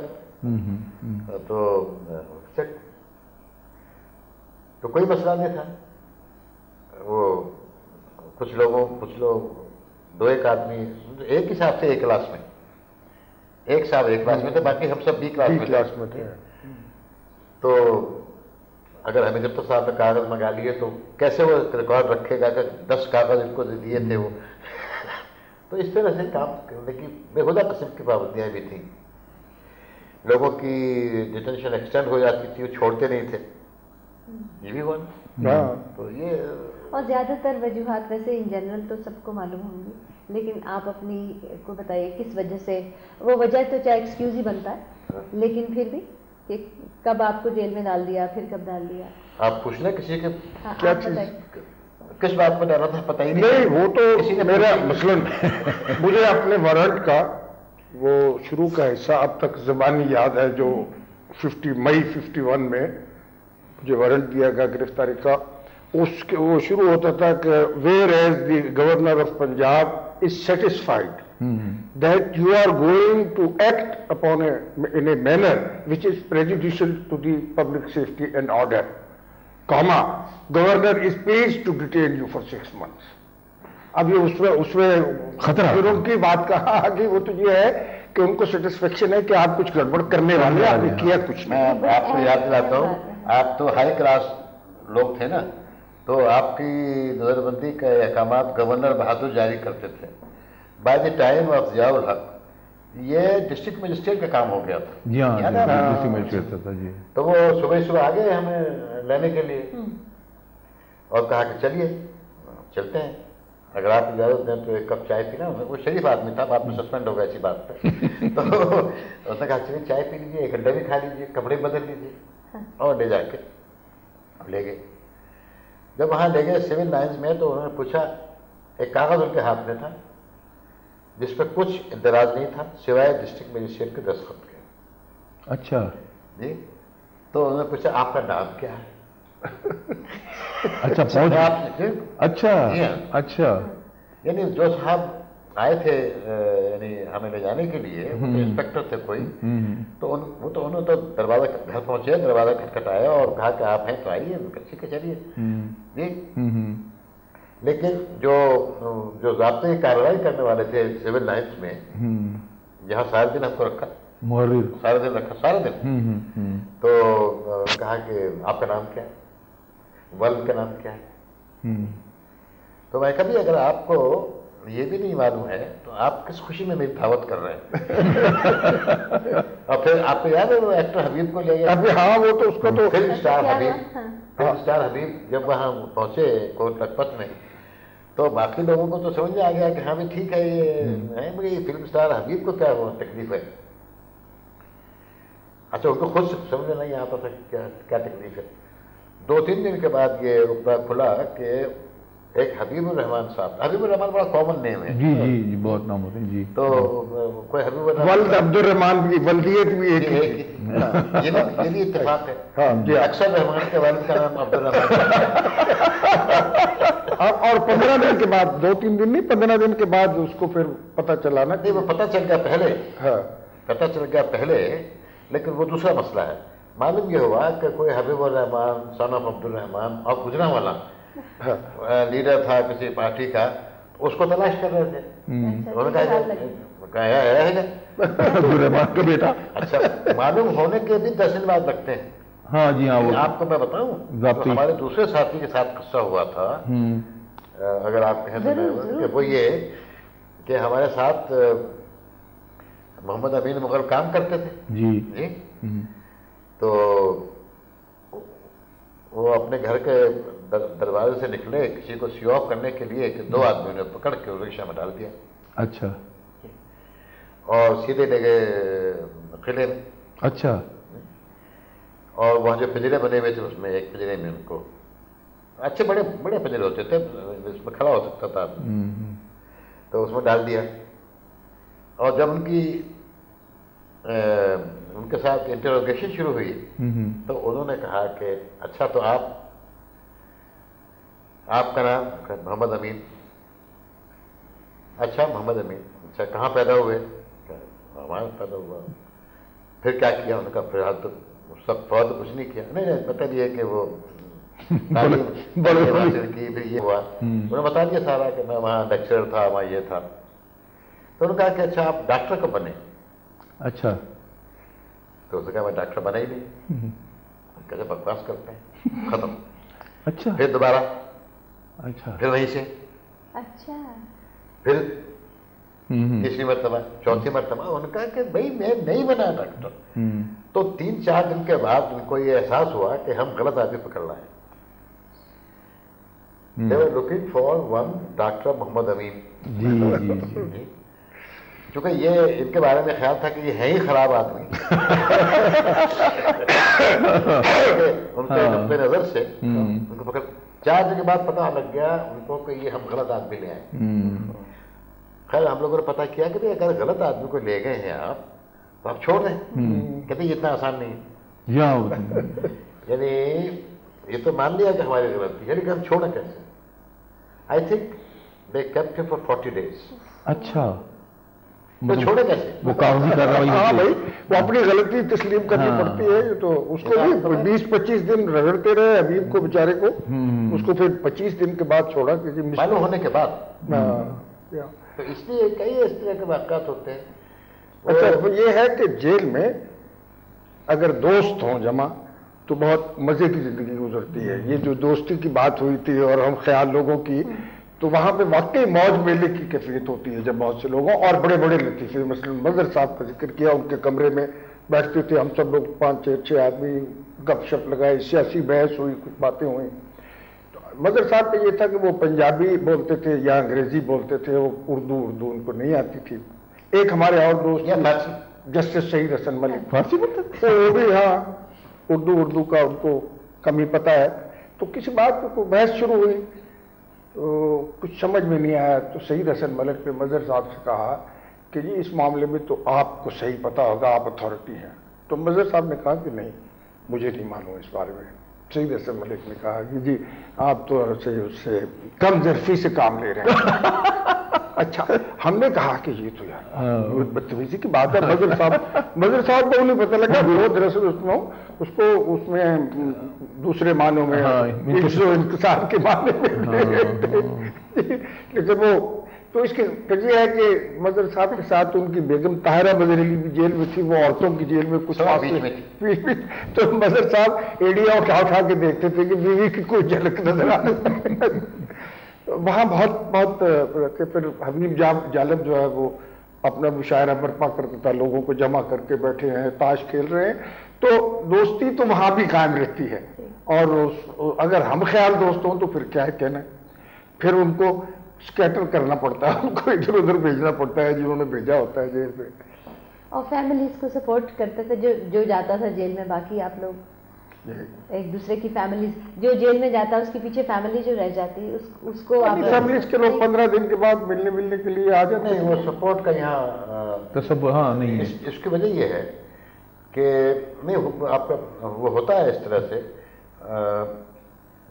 تو کوئی مسئلہ نہیں تھا. وہ کچھ لوگ دو ایک آدمی ایک ہی صاحب سے ایک کلاس میں، ایک صاحب ایک کلاس میں تھے، باقی ہم سب بی کلاس میں تھے. تو اگر ہمیں جب تو صاحب نے کاغذ منگا لیے تو کیسے وہ ریکارڈ رکھے گا کہ 10 کاغذ ان کو دیے تھے وہ. تو اس طرح سے کام کرنے کی بےہودہ قسم کی پابندیاں بھی تھیں. لوگوں کی ڈیٹینشن ایکسٹینڈ ہو جاتی تھی، وہ چھوڑتے نہیں تھے. یہ بھی ہوا نا. تو یہ اور زیادہ تر وجوہات ویسے ان جنرل تو سب کو معلوم ہوں گی، لیکن آپ اپنی کو بتائیے کس وجہ سے. وہ وجہ تو چاہے ایکسکیوز ہی بنتا ہے، لیکن پھر بھی کہ کب آپ کو جیل میں ڈال دیا، پھر کب ڈال دیا. آپ پوچھ لیں کسی کے کیا چیز کس بات پہ ڈالا تھا پتہ ہی نہیں. وہ تو میرا مثلاً مجھے اپنے وارنٹ کا وہ شروع کا حصہ اب تک زبانی یاد ہے، جو 50 مئی 51 میں مجھے وارنٹ دیا گیا گرفتاری کا. اس کے وہ شروع ہوتا تھا کہ where as the governor of Punjab is satisfied that you are going to act upon in a manner which is prejudicial to the public safety and order, comma, governor is pleased to detain you for 6 months. اب یہ اس میں خطرہ پھر ان کی بات کہا کہ وہ تو یہ ہے کہ ان کو سیٹسفیکشن ہے کہ آپ کچھ گڑبڑ کرنے والے، آپ نے کیا کچھ نہیں. میں آپ کو یاد دلاتا ہوں، آپ تو ہائی کلاس لوگ تھے نا، تو آپ کی نظر بندی کے احکامات گورنر بہادر جاری کرتے تھے. By the time of Zia الحق یہ ڈسٹرکٹ مجسٹریٹ کا کام ہو گیا تھا. جی ہاں ڈسٹرکٹ مجسٹریٹ تھا جی. تو وہ صبح آ گئے ہمیں لینے کے لیے اور کہا کہ چلیے چلتے ہیں، اگر آپ اجازت دیں تو ایک کپ چائے پینا. وہ شریف آدمی تھا، بعد میں سسپینڈ ہو گیا اسی بات پہ. تو اس نے کہا چلیے چائے پی لیجیے، ایک انڈا بھی کھا لیجیے، کپڑے بدل لیجیے، اور لے جا کے لے گئے. جب وہاں لے گئے سول لائنز میں تو انہوں نے پوچھا، ایک کاغذ ان کے ہاتھ میں تھا جس پہ کچھ اندراج نہیں تھا سوائے ڈسٹرکٹ مجسٹریٹ کے دستخط کے. اچھا جی. تو انہوں نے پوچھا آپ کا نام کیا ہے؟ اچھا فوج. اچھا اچھا. یعنی جو صاحب آئے تھے یعنی ہمیں لے جانے کے لیے، انسپیکٹر تھے کوئی، تو انہوں نے تو دروازہ گھر پہنچے، دروازہ کھٹکھٹایا اور کہا کہ آپ ہیں تو آئیے. ٹھیک ہے چلیے جی. لیکن جو ضابطے کی کارروائی کرنے والے تھے سول لائنس میں، جہاں سارے دن ہم کو رکھا، محرر سارے دن رکھا، سارے دن، تو کہا کہ آپ کا نام کیا ہے، والد کا نام کیا ہے. تو میں کبھی اگر آپ کو یہ بھی نہیں معلوم ہے تو آپ کس خوشی میں میری دعوت کر رہے ہیں؟ اور پھر آپ کو یاد ہے وہ ایکٹر حبیب کو لے گئے؟ ہاں وہ تو اس کا تو فلم اسٹار حبیب جب وہاں پہنچے کوٹ لکھپت میں تو باقی لوگوں کو تو سمجھ میں آ گیا کہ ہاں بھی ٹھیک ہے یہ ہے، مگر یہ فلم اسٹار حبیب کو کیا وہ تکلیف ہے؟ اچھا ان کو خود سمجھ میں نہیں آتا تھا کیا تکلیف ہے. 2-3 دن کے بعد یہ رقبہ کھلا کہ ایک حبیب الرحمان صاحب، حبیب الرحمان بڑا کامن نیم ہے. جی جی جی بہت نام ہوتے ہیں جی. تو کوئی حبیب ولد الرحمان عبد الرحمان بھی ولدیت بھی ایک ہی تھی. یہ بھی اتفاق ہے. ہاں جی. اکثر رحمان کے والد کا نام عبد الرحمان. اور 15 دن کے بعد، 2-3 دن نہیں 15 دن کے بعد اس کو پھر پتہ چلا نا. نہیں وہ پتہ چل گیا پہلے، ہاں پتہ چل گیا پہلے، لیکن وہ دوسرا مسئلہ ہے. معلوم یہ ہوا کہ کوئی حبیب الرحمان سن آف عبد الرحمان اور گجرانوالا لیڈر تھا کسی پارٹی کا، اس کو تلاش کر رہے تھے. انہوں نے کہا ہے عبدالرحمان کا بیٹا. اچھا معلوم ہونے کے بھی 10 دن بعد لگتے ہیں. ہاں جی ہاں. وہ آپ کو میں بتاؤں ہمارے دوسرے ساتھی کے ساتھ قصہ ہوا تھا، اگر آپ کہیں تو کہ وہ یہ کہ ہمارے ساتھ محمد امین مغل کام کرتے تھے. جی جی تو وہ اپنے گھر کے دروازے سے نکلے کسی کو سی آف کرنے کے لیے کہ 2 آدمیوں نے پکڑ کے رکشہ میں ڈال دیا. اچھا. اور سیدھے لے گئے قلعے میں. اچھا. اور وہاں جو پنجرے بنے ہوئے تھے اس میں ایک پنجرے میں ان کو اچھے بڑے بڑے پنجرے ہوتے تھے، اس میں کھڑا ہو سکتا تھا تو اس میں ڈال دیا. اور جب ان کے ساتھ انٹروگیشن شروع ہوئی تو انہوں نے کہا کہ اچھا تو آپ کا نام محمد امین. اچھا محمد امین، اچھا کہاں پیدا ہوئے؟ ہمارا پیدا ہوا. پھر کیا کیا؟ ان کا فی الحال تو سب فوج کچھ نہیں کیا. نہیں مطلب یہ کہ وہ تعلیم حاصل کی، پھر یہ ہوا. انہوں نے بتا دیا سارا کہ میں وہاں لیکچرر تھا، وہاں یہ تھا. تو انہوں نے کہا کہ اچھا آپ ڈاکٹر کب بنے؟ اچھا. تو اس نے کہا میں ڈاکٹر بنا ہی نہیں. کیسے بکواس کرتے ہیں، ختم. اچھا. پھر دوبارہ، اچھا. پھر وہیں سے، اچھا پھر تیسری مرتبہ، چوتھی مرتبہ. انہوں نے کہا کہ بھائی میں نہیں بنا ڈاکٹر. تو 3-4 دن کے بعد ان کو یہ احساس ہوا کہ ہم غلط آدمی پکڑ رہے ہیں. They were looking for one doctor Muhammad Amin. جی. چونکہ یہ ان کے بارے میں خیال تھا کہ یہ ہے ہی خراب آدمی. ان کے نقطۂ نظر سے ان کو پکڑ. 4 دن کے بعد پتہ لگ گیا ان کو کہ یہ ہم غلط آدمی لے آئے. خیر ہم لوگوں نے پتہ کیا کہ اگر غلط آدمی کو لے گئے ہیں آپ تو آپ چھوڑ دیں. کہتے یہ اتنا آسان نہیں ہے. یعنی یہ تو مان لیا کہ ہماری غلطی ہے، لیکن ہم چھوڑیں کیسے؟ آئی تھنک دے کیپٹ ہم فار 40 days. اچھا. تو چھوڑے کیسے؟ وہ کاغذی کارروائی. ہاں بھائی وہ اپنی غلطی تسلیم کرنی پڑتی ہے. تو اس کو بھی 20-25 دن رگڑتے رہے حبیب کو بیچارے کو. اس کو پھر 25 دن کے بعد چھوڑا کیونکہ معلوم ہونے کے بعد. تو اس لیے کئی اس طرح کے واقعات ہوتے ہیں. اچھا یہ ہے کہ جیل میں اگر دوست ہوں جمع تو بہت مزے کی زندگی گزرتی ہے. یہ جو دوستی کی بات ہوئی تھی اور ہم خیال لوگوں کی، تو وہاں پہ واقعی موج میلے کی کیفیت ہوتی ہے جب بہت سے لوگوں اور بڑے بڑے لطیفے، مثلا مظہر صاحب کا ذکر کیا، ان کے کمرے میں بیٹھتے تھے ہم سب لوگ 5-6 آدمی، گپ شپ لگائے، سیاسی بحث ہوئی، کچھ باتیں ہوئیں. تو مظہر صاحب کا یہ تھا کہ وہ پنجابی بولتے تھے یا انگریزی بولتے تھے، وہ اردو ان کو نہیں آتی تھی. ایک ہمارے اور دوست جسٹس شہید حسن ملک فارسی بولتے تھے، وہ بھی ہاں اردو کا ان کو کمی پتہ ہے. تو کسی بات پہ بحث شروع ہوئی تو کچھ سمجھ میں نہیں آیا. تو شہید حسن ملک نے مظہر صاحب سے کہا کہ جی اس معاملے میں تو آپ کو صحیح پتہ ہوگا، آپ اتھارٹی ہیں. تو مظہر صاحب نے کہا کہ نہیں مجھے نہیں معلوم اس بارے میں. شہید حسن ملک نے کہا کہ جی آپ تو اس سے کم ظرفی سے کام لے رہے ہیں. اچھا ہم نے کہا کہ یہ تو یار بدتمیزی کی بات ہے. مظہر صاحب کو نہیں پتہ لگا وہ دراصل اس کو اس میں دوسرے معنوں میں انکسار کے معنی میں. لیکن وہ تو اس کے یہ ہے کہ مظہر صاحب کے ساتھ ان کی بیگم طاہرہ بزریلی بھی جیل میں تھی، وہ عورتوں کی جیل میں کچھ تو مظہر صاحب ایڈیا اٹھا کے دیکھتے تھے کہ بیوی کی کوئی جھلک نظر آ. وہاں بہت کہ پھر حبیب جالب جو ہے وہ اپنا مشاعرہ برپا کرتا تھا، لوگوں کو جمع کر کے بیٹھے ہیں، تاش کھیل رہے ہیں، تو دوستی تو وہاں بھی قائم رہتی ہے. اور اگر ہم خیال دوست ہوں تو پھر کیا ہے کہنا، پھر ان کو سکیٹر کرنا پڑتا ہے، ان کو ادھر ادھر بھیجنا پڑتا ہے جنہوں نے بھیجا ہوتا ہے جیل پہ. اور فیملیز کو سپورٹ کرتے تھے جو جاتا تھا جیل میں، باقی آپ لوگ ایک دوسرے کی فیملیز، جو جیل میں جاتا ہے اس کے پیچھے فیملی جو رہ جاتی ہے اس کو آپ فیملیز کے لوگ 15 دن کے بعد ملنے کے لیے آ جاتے نہیں، وہ سپورٹ کا یہاں تصور ہاں نہیں ہے. اس کی وجہ یہ ہے کہ نہیں، آپ کا وہ ہوتا ہے اس طرح سے،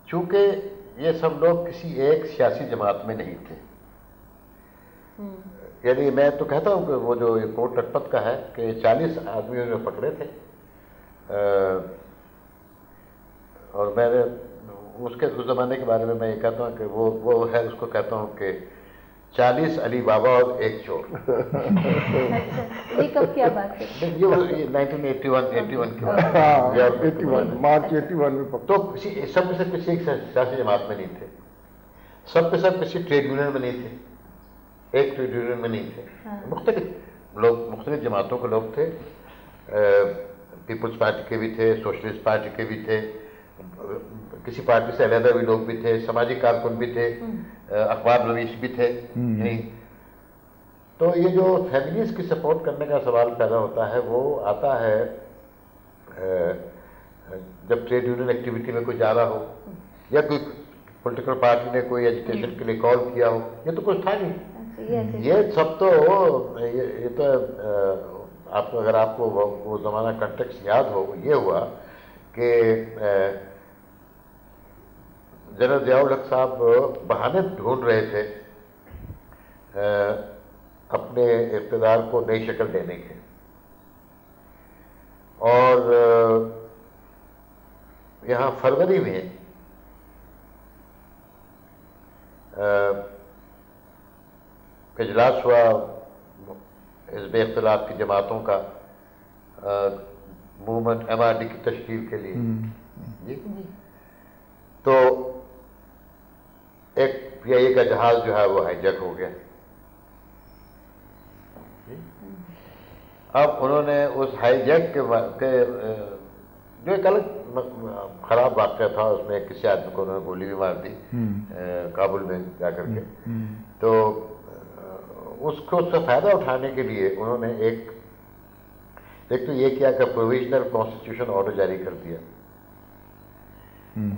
چونکہ یہ سب لوگ کسی ایک سیاسی جماعت میں نہیں تھے. یعنی میں تو کہتا ہوں کہ وہ جو کوٹ لکھپت کا ہے کہ 40 آدمیوں نے پکڑے تھے، اور میں نے اس زمانے کے بارے میں یہ کہتا ہوں کہ وہ ہے، اس کو کہتا ہوں کہ 40 علی بابا اور ایک چور. یہ کب کیا بات ہے؟ یہ 1981 کی بات، مارچ 81 میں. تو سب کے سب کسی ایک سیاسی جماعت میں نہیں تھے، سب کے سب کسی ٹریڈ یونین میں نہیں تھے، ایک ٹریڈ یونین میں نہیں تھے. مختلف لوگ، مختلف جماعتوں کے لوگ تھے. پیپلز پارٹی کے بھی تھے، سوشلسٹ پارٹی کے بھی تھے، کسی پارٹی سے علیحدہ بھی لوگ بھی تھے، سماجی کارکن بھی تھے، اخبار نویس بھی تھے. تو یہ جو فیملیز کی سپورٹ کرنے کا سوال پیدا ہوتا ہے وہ آتا ہے جب ٹریڈ یونین ایکٹیویٹی میں کوئی جا رہا ہو، یا کوئی پولیٹیکل پارٹی نے کوئی ایجوکیشن کے لیے کال کیا ہو. یہ تو کچھ تھا نہیں، یہ سب تو یہ تو اگر آپ کو وہ زمانہ کنٹیکس یاد ہو، یہ ہوا کہ جنرل ضیاء الحق صاحب بہانے ڈھونڈ رہے تھے اپنے اقتدار کو نئی شکل دینے کے، اور یہاں فروری میں اجلاس ہوا حزب اختلاف کی جماعتوں کا، موومنٹ MRD کی تشکیل کے لیے. جی تو ایک PIA کا جہاز جو ہے وہ ہائی جیک ہو گیا. اب انہوں نے اس ہائی جیک کے جو ایک الگ خراب واقعہ تھا، اس میں کسی آدمی کو انہوں نے گولی بھی مار دی کابل میں جا کر کے. تو اس سے فائدہ اٹھانے کے لیے انہوں نے ایک تو یہ کیا کہ پروویژنل کانسٹیٹیوشن آرڈر جاری کر دیا،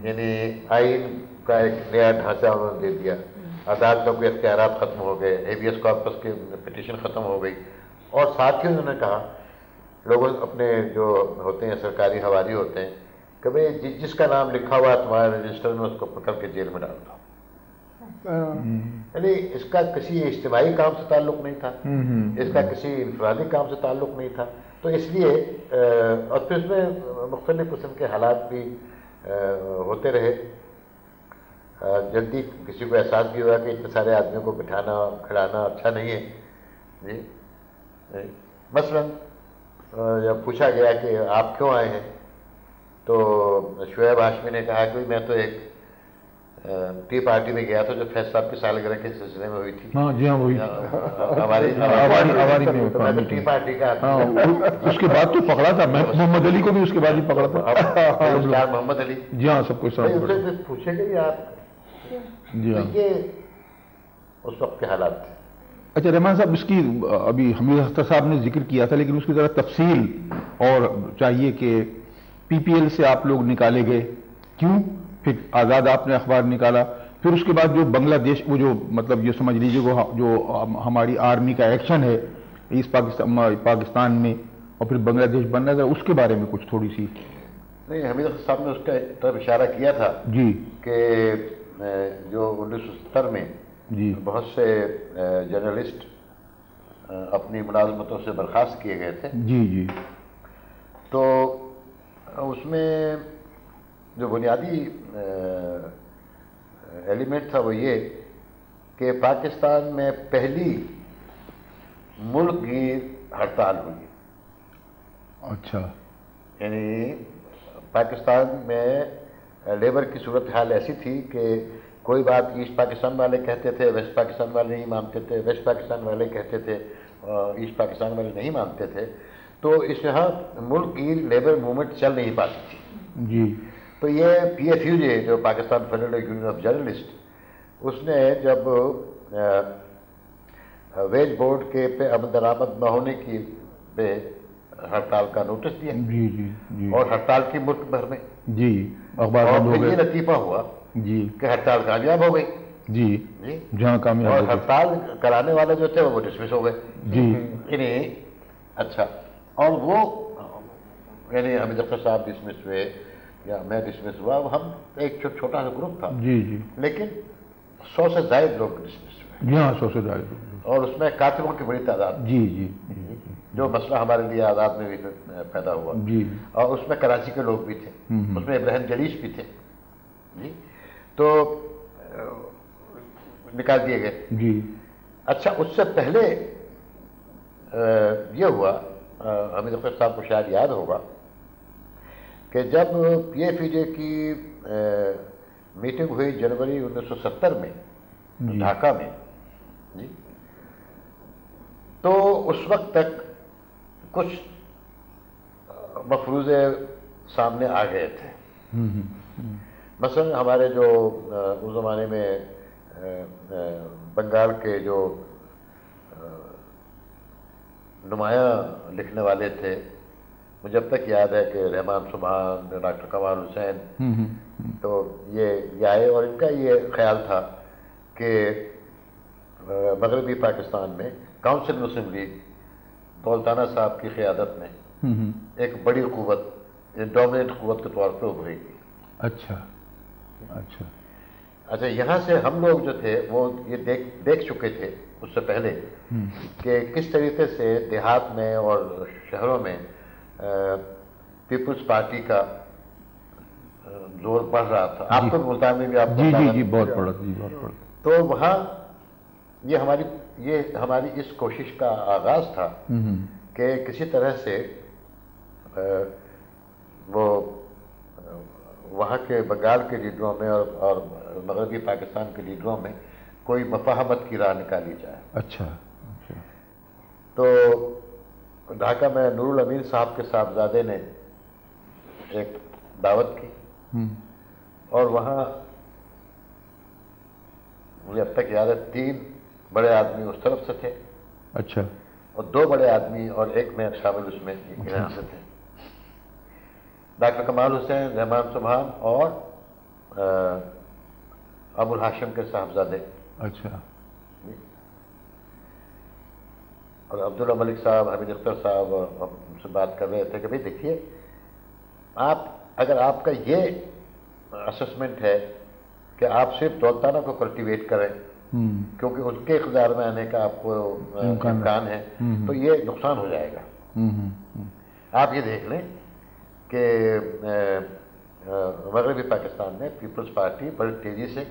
یعنی آئین کا ایک نیا ڈھانچہ انہوں نے دے دیا. عدالتوں کے اختیارات ختم ہو گئے، ہیبیس کارپس کی پٹیشن ختم ہو گئی، اور ساتھ ہی انہوں نے کہا لوگوں اپنے جو ہوتے ہیں سرکاری حوالی ہوتے ہیں کہ بھائی جس کا نام لکھا ہوا ہے تمہارے رجسٹر میں اس کو پکڑ کے جیل میں ڈال دو. یعنی اس کا کسی اجتماعی کام سے تعلق نہیں تھا، اس کا کسی انفرادی کام سے تعلق نہیں تھا. تو اس لیے اور پھر اس میں مختلف قسم کے حالات بھی ہوتے رہے. جلدی کسی کو احساس بھی ہوا کہ اتنے سارے آدمیوں کو بٹھانا کھڑانا اچھا نہیں ہے. جی مثلاً جب پوچھا گیا کہ آپ کیوں آئے ہیں تو شعیب ہاشمی نے کہا کہ میں تو ایک ٹی پارٹی میں گیا تھا جو فیض صاحب کی سالگرہ کے سلسلے میں ہوئی تھی. جی ہاں وہی ہماری ٹی پارٹی کا. اس کے بعد تو پکڑا تھا محمد علی کو بھی، اس کے بعد ہی پکڑا تھا محمد علی. جی ہاں سب کچھ پوچھے گئے آپ. جی ہاں یہ اس وقت کے حالات تھے. اچھا رحمان صاحب، اس کی ابھی حمید اختر صاحب نے ذکر کیا تھا، لیکن اس کی ذرا تفصیل اور چاہیے کہ PPL سے آپ لوگ نکالے گئے کیوں، پھر آزاد آپ نے اخبار نکالا، پھر اس کے بعد جو بنگلہ دیش وہ جو مطلب یہ سمجھ لیجیے جو ہماری آرمی کا ایکشن ہے اس پاکستان میں، اور پھر بنگلہ دیش بننا تھا، اس کے بارے میں کچھ تھوڑی سی. نہیں، حمید اختر صاحب نے اس کا طرف اشارہ کیا تھا جی کہ جو 1970 میں جی بہت سے جرنلسٹ اپنی ملازمتوں سے برخاست کیے گئے تھے. جی جی تو اس میں جو بنیادی ایلیمنٹ تھا وہ یہ کہ پاکستان میں پہلی ملک گیر ہڑتال ہوئی. اچھا. یعنی پاکستان میں لیبر کی صورتحال ایسی تھی کہ کوئی بات ایسٹ پاکستان والے کہتے تھے ویسٹ پاکستان والے نہیں مانتے تھے، ویسٹ پاکستان والے کہتے تھے ایسٹ پاکستان والے نہیں مانتے تھے، تو اس یہاں ملک کی لیبر موومنٹ چل نہیں پاتی تھی جی تو یہ پی ایف یو جو Pakistan federal union of journalist, اس نے جب ویج بورڈ کے پہ عمل درآمد نہ ہونے کی پہ ہڑتال کا نوٹس دیا جی جی جی اور ہڑتال کی ملک بھر میں، جی اخبار اور بند ہو پھر یہ گئے لطیفہ ہوا جی کہ ہڑتال کامیاب ہو گئی جی جی، جہاں کامیاب اور ہو گئے ہڑتال کرانے والے جو تھے وہ ڈسمس ہو گئے جی یعنی اچھا، اور وہ یعنی حمید اختر صاحب ڈسمس ہوئے یا میں ڈسمس ہوا، ہم ایک چھوٹا سا گروپ تھا جی جی لیکن 100 سے زائد لوگ ڈسمس ہوئے جی ہاں 100 سے زائد اور اس میں کاتبوں کی بڑی تعداد، جی جی جی جو مسئلہ ہمارے لیے آزاد میں بھی پیدا ہوا، جی اور اس میں کراچی کے لوگ بھی تھے، اس میں ابراہیم جلیش بھی تھے جی، تو نکال دیے گئے۔ جی اچھا، اس سے پہلے یہ ہوا، حمید اختر صاحب کو شاید یاد ہوگا کہ جب پی ایف ای جے کی میٹنگ ہوئی جنوری 1970 میں جی ڈھاکہ میں جی، تو اس وقت تک کچھ مفروضے سامنے آ گئے تھے، مثلا ہمارے جو اس زمانے میں بنگال کے جو نمایاں لکھنے والے تھے، مجھے اب تک یاد ہے کہ رحمان سبحان، ڈاکٹر کمال حسین، تو یہ آئے اور ان کا یہ خیال تھا کہ مغربی پاکستان میں کاؤنسل مسلم لیگ دولتانہ صاحب کی قیادت میں ایک بڑی قوت، ڈومیننٹ قوت کے طور پہ ابھرے گی۔ اچھا اچھا اچھا، یہاں سے ہم لوگ جو تھے وہ یہ دیکھ چکے تھے اس سے پہلے کہ کس طریقے سے دیہات میں اور شہروں میں پیپلز پارٹی کا زور بڑھ رہا تھا۔ آپ کو ملتان میں بھی آپ کو جی جی بتانا جی بہت بڑا جی بہت بڑا تو وہاں یہ ہماری اس کوشش کا آغاز تھا کہ کسی طرح سے وہ وہاں کے بنگال کے لیڈروں میں اور مغربی پاکستان کے لیڈروں میں کوئی مفاہمت کی راہ نکالی جائے۔ اچھا اچھا تو ڈھاکہ میں نور الامین صاحب کے صاحبزادے نے ایک دعوت کی اور وہاں مجھے اب تک یاد ہے 3 بڑے آدمی اس طرف سے تھے اچھا اور 2 بڑے آدمی اور ایک میں شامل اس میں ایران سے تھے، ڈاکٹر کمال حسین، رحمان سبحان اور ابو الہاشم کے صاحبزادے، اچھا اور عبداللہ ملک صاحب، حمید اختر صاحب ہم سے بات کر رہے تھے کہ بھئی دیکھیے، اگر آپ کا یہ اسسمنٹ ہے کہ آپ صرف دولتانہ کو کلٹیویٹ کریں کیونکہ ان کے اقتدار میں آنے کا آپ کو امکان ہے، تو یہ نقصان ہو جائے گا۔ آپ یہ دیکھ لیں کہ مغربی پاکستان میں پیپلز پارٹی بڑی تیزی سے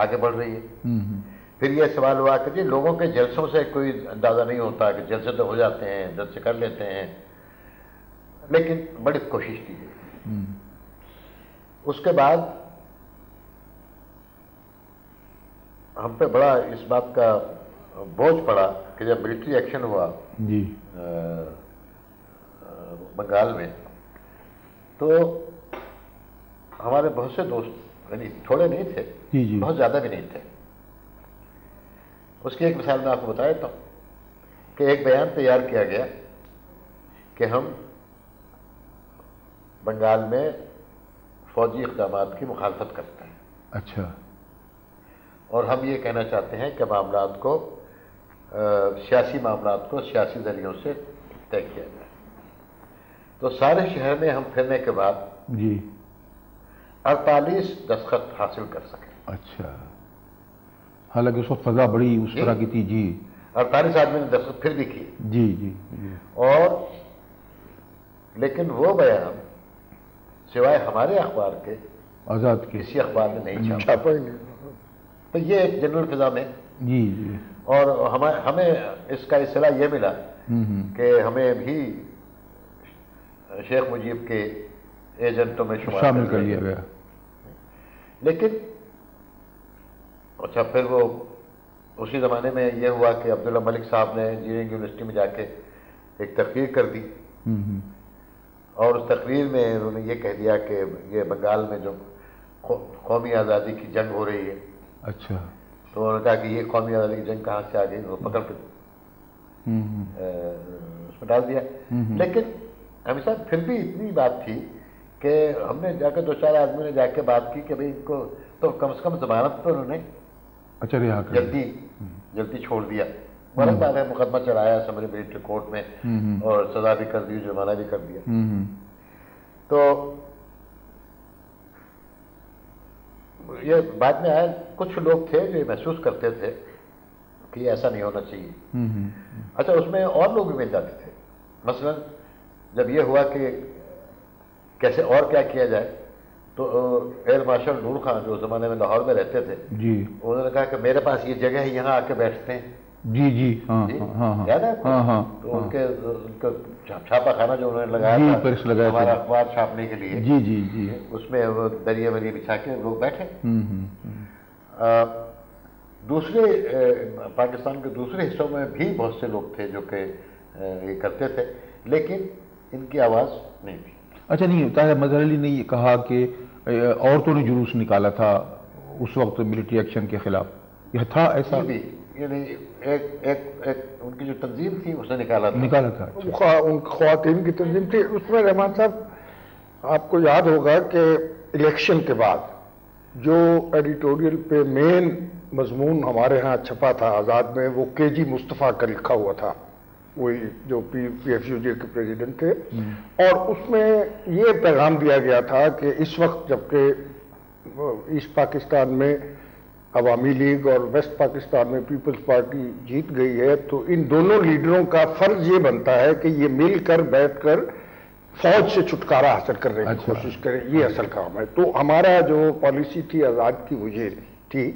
آگے بڑھ رہی ہے۔ پھر یہ سوال ہوا کہ جی لوگوں کے جلسوں سے کوئی اندازہ نہیں ہوتا کہ جلسے تو ہو جاتے ہیں، جلسے کر لیتے ہیں، لیکن بڑی کوشش کی گئی۔ اس کے بعد ہم پہ بڑا اس بات کا بوجھ پڑا کہ جب ملٹری ایکشن ہوا جی بنگال میں، تو ہمارے بہت سے دوست، یعنی تھوڑے نہیں تھے، جی جی بہت زیادہ بھی نہیں تھے۔ اس کی ایک مثال میں آپ کو بتا دیتا ہوں کہ ایک بیان تیار کیا گیا کہ ہم بنگال میں فوجی اقدامات کی مخالفت کرتے ہیں، اچھا اور ہم یہ کہنا چاہتے ہیں کہ معاملات کو سیاسی معاملات کو سیاسی ذریعوں سے طے کیا جائے۔ تو سارے شہر میں ہم پھرنے کے بعد جی 48 دستخط حاصل کر سکے۔ اچھا، حالانکہ اس وقت فضا بڑی اس طرح کی تھی۔ جی 48 آدمی نے دستخط پھر بھی کیے، جی جی جی اور لیکن وہ بیان سوائے ہمارے اخبار کے آزاد کے کسی اخبار نے نہیں چھاپا۔ چھاپا ہی نہیں۔ تو یہ ایک جنرل فضا میں، جی جی اور ہمیں اس کا اصطلاح یہ ملا کہ ہمیں بھی شیخ مجیب کے ایجنٹوں میں شامل کر لیا گیا۔ لیکن اچھا پھر وہ اسی زمانے میں یہ ہوا کہ عبداللہ ملک صاحب نے انجینئرنگ یونیورسٹی میں جا کے ایک تقریر کر دی، اور اس تقریر میں انہوں نے یہ کہہ دیا کہ یہ بنگال میں جو قومی آزادی کی جنگ ہو رہی ہے، اچھا، تو انہوں نے کہا کہ یہ قومی آزادی کی جنگ کہاں سے آ گئی، وہ پکڑ کے اس میں ڈال دیا۔ لیکن حمید صاحب پھر بھی اتنی بات تھی کہ ہم نے جا کے 2-4 آدمی نے جا کے بات کی کہ بھئی ان کو تو کم سے کم ضمانت پہ انہوں نے اچھا رہا کر جلدی چھوڑ دیا، غلط بات ہے، مقدمہ چڑھایا اسمبلی ملٹری کورٹ میں اور سزا بھی کر دی، جرمانہ بھی کر دیا۔ تو یہ بعد میں آیا، کچھ لوگ تھے جو محسوس کرتے تھے کہ یہ ایسا نہیں ہونا چاہیے۔ اچھا اس میں اور لوگ بھی مل جاتے تھے، مثلا جب یہ ہوا کہ کیسے اور کیا کیا جائے تو ایئر مارشل نور خان جو اس زمانے میں لاہور میں رہتے تھے، جی، انہوں نے کہا کہ میرے پاس یہ جگہ ہے، یہاں آ کے بیٹھتے ہیں۔ جی جی، ہاں ہاں یاد ہے آپ کو؟ تو ان کے چھاپا خانہ جو انہوں نے لگایا تھا ہمارا اخبار چھاپنے کے لیے، جی جی جی، اس میں وہ دریا وری بچھا کے لوگ بیٹھے۔ دوسرے پاکستان کے دوسرے حصوں میں بھی بہت سے لوگ تھے جو کہ یہ کرتے تھے، لیکن ان کی آواز نہیں تھی۔ اچھا، نہیں، طاہر مظہر علی نے یہ کہا کہ عورتوں نے جلوس نکالا تھا اس وقت ملٹری ایکشن کے خلاف، یہ تھا ایسا؟ بھی یعنی ایک ان کی جو تنظیم تھی اس نے نکالا تھا۔ ان خواتین کی تنظیم تھی۔ اس میں رحمان صاحب آپ کو یاد ہوگا کہ الیکشن کے بعد جو ایڈیٹوریل پہ مین مضمون ہمارے ہاں چھپا تھا آزاد میں، وہ کے جی مصطفیٰ کا لکھا ہوا تھا، وہی جو پی ایف یو جے کے پریزیڈنٹ تھے، اور اس میں یہ پیغام دیا گیا تھا کہ اس وقت جبکہ ایسٹ پاکستان میں عوامی لیگ اور ویسٹ پاکستان میں پیپلز پارٹی جیت گئی ہے، تو ان دونوں لیڈروں کا فرض یہ بنتا ہے کہ یہ مل کر بیٹھ کر فوج سے چھٹکارا حاصل کرنے کی کوشش کریں، یہ اصل کام ہے۔ تو ہمارا جو پالیسی تھی آزاد کی وہ یہ تھی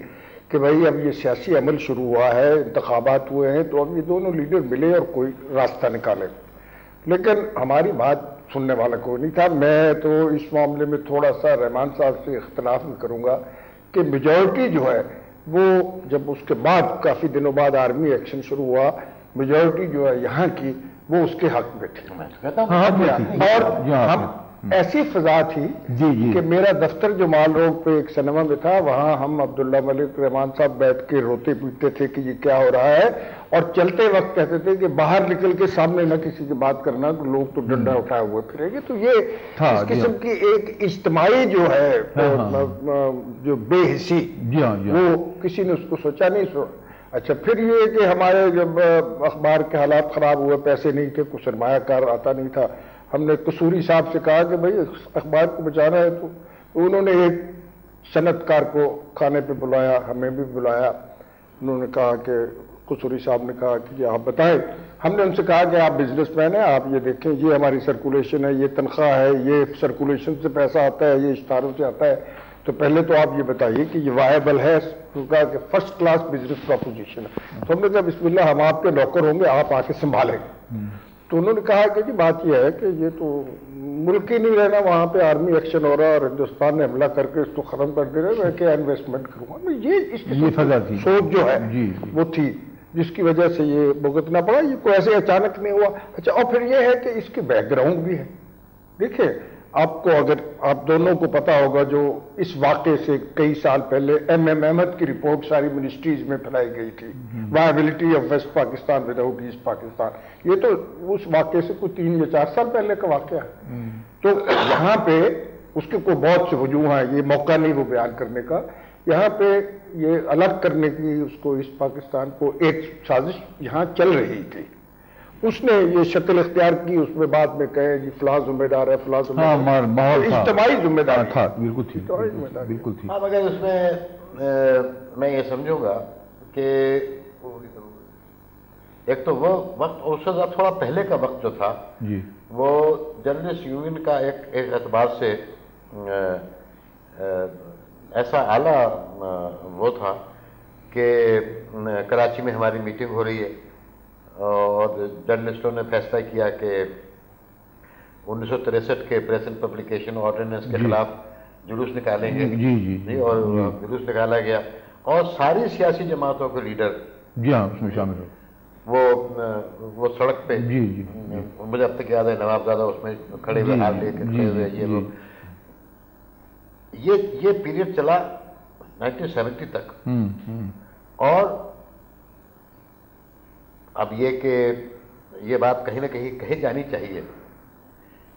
کہ بھائی اب یہ سیاسی عمل شروع ہوا ہے، انتخابات ہوئے ہیں، تو اب یہ دونوں لیڈر ملے اور کوئی راستہ نکالے۔ لیکن ہماری بات سننے والا کوئی نہیں تھا۔ میں تو اس معاملے میں تھوڑا سا رحمان صاحب سے اختلاف بھی کروں گا کہ میجورٹی جو ہے وہ جب اس کے بعد کافی دنوں بعد آرمی ایکشن شروع ہوا، میجورٹی جو ہے یہاں کی وہ اس کے حق میں تھی، اور ہم ایسی فضا تھی کہ میرا دفتر جو مال روڈ پہ ایک سنیما میں تھا، وہاں ہم عبداللہ ملک، رحمان صاحب بیٹھ کے روتے پیٹتے تھے کہ یہ کیا ہو رہا ہے، اور چلتے وقت کہتے تھے کہ باہر نکل کے سامنے نہ کسی کی بات کرنا، لوگ تو ڈنڈا اٹھائے ہوئے پھریں گے۔ تو یہ اس قسم کی ایک اجتماعی جو ہے جو بے حسی، وہ کسی نے اس کو سوچا نہیں۔ اچھا پھر یہ کہ ہمارے جب اخبار کے حالات خراب ہوئے، پیسے نہیں تھے، کوئی سرمایہ کار آتا نہیں تھا، ہم نے قصوری صاحب سے کہا کہ بھائی اخبار کو بچانا ہے، تو انہوں نے ایک صنعت کار کو کھانے پہ بلایا، ہمیں بھی بلایا۔ انہوں نے کہا کہ قصوری صاحب نے کہا کہ آپ بتائیں۔ ہم نے ان سے کہا کہ آپ بزنس مین ہیں، آپ یہ دیکھیں، یہ ہماری سرکولیشن ہے، یہ تنخواہ ہے، یہ سرکولیشن سے پیسہ آتا ہے، یہ اشتہاروں سے آتا ہے، تو پہلے تو آپ یہ بتائیے کہ یہ وائبل ہے؟ کہا کہ فرسٹ کلاس بزنس پروپوزیشن ہے۔ تو ہم نے کہا بسم اللہ، ہم آپ کے نوکر ہوں گے، آپ آ کے سنبھالیں۔ تو انہوں نے کہا کہ جی بات یہ ہے کہ یہ تو ملک ہی نہیں رہنا، وہاں پہ آرمی ایکشن ہو رہا اور ہندوستان نے حملہ کر کے اس کو ختم کر دے رہے، میں کیا انویسٹمنٹ کروں گا۔ یہ اس کی سوچ جو ہے وہ تھی، جس کی وجہ سے یہ بھگتنا پڑا۔ یہ کوئی ایسے اچانک نہیں ہوا۔ اچھا، اور پھر یہ ہے کہ اس کی بیک گراؤنڈ بھی ہے۔ دیکھیں، آپ کو اگر آپ دونوں کو پتا ہوگا، جو اس واقعے سے کئی سال پہلے ایم احمد کی رپورٹ ساری منسٹریز میں پھیلائی گئی تھی، viability of West Pakistan without East Pakistan, یہ تو اس واقعے سے کوئی 3 یا 4 سال پہلے کا واقعہ ہے۔ تو یہاں پہ اس کے کوئی بہت سے وجوہ ہیں، یہ موقع نہیں وہ بیان کرنے کا۔ یہاں پہ یہ الگ کرنے کی اس کو ایسٹ پاکستان کو ایک سازش یہاں چل رہی تھی، اس نے یہ شکل اختیار کی، اس میں بعد میں کہے جی فلاں ذمہ دار ہے، فلاں ذمہ دار ہے، اجتماعی ذمہ داری تھا، بالکل تھی، بالکل تھی۔ اب اگر اس میں میں یہ سمجھوں گا کہ ایک تو وہ وقت، اور اس سے تھوڑا پہلے کا وقت جو تھا وہ جرنلسٹ یونین کا ایک اعتبار سے ایسا اعلیٰ وہ تھا کہ کراچی میں ہماری میٹنگ ہو رہی ہے اور جرنلسٹوں نے فیصلہ کیا کہ 1963 کے پریس اینڈ پبلیکیشن آرڈیننس کے خلاف جلوس نکالیں گے. جی اور جلوس نکالا گیا اور ساری سیاسی جماعتوں کے لیڈر جی ہاں اس میں شامل ہو. وہ سڑک پہ. جی مجھے اب تک یاد ہے نواب زادہ اس میں کھڑے ہوئے ہاتھ لے کے کھڑے ہوئے. یہ پیریڈ چلا 1970 تک. اور اب یہ کہ یہ بات کہیں نہ کہیں کہی جانی چاہیے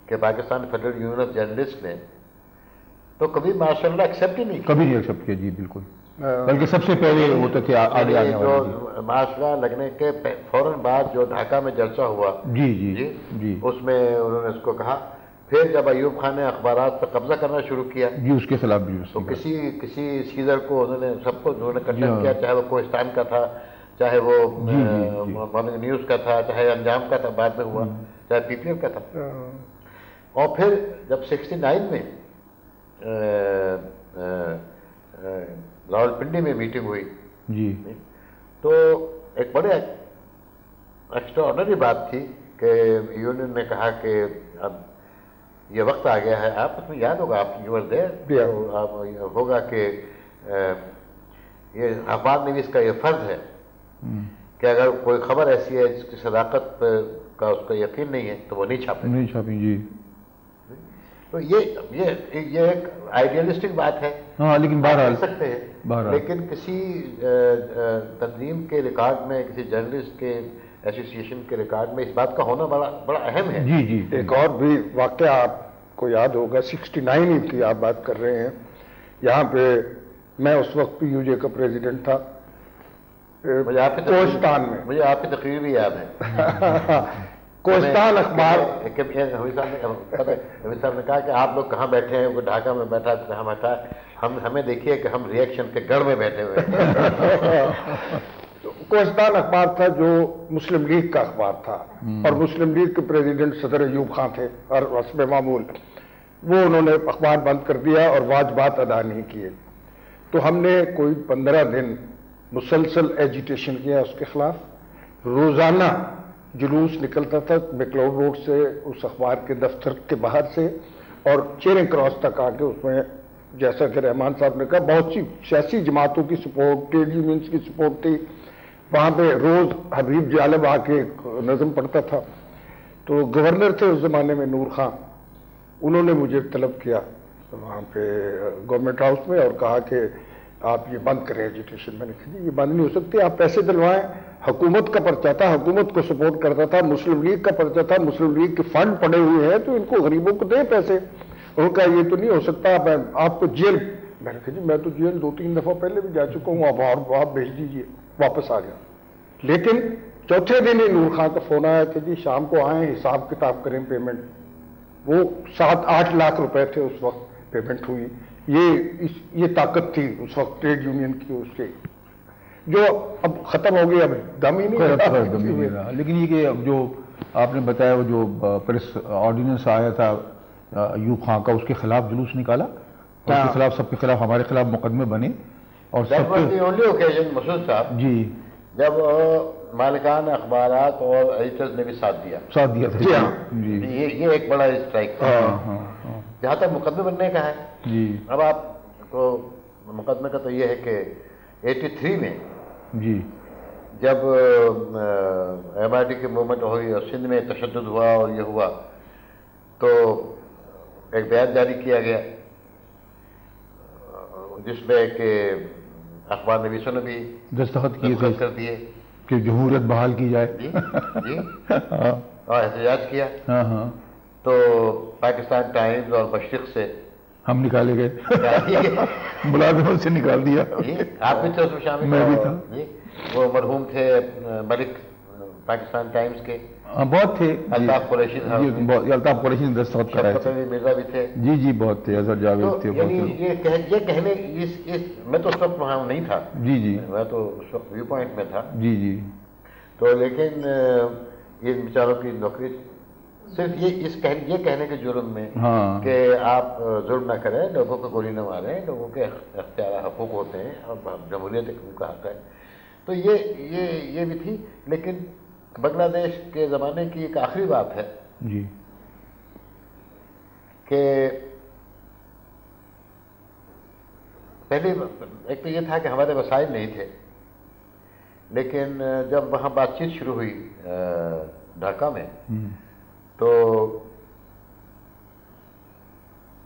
کہ Pakistan federal union of journalist نے تو کبھی ماشاء اللہ ایکسیپٹ ہی نہیں کیا. کبھی نہیں ایکسیپٹ کیا. جی بالکل. بلکہ سب سے پہلے وہ تو کہ آگے آنے جو معاشرہ لگنے کے فوراً بعد جو ڈھاکہ میں جلسہ ہوا جی اس میں انہوں نے اس کو کہا. پھر جب ایوب خان نے اخبارات پر قبضہ کرنا شروع کیا جی اس کے خلاف بھی تو کسی سیزر کو انہوں نے سب کو انہوں نے کنڈیم کیا, چاہے وہ کوہستان کا تھا, چاہے وہ مارننگ نیوز کا تھا, چاہے انجام کا تھا بعد میں ہوا, چاہے پی پی ایل کا تھا. اور پھر جب 69 میں راولپنڈی میں میٹنگ ہوئی جی تو ایک بڑے ایکسٹرا آرڈنری بات تھی کہ یونین نے کہا کہ اب یہ وقت آ گیا ہے. آپ کو یاد ہوگا, آپ یو آر دیر, ہوگا کہ یہ اخبار نویس کا یہ فرض ہے کہ اگر کوئی خبر ایسی ہے جس کی صداقت کا اس کا یقین نہیں ہے تو وہ نہیں چھاپیں. جی تو یہ ایک آئیڈیلسٹک بات ہے. ہاں لیکن بہرحال سکتے ہیں, لیکن کسی تنظیم کے ریکارڈ میں, کسی جرنلسٹ کے ایسوسیشن کے ریکارڈ میں اس بات کا ہونا بڑا اہم ہے. جی ایک اور بھی واقعہ آپ کو یاد ہوگا, 69 کی آپ بات کر رہے ہیں. یہاں پہ میں اس وقت پی یو جے کا پریزیڈنٹ تھا کوہستان میں. مجھے آپ کی تقریر بھی یاد ہے. کوہستان اخبار حمید صاحب نے کہا کہ آپ لوگ کہاں بیٹھے ہیں, وہ ڈھاکہ میں بیٹھا کہاں بیٹھا, ہمیں دیکھیے کہ ہم ریئیکشن کے گڑھ میں بیٹھے ہوئے ہیں. کوہستان اخبار تھا جو مسلم لیگ کا اخبار تھا اور مسلم لیگ کے پریزیڈنٹ صدر ایوب خان تھے اور حسب معمول وہ انہوں نے اخبار بند کر دیا اور واجبات ادا نہیں کیے. تو ہم نے کوئی 15 دن مسلسل ایجیٹیشن کیا اس کے خلاف. روزانہ جلوس نکلتا تھا میکلاؤڈ روڈ سے, اس اخبار کے دفتر کے باہر سے, اور چیرنگ کراس تک آ کے اس میں جیسا کہ رحمان صاحب نے کہا بہت سی سیاسی جماعتوں کی سپورٹ, ٹریڈ یونینز کی سپورٹ تھی. وہاں پہ روز حبیب جالب آ کے نظم پڑھتا تھا. تو گورنر تھے اس زمانے میں نور خان, انہوں نے مجھے طلب کیا وہاں پہ گورنمنٹ ہاؤس میں اور کہا کہ آپ یہ بند کریں ایجوٹیشن. میں نے کہا یہ بند نہیں ہو سکتی, آپ پیسے دلوائیں. حکومت کا پرچہ تھا, حکومت کو سپورٹ کرتا تھا. مسلم لیگ کا پرچہ تھا, مسلم لیگ کے فنڈ پڑے ہوئے ہیں تو ان کو غریبوں کو دیں پیسے. انہوں نے کہا یہ تو نہیں ہو سکتا, آپ کو جیل. میں نے کہا جی میں تو جیل 2-3 دفعہ پہلے بھی جا چکا ہوں, اب آپ بھیج دیجیے. واپس آ گیا. لیکن چوتھے دن ہی نور خان کا فون آیا کہ جی شام کو آئیں, حساب کتاب کریں, پیمنٹ. وہ 7-8 لاکھ روپے تھے اس وقت, پیمنٹ ہوئی. یہ طاقت تھی اس وقت ٹریڈ یونین کی, اس کے جو اب ختم ہو گئی, اب دم ہی نہیں رہا. لیکن یہ کہ اب جو آپ نے بتایا وہ جو پریس آرڈیننس آیا تھا ایوب خان کا, اس کے خلاف جلوس نکالا, اس کے خلاف, سب کے خلاف, ہمارے خلاف مقدمے بنے. اور سب اونلی اوکیزن مسعود صاحب جی جب مالکان اخبارات اور ایڈیٹرز نے بھی ساتھ دیا تھا. جی یہ ایک بڑا اسٹرائک تھا. جہاں تک مقدمے بننے کا ہے جی, اب آپ کو مقدمے کا تو یہ ہے کہ 83 میں جی جب ایم آئی ٹی کی موومنٹ ہوئی اور سندھ میں تشدد ہوا اور یہ ہوا تو ایک بیان جاری کیا گیا جس میں کہ اخبار نویسوں نے بھی دستخط کیے کر دیے کہ جمہوریت بحال کی جائے. جی اور احتجاج کیا. تو پاکستان ٹائمز اور مشرق سے ہم نکالے گئے, ملازمت سے نکال دیا. آپ بھی تھے اس میں شامل؟ میں بھی تھا. وہ مرحوم تھے ملک پاکستان ٹائمز کے, بہت تھے. الطاف قریشی تھا, الطاف قریشی نے دستخط کرائے تھے. مرزا بھی تھے. جی بہت تھے. اظہر جاوید تھے. یہ کہنے میں تو اس وقت وہاں نہیں تھا. جی میں تو اس وقت ویو پوائنٹ میں تھا. جی تو لیکن یہ بیچاروں کی نوکری صرف یہ کہنے کے جرم میں کہ آپ ظلم نہ کریں, لوگوں کو گولی نہ ماریں, لوگوں کے اختیار حقوق ہوتے ہیں اور جمہوریت کا حق ہے. تو یہ بھی تھی. لیکن بنگلہ دیش کے زمانے کی ایک آخری بات ہے جی کہ پہلے ایک تو یہ تھا کہ ہمارے وسائل نہیں تھے، لیکن جب وہاں بات چیت شروع ہوئی ڈھاکہ میں تو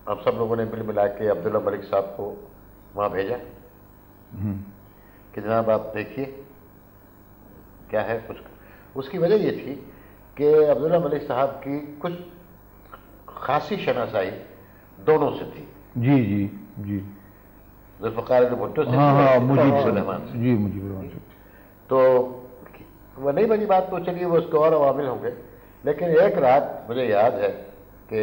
ہم سب لوگوں نے مل ملا کے عبداللہ ملک صاحب کو وہاں بھیجا کہ جناب آپ دیکھیے کیا ہے کچھ. اس کی وجہ یہ تھی کہ عبداللہ ملک صاحب کی کچھ خاصی شناسائی دونوں سے تھی. جی جی جی ذوالفقار علی بھٹو سے ہاں مجیب الرحمان سے. جی مجیب الرحمان سے. تو وہ نہیں بنی بات تو چلیے وہ اس کے اور عوامل ہوں گے. لیکن ایک رات مجھے یاد ہے کہ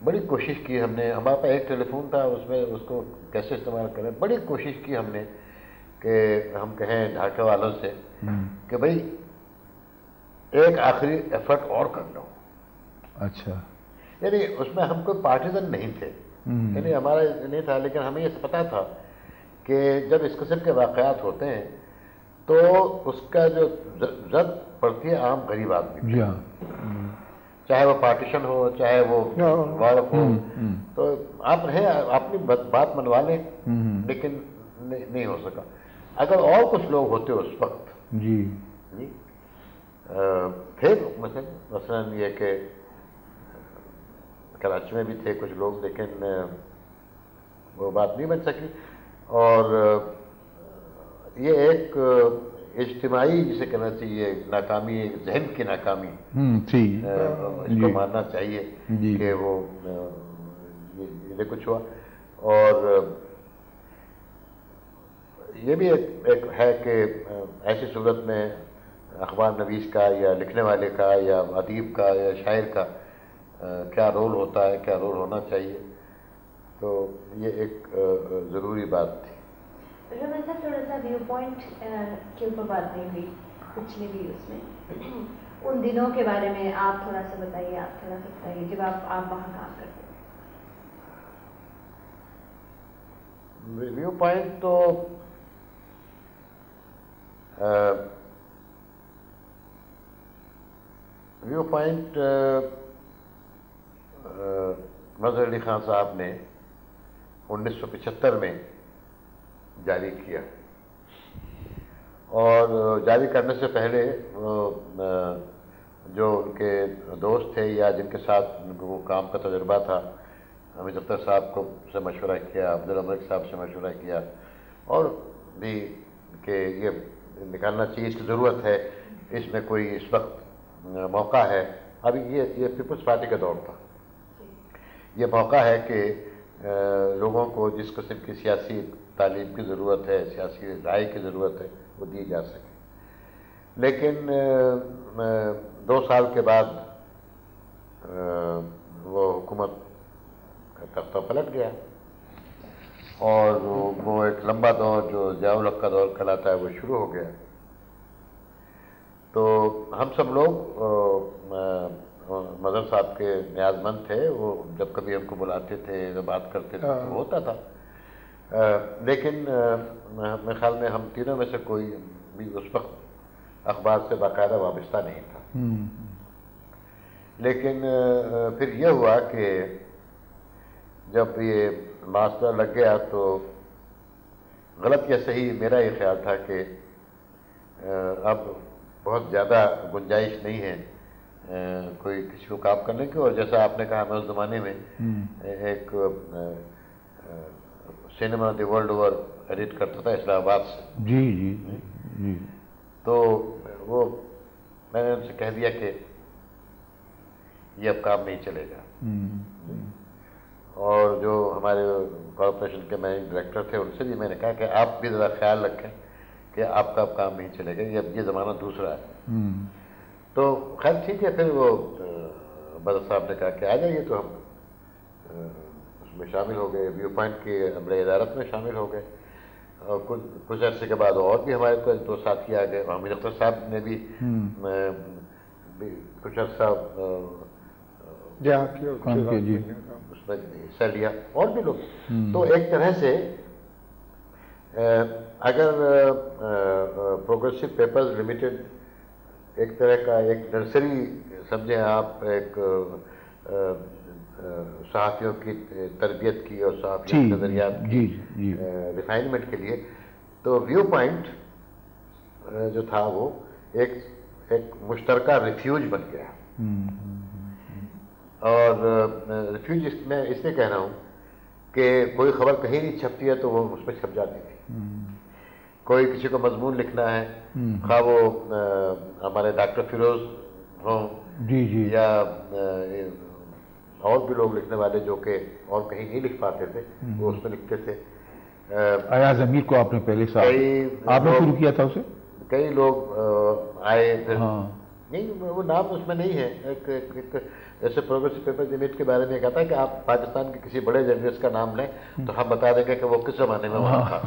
بڑی کوشش کی ہم نے، ہمارے پاس ایک ٹیلی فون تھا، اس میں اس کو کیسے استعمال کریں، بڑی کوشش کی ہم نے کہ ہم کہیں ڈھاکہ والوں سے کہ بھائی ایک آخری ایفرٹ اور کر لو. اچھا. یعنی اس میں ہم کوئی پارٹیزن نہیں تھے، یعنی ہمارا نہیں تھا، لیکن ہمیں یہ پتا تھا کہ جب اس قسم کے واقعات ہوتے ہیں تو اس کا جو زد پڑتی ہے عام غریب آدمی، جی ہاں، چاہے وہ پارٹیشن ہو چاہے وہ وارف ہو. تو آپ رہے اپنی بات منوا لیں، لیکن نہیں ہو سکا. اگر اور کچھ لوگ ہوتے اس وقت جی جی پھر مثلاً یہ کہ کراچی میں بھی تھے کچھ لوگ، لیکن وہ بات نہیں بن سکی. اور یہ ایک اجتماعی جسے کہنا چاہیے ناکامی، ایک ذہن کی ناکامی تھی، اس کو ماننا چاہیے کہ وہ یہ کچھ ہوا. اور یہ بھی ایک ہے کہ ایسی صورت میں اخبار نویس کا یا لکھنے والے کا یا ادیب کا یا شاعر کا کیا رول ہوتا ہے، کیا رول ہونا چاہیے. تو یہ ایک ضروری بات تھی. رحمان صاحب تھوڑا سا ویو پوائنٹ کے اوپر بات نہیں ہوئی پچھلے بھی اس میں، ان دنوں کے بارے میں آپ تھوڑا سا بتائیے، جب آپ وہاں کام کرتے ہیں. ویو پوائنٹ تو ویو پوائنٹ مظہر علی خان صاحب نے 1975 میں جاری کیا، اور جاری کرنے سے پہلے جو ان کے دوست تھے یا جن کے ساتھ ان کو کام کا تجربہ تھا، حمید اختر صاحب کو سے مشورہ کیا، عبداللہ ملک صاحب سے مشورہ کیا، اور بھی کہ یہ نکالنا چاہیے، اس کی ضرورت ہے، اس میں کوئی اس وقت موقع ہے. ابھی یہ پیپلز پارٹی کا دور تھا، یہ موقع ہے کہ لوگوں کو جس قسم کی سیاسی تعلیم کی ضرورت ہے، سیاسی رائے کی ضرورت ہے، وہ دی جا سکے. لیکن 2 سال کے بعد وہ حکومت کا تختہ پلٹ گیا، اور وہ ایک لمبا دور جو ضیاء الحق کا دور کہلاتا ہے وہ شروع ہو گیا. تو ہم سب لوگ مظہر صاحب کے نیاز مند تھے. وہ جب کبھی ہم کو بلاتے تھے، بات کرتے تھے تو ہوتا تھا. لیکن میرے خیال میں ہم تینوں میں سے کوئی بھی اس وقت اخبار سے باقاعدہ وابستہ نہیں تھا. لیکن پھر یہ ہوا کہ جب یہ ماسٹر لگ گیا تو غلط یا صحیح میرا یہ خیال تھا کہ اب بہت زیادہ گنجائش نہیں ہے کوئی کسی کو کام کرنے کی. اور جیسا آپ نے کہا، میں اس زمانے میں ایک سینما دی ورلڈ اوور ایڈٹ کرتا تھا اسلام آباد سے. جی جی جی. تو وہ میں نے ان سے کہہ دیا کہ یہ اب کام نہیں چلے گا. اور جو ہمارے کارپوریشن کے مینیجنگ ڈائریکٹر تھے ان سے بھی میں نے کہا کہ آپ بھی ذرا خیال رکھیں کہ آپ کا اب کام نہیں چلے گا، یہ زمانہ دوسرا ہے. تو خیر ٹھیک ہے. پھر وہ بدر صاحب نے کہا کہ آ جائیے، تو ہم اس میں شامل ہو گئے، ویو پوائنٹ کی عملہ ادارت میں شامل ہو گئے. اور کچھ عرصے کے بعد اور بھی ہمارے پاس 2 ساتھی آ گئے. حمید اختر صاحب نے بھی کچھ عرصہ اس میں حصہ لیا، اور بھی لوگ. تو ایک طرح سے اگر پروگریسو پیپرز لمیٹڈ ایک طرح کا ایک نرسری سمجھیں آپ، ایک صحافیوں کی تربیت کی اور صحافیوں کے نظریات کی ریفائنمنٹ کے لیے. تو ویو پوائنٹ جو تھا وہ ایک مشترکہ ریفیوج بن گیا. اور ریفیوج میں اس لیے کہہ رہا ہوں کہ کوئی خبر کہیں نہیں چھپتی ہے تو وہ اس میں چھپ جاتی تھی. کوئی کسی کو مضمون لکھنا ہے, خواہ وہ ہمارے ڈاکٹر فیروز ہوں یا اور بھی لوگ لکھنے والے جو کہ اور کہیں نہیں لکھ پاتے تھے, وہ اس میں لکھتے تھے. ایاز امیر کو آپ نے پہلے آپ نے شروع کیا تھا اسے. کئی لوگ آئے پھر نہیں, وہ نام اس میں نہیں ہے. ایک ایسے پروگریسو پیپر جمیت کے بارے میں کہتا ہے کہ آپ پاکستان کے کسی بڑے جرنلسٹ کا نام لیں تو ہم بتا دیں گے کہ وہ کس زمانے میں وہاں تھا,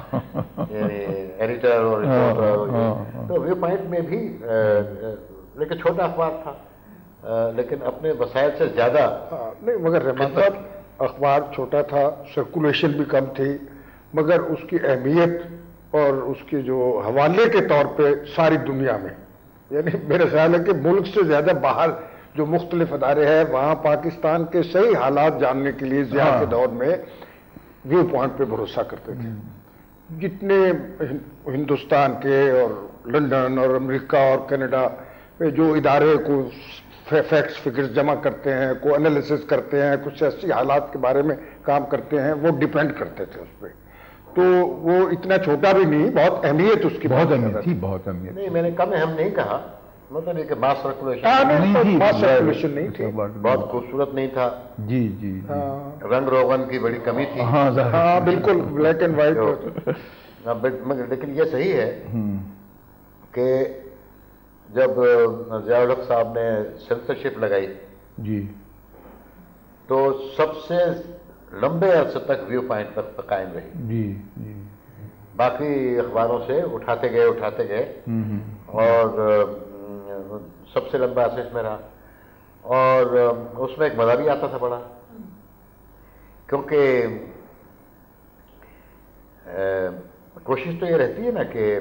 یعنی ایڈیٹر اور رپورٹر. تو ویو پوائنٹ میں بھی لیکن چھوٹا اخبار تھا, لیکن اپنے وسائل سے زیادہ نہیں. مگر رحمان صاحب اخبار چھوٹا تھا, سرکولیشن بھی کم تھی, مگر اس کی اہمیت اور اس کے جو حوالے کے طور پہ ساری دنیا میں, یعنی میرا خیال ہے کہ ملک سے زیادہ باہر جو مختلف ادارے ہیں وہاں پاکستان کے صحیح حالات جاننے کے لیے ضیاء کے دور میں ویو پوائنٹ پہ بھروسہ کرتے تھے. جتنے ہندوستان کے اور لندن اور امریکہ اور کینیڈا میں جو ادارے کو فیکٹس فگرز جمع کرتے ہیں, کو انالیسس کرتے ہیں, کچھ ایسی حالات کے بارے میں کام کرتے ہیں, وہ ڈیپینڈ کرتے تھے اس پہ. تو وہ اتنا چھوٹا بھی نہیں, بہت اہمیت اس کی, بہت اہمیت تھی, بہت اہمیت. نہیں, میں نے کم اہم نہیں کہا, مطلب یہ کہ ماس سرکولیشن نہیں تھی, بہت خوبصورت نہیں تھا. جی جی, رنگ روغن کی بڑی کمی تھی. ہاں بالکل, بلیک اینڈ وائٹ. لیکن یہ صحیح ہے کہ جب ضیاء الحق صاحب نے سینسرشپ لگائی جی تو سب سے لمبے عرصے تک ویو پوائنٹ پر قائم رہی. جی جی, باقی اخباروں سے اٹھاتے گئے اور سب سے لمبا عرصہ اس میں رہا. اور اس میں ایک مزہ بھی آتا تھا بڑا, کیونکہ کوشش تو یہ رہتی ہے نا کہ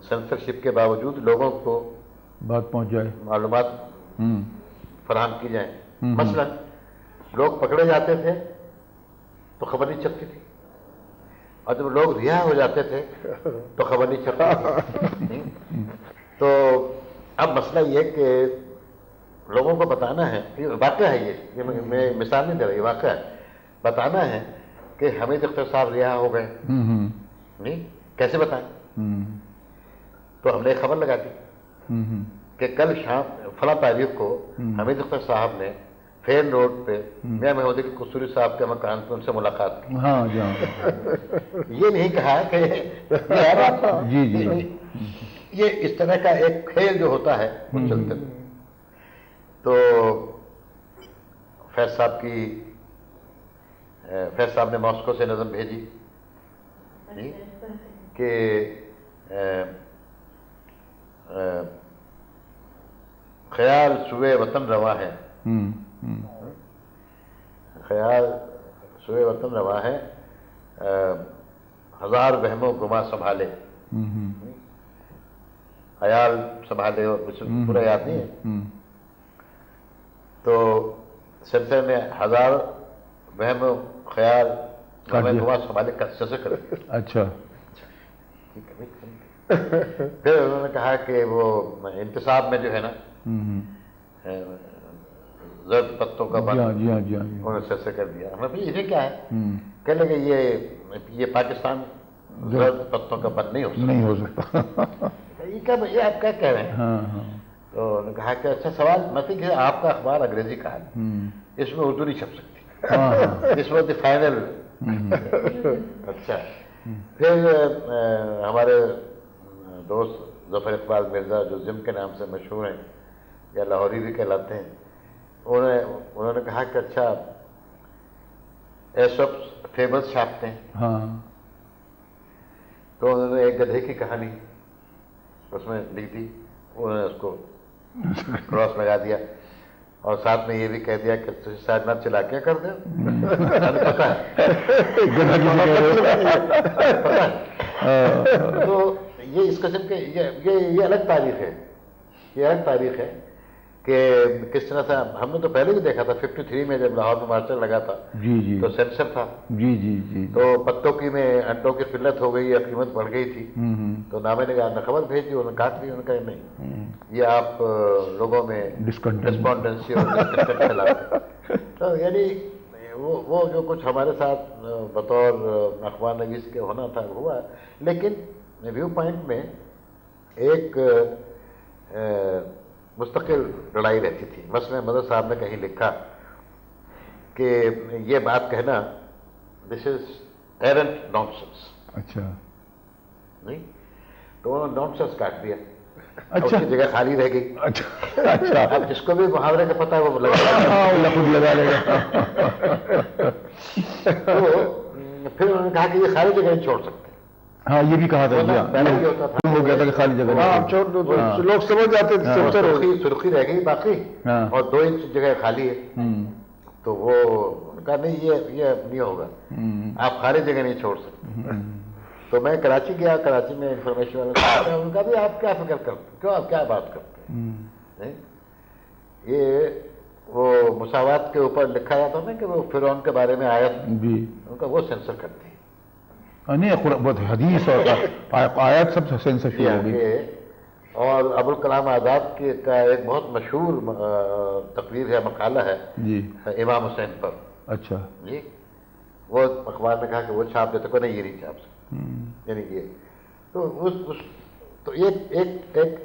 سینسرشپ کے باوجود لوگوں کو بات پہنچ جائے, معلومات فراہم کی جائیں. مثلا لوگ پکڑے جاتے تھے تو خبر نہیں چھپتی تھی, اور جب لوگ رہا ہو جاتے تھے تو خبر نہیں چھپتی تھی. تو اب مسئلہ یہ کہ لوگوں کو بتانا ہے, یہ واقعہ ہے, یہ میں مثال نہیں دے رہا, یہ واقعہ ہے, بتانا ہے کہ حمید اختر صاحب رہا ہو گئے. نہیں, کیسے بتائیں؟ تو ہم نے ایک خبر لگا دی کہ کل شام فلاں تاریخ کو حمید اختر صاحب نے فین روڈ پہ میاں محمود علی قصوری صاحب کے مکان پہ ان سے ملاقات کی. یہ نہیں کہا کہ جی جی, یہ اس طرح کا ایک کھیل جو ہوتا ہے وہ چلتے تھے. تو فیض صاحب نے ماسکو سے نظم بھیجی کہ خیال سوئے وطن رواں ہے, خیال سوئے وطن رواں ہے, ہزار وہم و گما سنبھالے, خیال سنبھالے, اور کچھ پورا یاد نہیں ہے. تو سلسلے میں ہزار وہم و خیال گما سنبھالے سے کر. اچھا, پھر انہوں نے کہا کہ وہ انتصاب میں جو ہے نا زرد پتوں کا بن, انہوں نے سے کر دیا. ہمیں بھی یہ کیا ہے, کہنے لگے یہ پاکستان زرد پتوں کا بن نہیں ہو سکتا. یہ آپ کیا کہہ رہے ہیں؟ تو انہوں نے کہا کہ اچھا سوال مطلب کہ آپ کا اخبار انگریزی کا ہے, اس میں اردو نہیں چھپ سکتی, اس وقت فائنل. اچھا, پھر ہمارے دوست ظفر اقبال مرزا جو زم کے نام سے مشہور ہیں یا لاہوری بھی کہلاتے ہیں, انہوں نے کہا کہ اچھا ایسپ فیبلز چھاپتے ہیں. تو انہوں نے ایک گدھے کی کہانی اس میں لکھ دی, انہوں نے اس کو کراس لگا دیا اور ساتھ میں یہ بھی کہہ دیا کہ شاید نہ چلا کیا کر دیں. پتا تو یہ اس قسم کے یہ الگ تاریخ ہے, یہ الگ تاریخ ہے کہ کس طرح سے ہم نے تو پہلے بھی دیکھا تھا 53 میں جب لاہور میں مارچر لگا تھا جی جی تو سینسر تھا، جی جی جی تو پتوں کی میں انڈوں کی قلت ہو گئی یا قیمت بڑھ گئی تھی، تو نامے نگار نے خبر بھیج دی، انہوں نے کاٹ لی، انہوں نے کہا نہیں یہ آپ لوگوں میں ڈسپونڈنسی اور ڈسکنٹنٹ پھیلاتے ہیں۔ تو یعنی وہ جو کچھ ہمارے ساتھ بطور اخبار نویس کے ہونا تھا ہوا، لیکن ویو پوائنٹ میں ایک مستقل لڑائی رہتی تھی۔ مثلا مدد صاحب نے کہیں لکھا کہ یہ بات کہنا دس از ایرنٹ نانسنس، اچھا نہیں تو انہوں نے نانسنس کاٹ دیا، اچھا اس کی جگہ خالی رہ گئی۔ اچھا اچھا اب جس کو بھی محاورے کا پتہ ہے وہ لگا خود لگا لے گا۔ تو پھر انہوں نے کہا کہ یہ خالی جگہ نہیں چھوڑ سکتے، ہاں یہ بھی کہا تھا، پہلے یہ ہوتا تھا ہو گیا تھا کہ خالی جگہ ہاں چھوڑ دو، لوگ سمجھ جاتے تھے سینسر ہو گئی، سرخی رہ گئی باقی اور 2 انچ جگہ خالی ہے، تو وہ کہا نہیں یہ نہیں ہوگا، آپ خالی جگہ نہیں چھوڑ سکتے۔ تو میں کراچی گیا، کراچی میں انفارمیشن والے سے ان کا بھی آپ کیا فکر کرتے، کیوں آپ کیا بات کرتے ہیں؟ یہ وہ مساوات کے اوپر لکھا جاتا نا کہ وہ فرعون کے بارے میں آیت، ان کا وہ سینسر کرتی ہے، نہیں حدیث اور آیات سب سینسرشپ ہو گئی۔ اور ابوالکلام آزاد کا ایک بہت مشہور تقریر ہے، مقالہ ہے جی امام حسین پر، اچھا جی وہ اخبار نے کہا کہ وہ چھاپ دیتے کو نہیں، یہ نہیں چھاپ سکتے، یعنی یہ تو ایک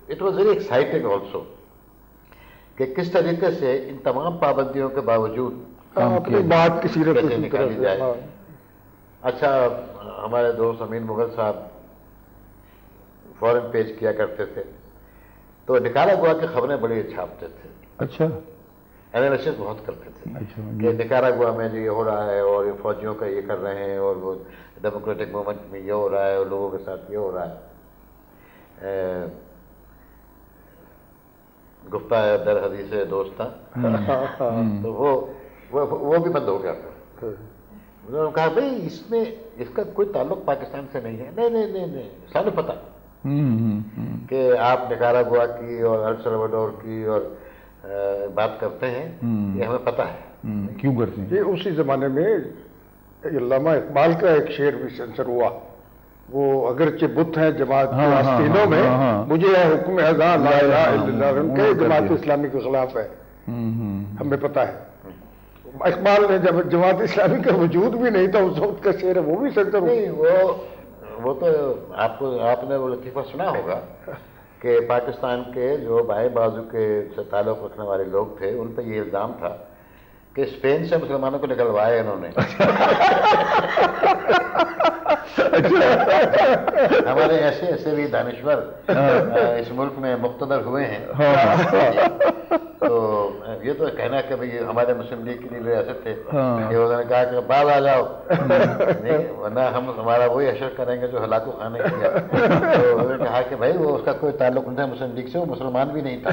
it was very exciting also کہ کس طریقے سے ان تمام پابندیوں کے باوجود اپنی بات کسی کیسے نکالی جائے۔ اچھا ہمارے دوست امین مغل صاحب فورن پیج کیا کرتے تھے، تو نکاراگوا کی خبریں بڑی چھاپتے تھے، اچھا اینالیسس بہت کرتے تھے اچھا کہ نکاراگوا میں جو یہ ہو رہا ہے اور یہ فوجیوں کا یہ کر رہے ہیں اور وہ ڈیموکریٹک موومنٹ میں یہ ہو رہا ہے اور لوگوں کے ساتھ یہ ہو رہا ہے، گفتہ ہے در حدیث دوست تھا، تو وہ بھی بند ہو گیا تھا۔ انہوں نے کہا بھئی اس کا کوئی تعلق پاکستان سے نہیں ہے، نہیں سانو پتہ کہ آپ نکاراگوا کی اور ایل سلواڈور کی اور بات کرتے ہیں، یہ ہمیں پتہ ہے کیوں کرتے ہیں۔ یہ اسی زمانے میں علامہ اقبال کا ایک شعر بھی سینسر ہوا، وہ اگرچہ بت ہیں جماعت کے آستینوں میں، مجھے یہ حکم اذاں لا الہ الا اللہ، ان کے جماعت اسلامی کے خلاف ہے، ہمیں پتہ ہے۔ اقبال نے جب جماعت اسلامی کا وجود بھی نہیں تھا اس وقت کا شعر ہے، وہ بھی سینسر ہوا۔ نہیں وہ تو آپ نے وہ لطیفہ سنا ہوگا کہ پاکستان کے جو بائیں بازو کے سے تعلق رکھنے والے لوگ تھے ان پہ یہ الزام تھا کہ اسپین سے مسلمانوں کو نکلوائے انہوں نے، ہمارے ایسے بھی دانشور اس ملک میں مقتدر ہوئے ہیں، تو یہ تو کہنا کہ بھئی ہمارے مسلم لیگ کے لیے ایسے تھے کہ انہوں نے کہا کہ باز آ جاؤ، نہیں ورنہ ہمارا وہی حشر کریں گے جو ہلاکو خانے کیا، تو انہوں نے کہا کہ بھائی وہ اس کا کوئی تعلق نہیں تھا مسلم لیگ سے، وہ مسلمان بھی نہیں تھا۔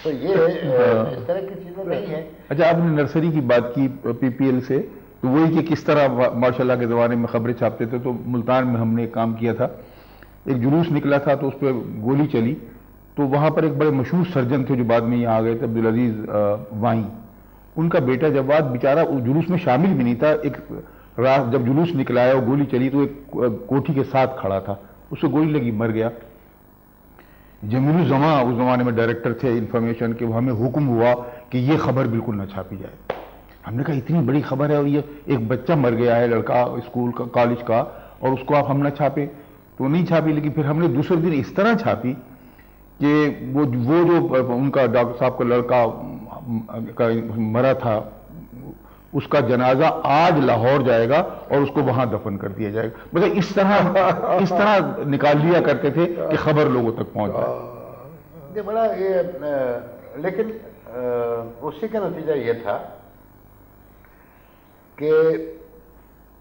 تو یہ اس طرح کی چیزیں نہیں ہیں۔ اچھا آپ نے نرسری کی بات کی پی پی ایل سے، تو وہی کہ کس طرح ماشاء اللہ کے زمانے میں خبریں چھاپتے تھے، تو ملتان میں ہم نے ایک کام کیا تھا، ایک جلوس نکلا تھا تو اس پہ گولی چلی، تو وہاں پر ایک بڑے مشہور سرجن تھے جو بعد میں یہاں آ گئے تھے، عبدالعزیز وائیں، ان کا بیٹا جواد بیچارہ اس جلوس میں شامل بھی نہیں تھا، ایک رات جب جلوس نکلا ہے اور گولی چلی تو ایک کوٹھی کے ساتھ کھڑا تھا، اس سے گولی لگی مر گیا۔ جمیل الزماں اس زمانے میں ڈائریکٹر تھے انفارمیشن کے، وہ ہمیں حکم ہوا کہ یہ خبر بالکل نہ چھاپی جائے۔ ہم نے کہا اتنی بڑی خبر ہے اور یہ ایک بچہ مر گیا ہے لڑکا اسکول کا کالج کا، اور اس کو آپ ہم نہ چھاپے، تو نہیں چھاپی، لیکن پھر ہم نے دوسرے دن اس طرح چھاپی کہ وہ جو ان کا ڈاکٹر صاحب کا لڑکا مرا تھا اس کا جنازہ آج لاہور جائے گا اور اس کو وہاں دفن کر دیا جائے گا، مطلب اس طرح نکال لیا کرتے تھے کہ خبر لوگوں تک پہنچ جائے۔ یہ بڑا لیکن اسی کا نتیجہ یہ تھا کہ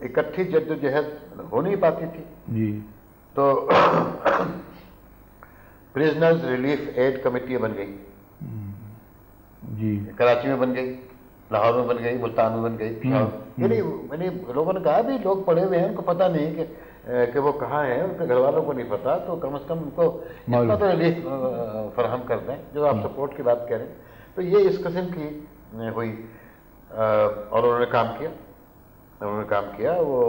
اکٹھی جدوجہد ہو نہیں پاتی تھی، جی تو پریزنرز ریلیف ایڈ کمیٹی بن گئی، جی کراچی میں بن گئی، لاہور میں بن گئی، ملتان میں بن گئی، یعنی لوگوں نے کہا بھی لوگ پڑھے ہوئے ہیں ان کو پتہ نہیں کہ کہ وہ کہاں ہیں، ان کے گھر والوں کو نہیں پتا، تو کم از کم ان کو اتنا تو ریلیف فراہم کر دیں جو آپ سپورٹ کی بات کہہ رہے ہیں۔ تو یہ اس قسم کی ہوئی، اور انہوں نے کام کیا، وہ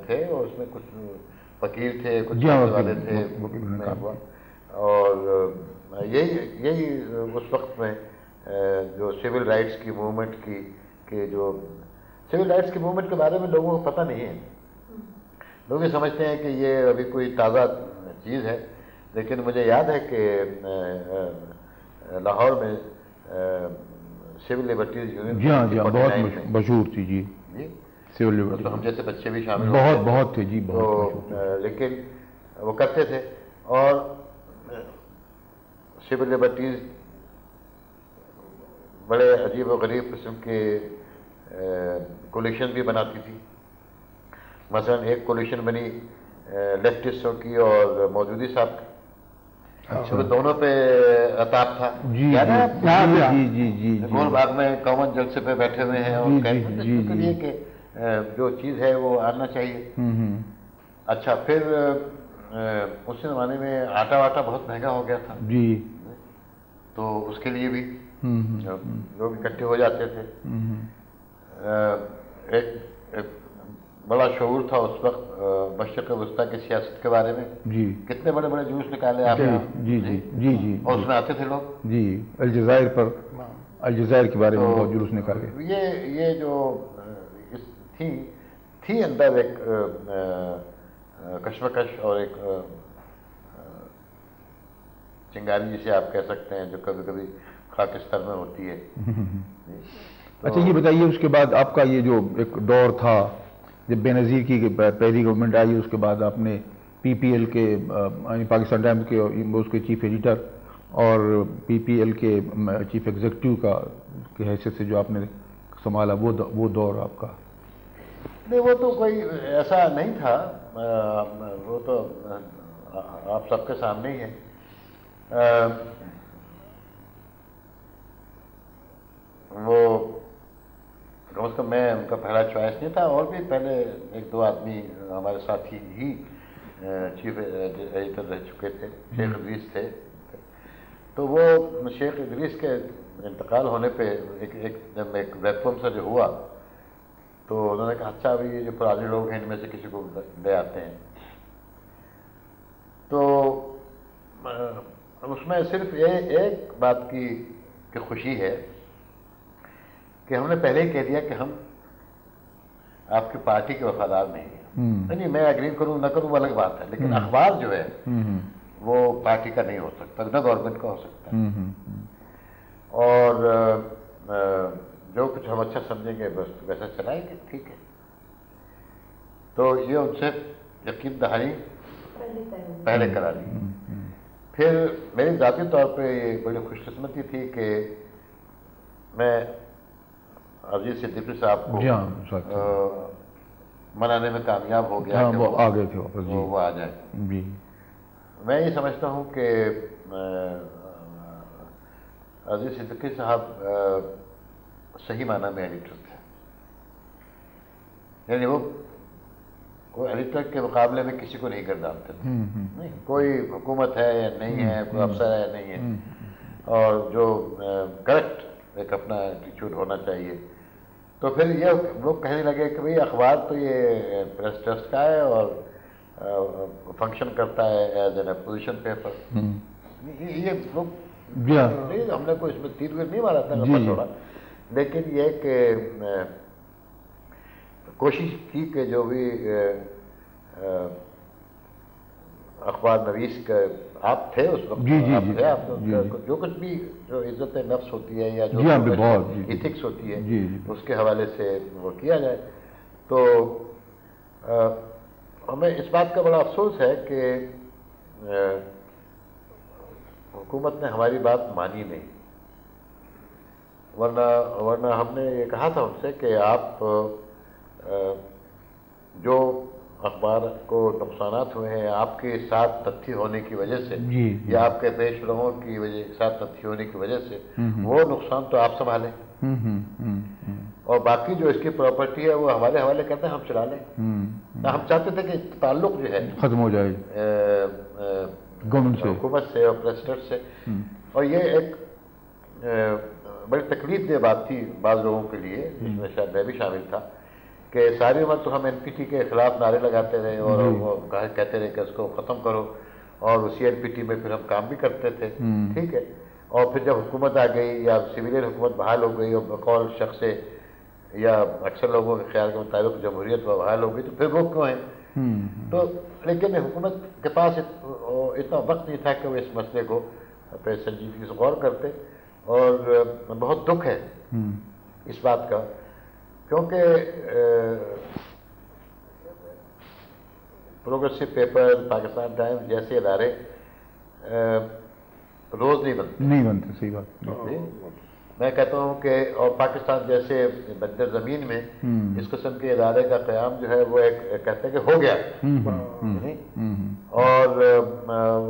تھے، اور اس میں کچھ وکیل تھے، کچھ والے تھے، اور یہی اس وقت میں جو سول رائٹس کی موومنٹ کی، کہ جو سول رائٹس کی موومنٹ کے بارے میں لوگوں کو پتہ نہیں ہے، لوگ یہ سمجھتے ہیں کہ یہ ابھی کوئی تازہ چیز ہے، لیکن مجھے یاد ہے کہ لاہور میں سول لبرٹیز یونین جی ہاں بہت مشہور تھی جی سول لبرٹی، تو ہم جیسے بچے بھی شامل بہت تھے جی، بہت، لیکن وہ کرتے تھے، اور سول لبرٹیز بڑے عجیب و غریب قسم کے کولیشن بھی بناتی تھی۔ مثلا ایک کولیشن بنی لیفٹسٹوں کی اور مودودی صاحب کی، اچھا دونوں پہ عطاب تھا، گول باغ میں کامن جلسے پہ بیٹھے ہوئے ہیں، اور کہتے ہیں کہ جو چیز ہے وہ آنا چاہیے۔ اچھا، پھر اس زمانے میں آٹا واٹا بہت مہنگا ہو گیا تھا جی، تو اس کے لیے بھی لوگ اکٹھے ہو جاتے تھے۔ ایک بڑا شعور تھا اس وقت مشرق وسطیٰ کی سیاست کے بارے میں، جی کتنے بڑے بڑے جلوس نکالے آپ نے، جی جی جی جی، اور اس میں آتے تھے لوگ، جی الجزائر کے بارے میں بہت جلوس نکالے۔ یہ جو تھی اندر ایک کشمکش اور ایک چنگاری جسے آپ کہہ سکتے ہیں، جو کبھی کبھی خاکستر میں ہوتی ہے۔ اچھا یہ بتائیے، اس کے بعد آپ کا یہ جو ایک دور تھا جب بے نظیر کی پہلی گورنمنٹ آئی، اس کے بعد آپ نے پی پی ایل کے پاکستان ٹائمز کے اس کے چیف ایڈیٹر اور پی پی ایل کے چیف ایگزیکٹو کی حیثیت سے جو آپ نے سنبھالا، وہ دور آپ کا؟ نہیں، وہ تو کوئی ایسا نہیں تھا، وہ تو آپ سب کے سامنے ہی ہے۔ وہ کم از کم میں ان کا پہلا چوائس نہیں تھا، اور بھی پہلے ایک دو آدمی ہمارے ساتھی ہی چیف ایڈیٹر رہ چکے تھے، شیخ ادریس تھے، تو وہ شیخ ادریس کے انتقال ہونے پہ جب ایک ویکیوم سا جو ہوا، تو انہوں نے کہا اچھا ابھی یہ جو پرانے لوگ ہیں ان میں سے کسی کو لے آتے ہیں۔ تو اس میں صرف ایک بات کی خوشی ہے کہ ہم نے پہلے ہی کہہ دیا کہ ہم آپ کی پارٹی کے وفادار نہیں ہیں۔ نہیں، میں اگری کروں نہ کروں وہ الگ بات ہے، لیکن اخبار جو ہے وہ پارٹی کا نہیں ہو سکتا، نہ گورنمنٹ کا ہو سکتا ہے، اور جو کچھ ہم اچھا سمجھیں گے بس ویسا چلائیں گے، ٹھیک ہے۔ تو یہ ان سے یقین دہانی پہلے کرا لی۔ پھر میری ذاتی طور پہ یہ بڑی خوش قسمتی تھی کہ میں عزیز صدیقی صاحب کو منانے میں کامیاب ہو گیا کہ وہ آ گئے تھے واپس، وہ آ جائے۔ میں یہ سمجھتا ہوں کہ عزیز صدیقی صاحب صحیح معنی میں ایڈیٹر تھے، یعنی وہ ایڈیٹر کے مقابلے میں کسی کو نہیں گردانتے تھے، نہیں کوئی حکومت ہے یا نہیں ہے، کوئی افسر ہے یا نہیں ہے، اور جو کریکٹ ایک اپنا ایٹیچیوڈ ہونا چاہیے۔ تو پھر یہ لوگ کہنے لگے کہ بھئی اخبار تو یہ پریس ٹرسٹ کا ہے اور فنکشن کرتا ہے ایز این اپوزیشن پیپر، یہ لوگ ہم نے کوئی اس میں تیر ویر نہیں مارا تھا تھوڑا، لیکن یہ کہ کوشش کی کہ جو بھی اخبار نویس کا آپ تھے اس وقت، آپ جو کچھ بھی جو عزت نفس ہوتی ہے یا جو ایتھکس ہوتی ہے اس کے حوالے سے وہ کیا جائے۔ تو ہمیں اس بات کا بڑا افسوس ہے کہ حکومت نے ہماری بات مانی نہیں، ورنہ ہم نے یہ کہا تھا ان سے کہ آپ جو اخبار کو نقصانات ہوئے ہیں آپ کے ساتھ تتھی ہونے کی وجہ سے یا آپ کے پیش رووں کی وجہ ساتھ تتھی ہونے کی وجہ سے، وہ نقصان تو آپ سنبھالیں، اور باقی جو اس کی پراپرٹی ہے وہ ہمارے حوالے کرتے ہیں، ہم چلا لیں۔ ہم چاہتے تھے کہ تعلق جو ہے ختم ہو جائے گورنمنٹ سے، حکومت سے اور پریسیڈنٹ سے. اور یہ ایک بڑی تکلیف دہ بات تھی بعض لوگوں کے لیے، جس میں شاید میں بھی شامل تھا، کہ ساری عمر تو ہم NPT کے خلاف نعرے لگاتے رہے اور وہ کہتے رہے کہ اس کو ختم کرو، اور اسی NPT میں پھر ہم کام بھی کرتے تھے. ٹھیک ہے. اور پھر جب حکومت آ گئی یا سویلین حکومت بحال ہو گئی اور بقول شخص سے یا اکثر لوگوں کے خیال کے مطابق جمہوریت بحال ہو گئی، تو پھر وہ کیوں ہیں؟ تو لیکن حکومت کے پاس اتنا وقت نہیں تھا کہ وہ اس مسئلے کو پہ سنجیدگی سے غور کرتے. اور بہت دکھ ہے اس بات کا، کیونکہ پروگریسو پیپر، پاکستان ٹائمز جیسے ادارے روز نہیں بنتے. صحیح بات. میں کہتا ہوں کہ اور پاکستان جیسے بنجر زمین میں اس قسم کے ادارے کا قیام جو ہے وہ ایک کہتے ہیں کہ ہو گیا، اور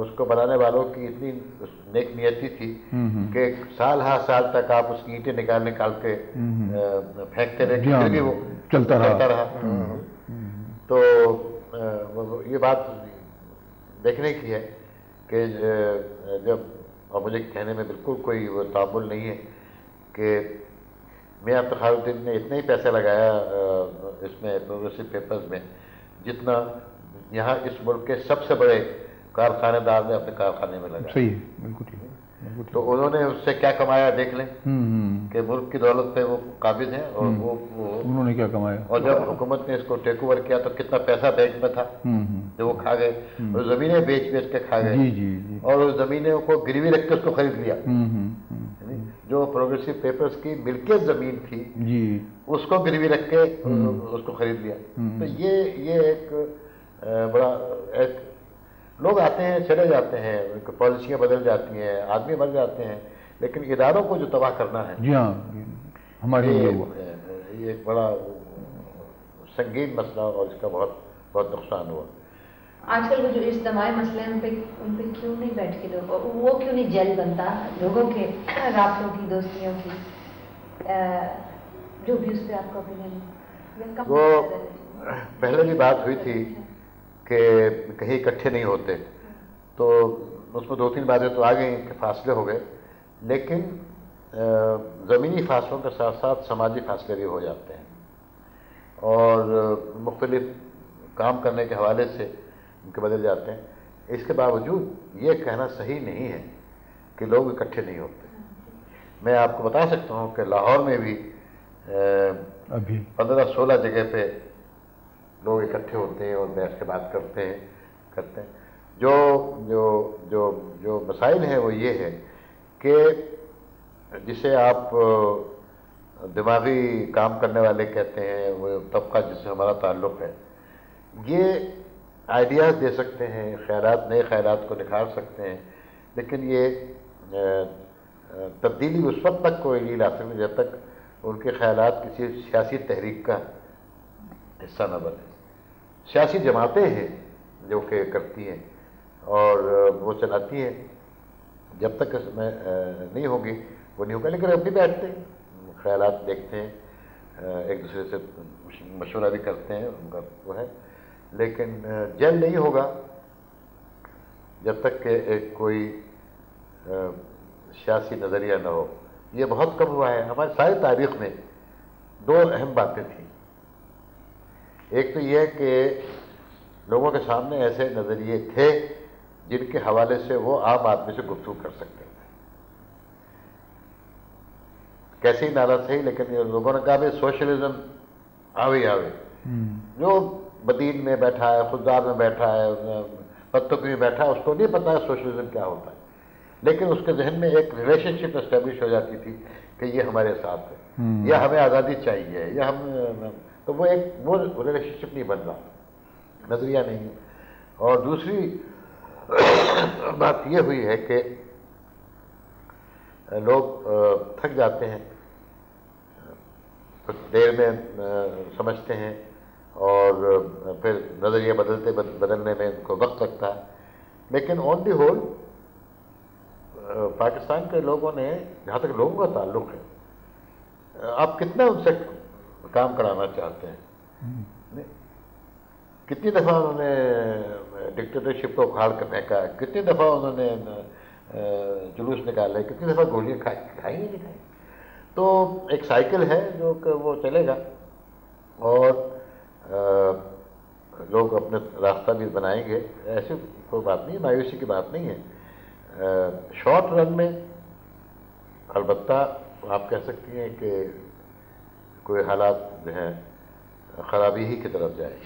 اس کو بنانے والوں کی اتنی نیک نیتی تھی کہ سال ہر سال تک آپ اس کی اینٹیں نکال کے پھینکتے رہے، پھر بھی وہ چلتا رہا. تو یہ بات دیکھنے کی ہے کہ جب، اور مجھے کہنے میں بالکل کوئی وہ تعامل نہیں ہے کہ میاں افتخار الدین نے اتنا ہی پیسہ لگایا اس میں پروگریسو پیپرز میں جتنا یہاں اس ملک کے سب سے بڑے کارخانے دار نے اپنے کارخانے میں لگایا. صحیح ہے، بالکل ٹھیک. تو انہوں نے اس سے کیا کمایا دیکھ لیں کہ ملک کی دولت پہ وہ قابض ہیں، اور وہ انہوں نے کیا کمایا. اور جب حکومت نے اس کو ٹیک اوور کیا تو کتنا پیسہ بینک میں تھا جو وہ کھا گئے، اور زمینیں بیچ کے کھا گئے، اور اس زمینوں کو گروی رکھ کے اس کو خرید لیا. جو پروگریسو پیپرز کی ملکیت زمین تھی اس کو گروی رکھ کے اس کو خرید لیا. تو یہ ایک بڑا ایک لوگ آتے ہیں چلے جاتے ہیں، پالیسیاں بدل جاتی ہیں، آدمی بن جاتے ہیں، لیکن اداروں کو جو تباہ کرنا ہے ہمارے یہ ایک بڑا سنگین مسئلہ، اور اس کا بہت نقصان ہوا. آج کل وہ جو اجتماعی مسئلے ہیں ان پہ کیوں نہیں بیٹھ کے وہ کیوں نہیں جیل بنتا لوگوں کے رابطوں کی، دوستیوں کی، جو بھی اس پہ آپ کا اوپینین؟ وہ پہلے بھی بات ہوئی تھی کہ کہیں اکٹھے نہیں ہوتے، تو اس میں 2-3 باتیں تو آ گئیں کہ فاصلے ہو گئے، لیکن زمینی فاصلوں کے ساتھ ساتھ سماجی فاصلے بھی ہو جاتے ہیں، اور مختلف کام کرنے کے حوالے سے ان کے بدل جاتے ہیں. اس کے باوجود یہ کہنا صحیح نہیں ہے کہ لوگ اکٹھے نہیں ہوتے. میں آپ کو بتا سکتا ہوں کہ لاہور میں بھی ابھی 15-16 جگہ پہ لوگ اکٹھے ہوتے ہیں اور بیٹھ کے بات کرتے ہیں. جو مسائل ہیں وہ یہ ہے کہ جسے آپ دماغی کام کرنے والے کہتے ہیں، وہ طبقہ جس سے ہمارا تعلق ہے، یہ آئیڈیاز دے سکتے ہیں، خیالات، نئے خیالات کو نکھار سکتے ہیں، لیکن یہ تبدیلی اس وقت تک کوئی نہیں لا سکتے جب تک ان کے خیالات کسی سیاسی تحریک کا حصہ نہ بنے. سیاسی جماعتیں ہیں جو کہ کرتی ہیں اور وہ چلاتی ہیں، جب تک اس میں نہیں ہوگی وہ نہیں ہوگا. لیکن اب بھی بیٹھتے ہیں، خیالات دیکھتے ہیں، ایک دوسرے سے مشورہ بھی کرتے ہیں، ان کا وہ ہے، لیکن جیل نہیں ہوگا جب تک کہ ایک کوئی سیاسی نظریہ نہ ہو. یہ بہت کم ہوا ہے. ہماری ساری تاریخ میں 2 اہم باتیں تھیں. ایک تو یہ کہ لوگوں کے سامنے ایسے نظریے تھے جن کے حوالے سے وہ عام آدمی سے گفتگو کر سکتے تھے، کیسے ہی نعرہ صحیح، لیکن لوگوں نے کہا بھائی سوشلزم آوے جو بدین میں بیٹھا ہے، خوددار میں بیٹھا ہے، پتوکی میں بیٹھا ہے، اس کو نہیں پتا ہے سوشلزم کیا ہوتا ہے، لیکن اس کے ذہن میں ایک ریلیشن شپ اسٹیبلش ہو جاتی تھی کہ یہ ہمارے ساتھ ہے، یا ہمیں آزادی چاہیے، یا ہم، تو وہ ریلیشن شپ نہیں بن رہا، نظریہ نہیں. اور دوسری بات یہ ہوئی ہے کہ لوگ تھک جاتے ہیں، کچھ دیر میں سمجھتے ہیں، اور پھر نظریہ بدلنے میں ان کو وقت لگتا ہے. لیکن آن دی ہول پاکستان کے لوگوں نے، جہاں تک لوگوں کا تعلق ہے، آپ کتنا ان سے کام کرانا چاہتے ہیں؟ کتنی دفعہ انہوں نے ڈکٹیٹرشپ کو اکھاڑ کر پھینکا، کتنی دفعہ انہوں نے جلوس نکالے، کتنی دفعہ گولیاں کھائی ہی نہیں کھائی. تو ایک سائیکل ہے جو کہ وہ چلے گا، اور لوگ اپنے راستہ بھی بنائیں گے. ایسی کوئی بات نہیں، مایوسی کی بات نہیں ہے. شارٹ رن میں البتہ آپ کہہ سکتی ہیں کہ کوئی حالات جو ہیں خرابی ہی کی طرف جائے.